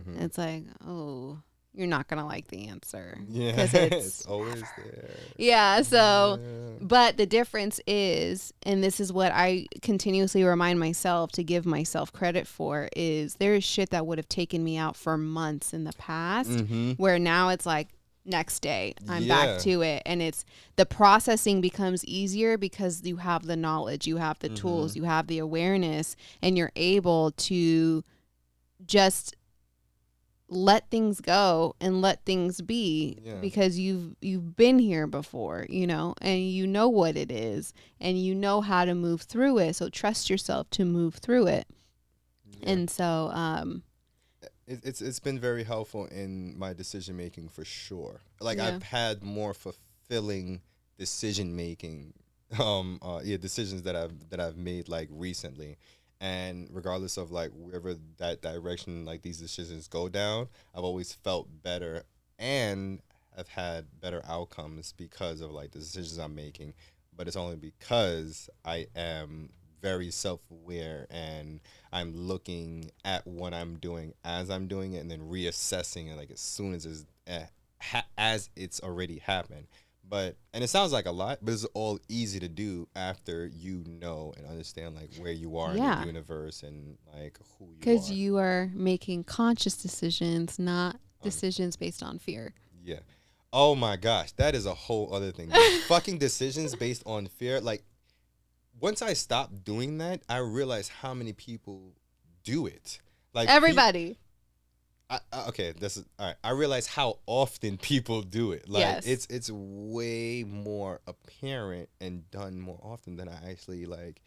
And it's like, oh, you're not going to like the answer. Yeah, because it's always there. Yeah, so, but the difference is, and this is what I continuously remind myself to give myself credit for, is there is shit that would have taken me out for months in the past, where now it's like, next day I'm back to it, and it's the processing becomes easier because you have the knowledge, you have the tools, you have the awareness, and you're able to just let things go and let things be because you've been here before, you know, and you know what it is and you know how to move through it. So trust yourself to move through it. And so it's been very helpful in my decision making for sure. Like I've had more fulfilling decision making decisions that I've made like recently. And regardless of like wherever that direction like these decisions go down, I've always felt better and I've had better outcomes because of like the decisions I'm making. But it's only because I am very self-aware and I'm looking at what I'm doing as I'm doing it and then reassessing it like as soon as it's already happened. And it sounds like a lot, but it's all easy to do after you know and understand like where you are in the universe and like who you are. Because you are making conscious decisions, not decisions based on fear. Yeah. Oh my gosh, that is a whole other thing. Fucking decisions based on fear. Like once I stopped doing that, I realized how many people do it. Like everybody. Okay, this is all right. I realize how often people do it. Like it's way more apparent and done more often than I actually like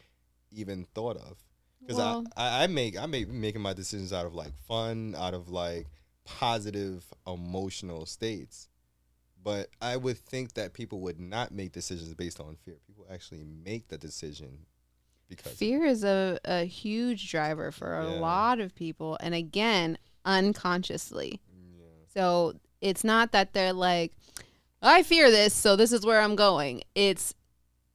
even thought of. Because I make making my decisions out of like fun, out of like positive emotional states. But I would think that people would not make decisions based on fear. People actually make the decision because fear is a huge driver for a lot of people. And again, unconsciously. So it's not that they're like, I fear this, so this is where I'm going. It's,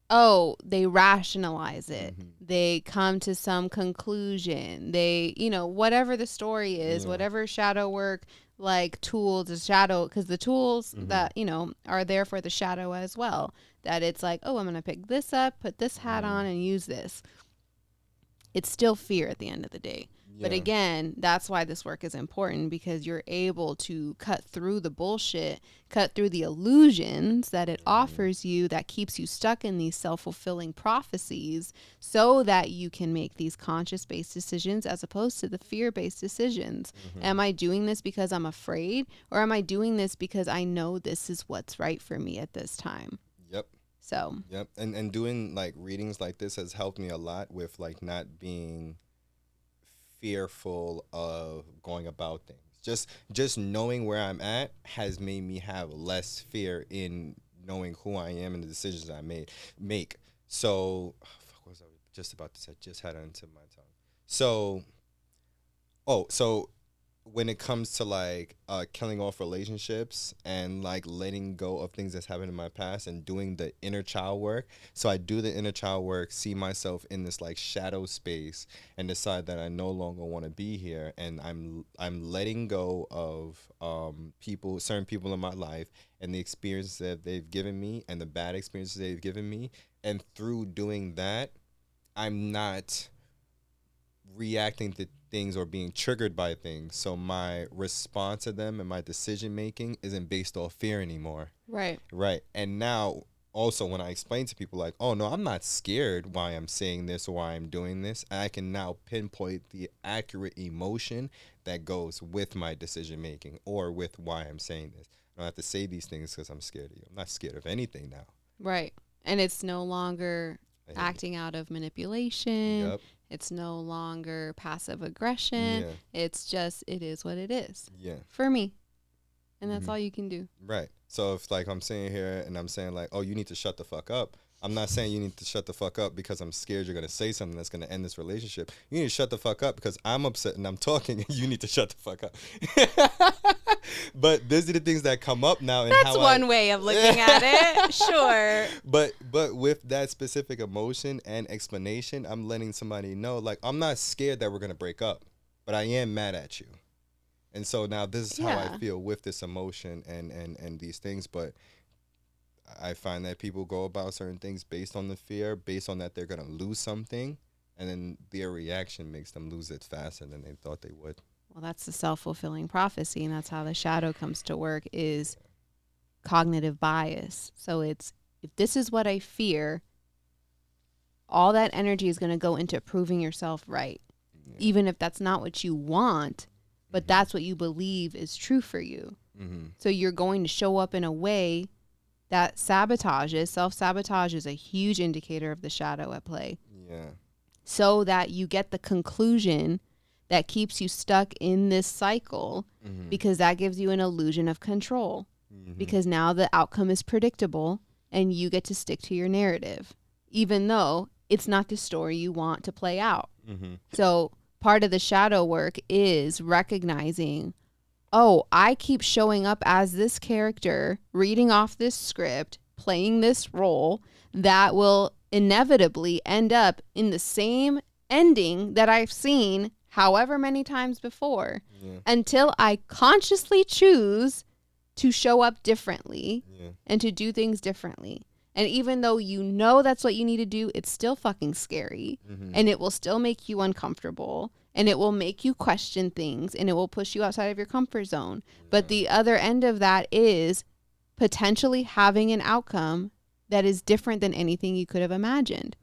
they rationalize it. They come to some conclusion. They, whatever the story is, whatever shadow work, like tools, the shadow, because the tools that, are there for the shadow as well. That it's like, I'm going to pick this up, put this hat on and use this. It's still fear at the end of the day. But again, that's why this work is important, because you're able to cut through the bullshit, cut through the illusions that it offers you that keeps you stuck in these self-fulfilling prophecies so that you can make these conscious-based decisions as opposed to the fear-based decisions. Am I doing this because I'm afraid, or am I doing this because I know this is what's right for me at this time? Yep. So. Yep. And doing like readings like this has helped me a lot with like not being fearful of going about things. Just knowing where I'm at has made me have less fear in knowing who I am and the decisions I make. So, what was I just about to say? I just had it into my tongue. So when it comes to like killing off relationships and like letting go of things that's happened in my past and doing the inner child work. So I do the inner child work, see myself in this like shadow space, and decide that I no longer want to be here, and I'm letting go of certain people in my life and the experiences that they've given me and the bad experiences they've given me, and through doing that, I'm not reacting to things or being triggered by things. So my response to them and my decision making isn't based off fear anymore. Right. Right. And now also when I explain to people like, oh no, I'm not scared why I'm saying this or why I'm doing this, I can now pinpoint the accurate emotion that goes with my decision making or with why I'm saying this. I don't have to say these things because I'm scared of you. I'm not scared of anything now. Right. And it's no longer acting out of manipulation. Yep. It's no longer passive aggression. Yeah. It's just, it is what it is. Yeah. For me. And that's all you can do. Right. So if like I'm sitting here and I'm saying like, oh, you need to shut the fuck up. I'm not saying you need to shut the fuck up because I'm scared you're going to say something that's going to end this relationship. You need to shut the fuck up because I'm upset and I'm talking and you need to shut the fuck up. But these are the things that come up now. And That's one way of looking at it. Sure. But with that specific emotion and explanation, I'm letting somebody know, like, I'm not scared that we're going to break up, but I am mad at you. And so now this is how I feel with this emotion and these things. But I find that people go about certain things based on the fear, based on that they're going to lose something. And then their reaction makes them lose it faster than they thought they would. Well, that's the self-fulfilling prophecy. And that's how the shadow comes to work, is cognitive bias. So it's, if this is what I fear, all that energy is going to go into proving yourself right. Yeah. Even if that's not what you want, but that's what you believe is true for you. Mm-hmm. So you're going to show up in a way that sabotages. Self-sabotage is a huge indicator of the shadow at play. Yeah. So that you get the conclusion that keeps you stuck in this cycle, because that gives you an illusion of control, because now the outcome is predictable and you get to stick to your narrative, even though it's not the story you want to play out. So part of the shadow work is recognizing, oh, I keep showing up as this character, reading off this script, playing this role that will inevitably end up in the same ending that I've seen however many times before, until I consciously choose to show up differently and to do things differently. And even though you know that's what you need to do, it's still fucking scary, and it will still make you uncomfortable, and it will make you question things, and it will push you outside of your comfort zone. But the other end of that is potentially having an outcome that is different than anything you could have imagined.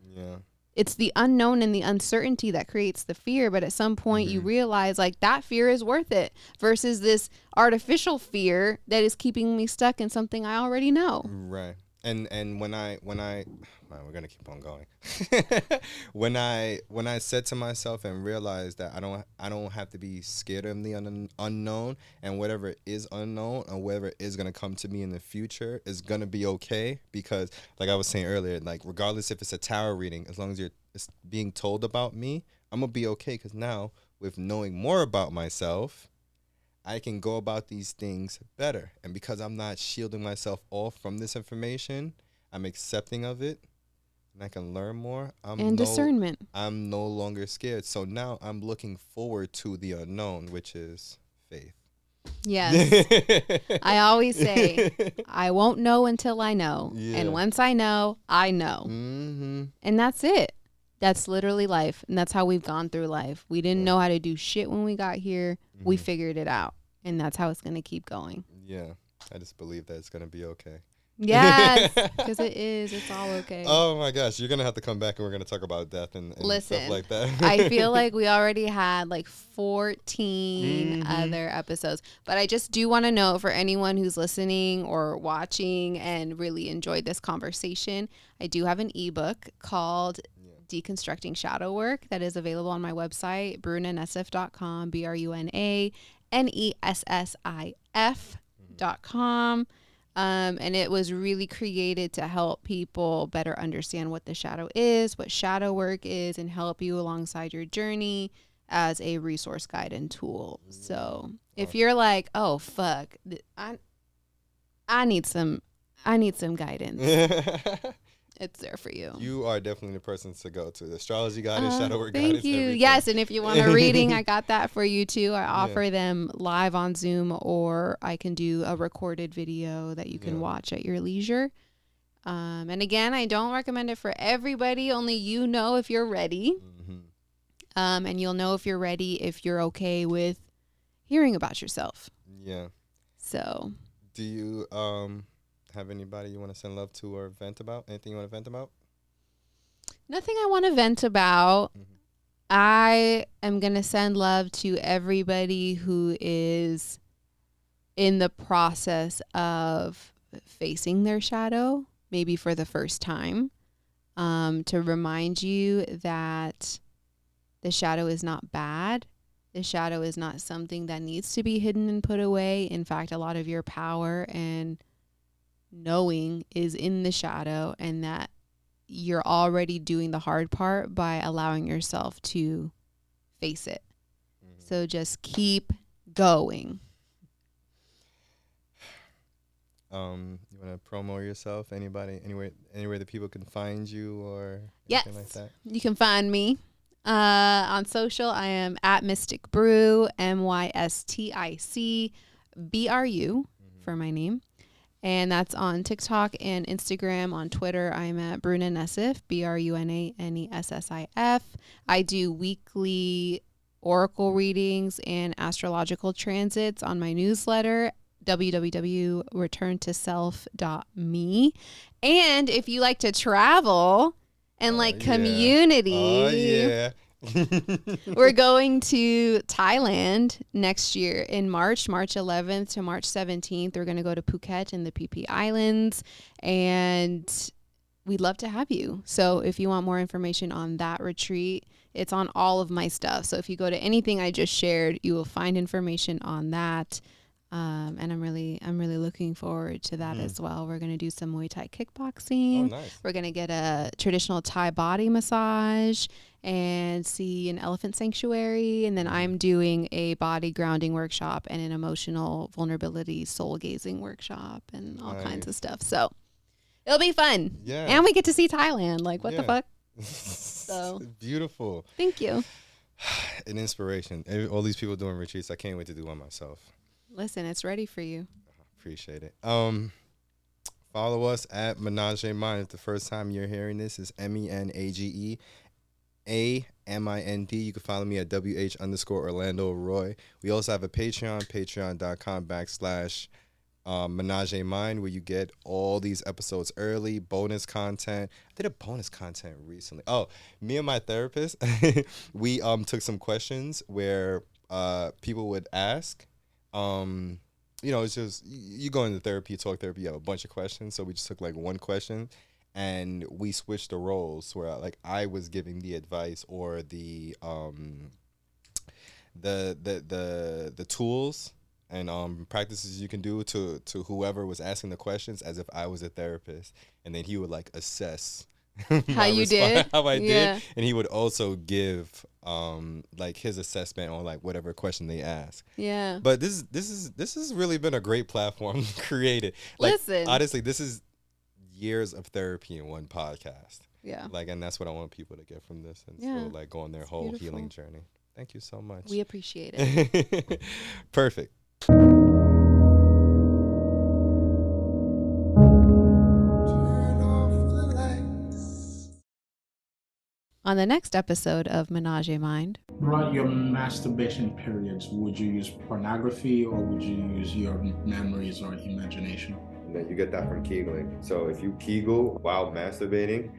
It's the unknown and the uncertainty that creates the fear. But at some point you realize, like, that fear is worth it versus this artificial fear that is keeping me stuck in something I already know. Right. And when I man, we're gonna keep on going. when I said to myself and realized that I don't have to be scared of the unknown, and whatever is unknown or whatever is gonna come to me in the future is gonna be okay, because like I was saying earlier, like regardless if it's a tarot reading, as long as it's being told about me, I'm gonna be okay, because now with knowing more about myself, I can go about these things better. And because I'm not shielding myself off from this information, I'm accepting of it, and I can learn more. Discernment. I'm no longer scared. So now I'm looking forward to the unknown, which is faith. Yes. I always say, I won't know until I know. Yeah. And once I know, I know. And that's it. That's literally life. And that's how we've gone through life. We didn't know how to do shit when we got here. We figured it out. And that's how it's going to keep going. Yeah. I just believe that it's going to be okay. Yes. Because it is. It's all okay. Oh, my gosh. You're going to have to come back and we're going to talk about death and stuff like that. I feel like we already had like 14 other episodes. But I just do want to know, for anyone who's listening or watching and really enjoyed this conversation, I do have an ebook called Deconstructing Shadow Work that is available on my website, brunanessif.com, BRUNANESSIF.com. And it was really created to help people better understand what the shadow is, what shadow work is, and help you alongside your journey as a resource guide and tool. So if you're like, oh fuck, I need some guidance, it's there for you. You are definitely the person to go to. The astrology guidance, shadow work thank guidance. you. Everything. Yes, and if you want a reading, I got that for you too. I offer them live on Zoom, or I can do a recorded video that you can watch at your leisure. And again, I don't recommend it for everybody. Only you know if you're ready. And you'll know if you're ready if you're okay with hearing about yourself. Yeah. So. Do you have anybody you want to send love to or vent about? Anything you want to vent about? Nothing I want to vent about. I am going to send love to everybody who is in the process of facing their shadow, maybe for the first time, to remind you that the shadow is not bad. The shadow is not something that needs to be hidden and put away. In fact, a lot of your power and knowing is in the shadow, and that you're already doing the hard part by allowing yourself to face it. So just keep going. You want to promo yourself? Anybody, anywhere that people can find you or anything like that? You can find me on social. I am at Mystic Brew, MYSTICBRU for my name. And that's on TikTok and Instagram. On Twitter, I'm at Bruna Nessif, BRUNANESSIF. I do weekly oracle readings and astrological transits on my newsletter, www.returntoself.me. And if you like to travel and community, we're going to Thailand next year in March 11th to March 17th. We're going to go to Phuket and the PP Islands, and we'd love to have you. So if you want more information on that retreat, it's on all of my stuff. So if you go to anything I just shared, you will find information on that. And I'm really looking forward to that as well. We're going to do some Muay Thai kickboxing. Oh, nice. We're going to get a traditional Thai body massage and see an elephant sanctuary. And then I'm doing a body grounding workshop and an emotional vulnerability soul gazing workshop and all kinds of stuff. So it'll be fun. Yeah. And we get to see Thailand. Like, what the fuck? So beautiful. Thank you. An inspiration. All these people doing retreats. I can't wait to do one myself. Listen, it's ready for you. Appreciate it. Follow us at Ménage À Mind. If the first time you're hearing this is MENAGEAMIND. You can follow me at WH_Orlando Roye. We also have a Patreon, patreon.com/Ménage À Mind, where you get all these episodes early, bonus content. I did a bonus content recently. Oh, me and my therapist, we took some questions where people would ask. It's just you go into therapy, talk therapy, you have a bunch of questions. So we just took like one question and we switched the roles where I was giving the advice or the tools and practices you can do to whoever was asking the questions as if I was a therapist, and then he would assess how you did, how I did, and he would also give his assessment on whatever question they ask. Yeah. But this has really been a great platform created. Listen, honestly, this is years of therapy in one podcast. Yeah. And that's what I want people to get from this, and so go on their whole healing journey. Thank you so much. We appreciate it. Perfect. On the next episode of Ménage À Mind. Throughout your masturbation periods, would you use pornography or would you use your memories or imagination? And then you get that from Kegling. So if you Kegel while masturbating,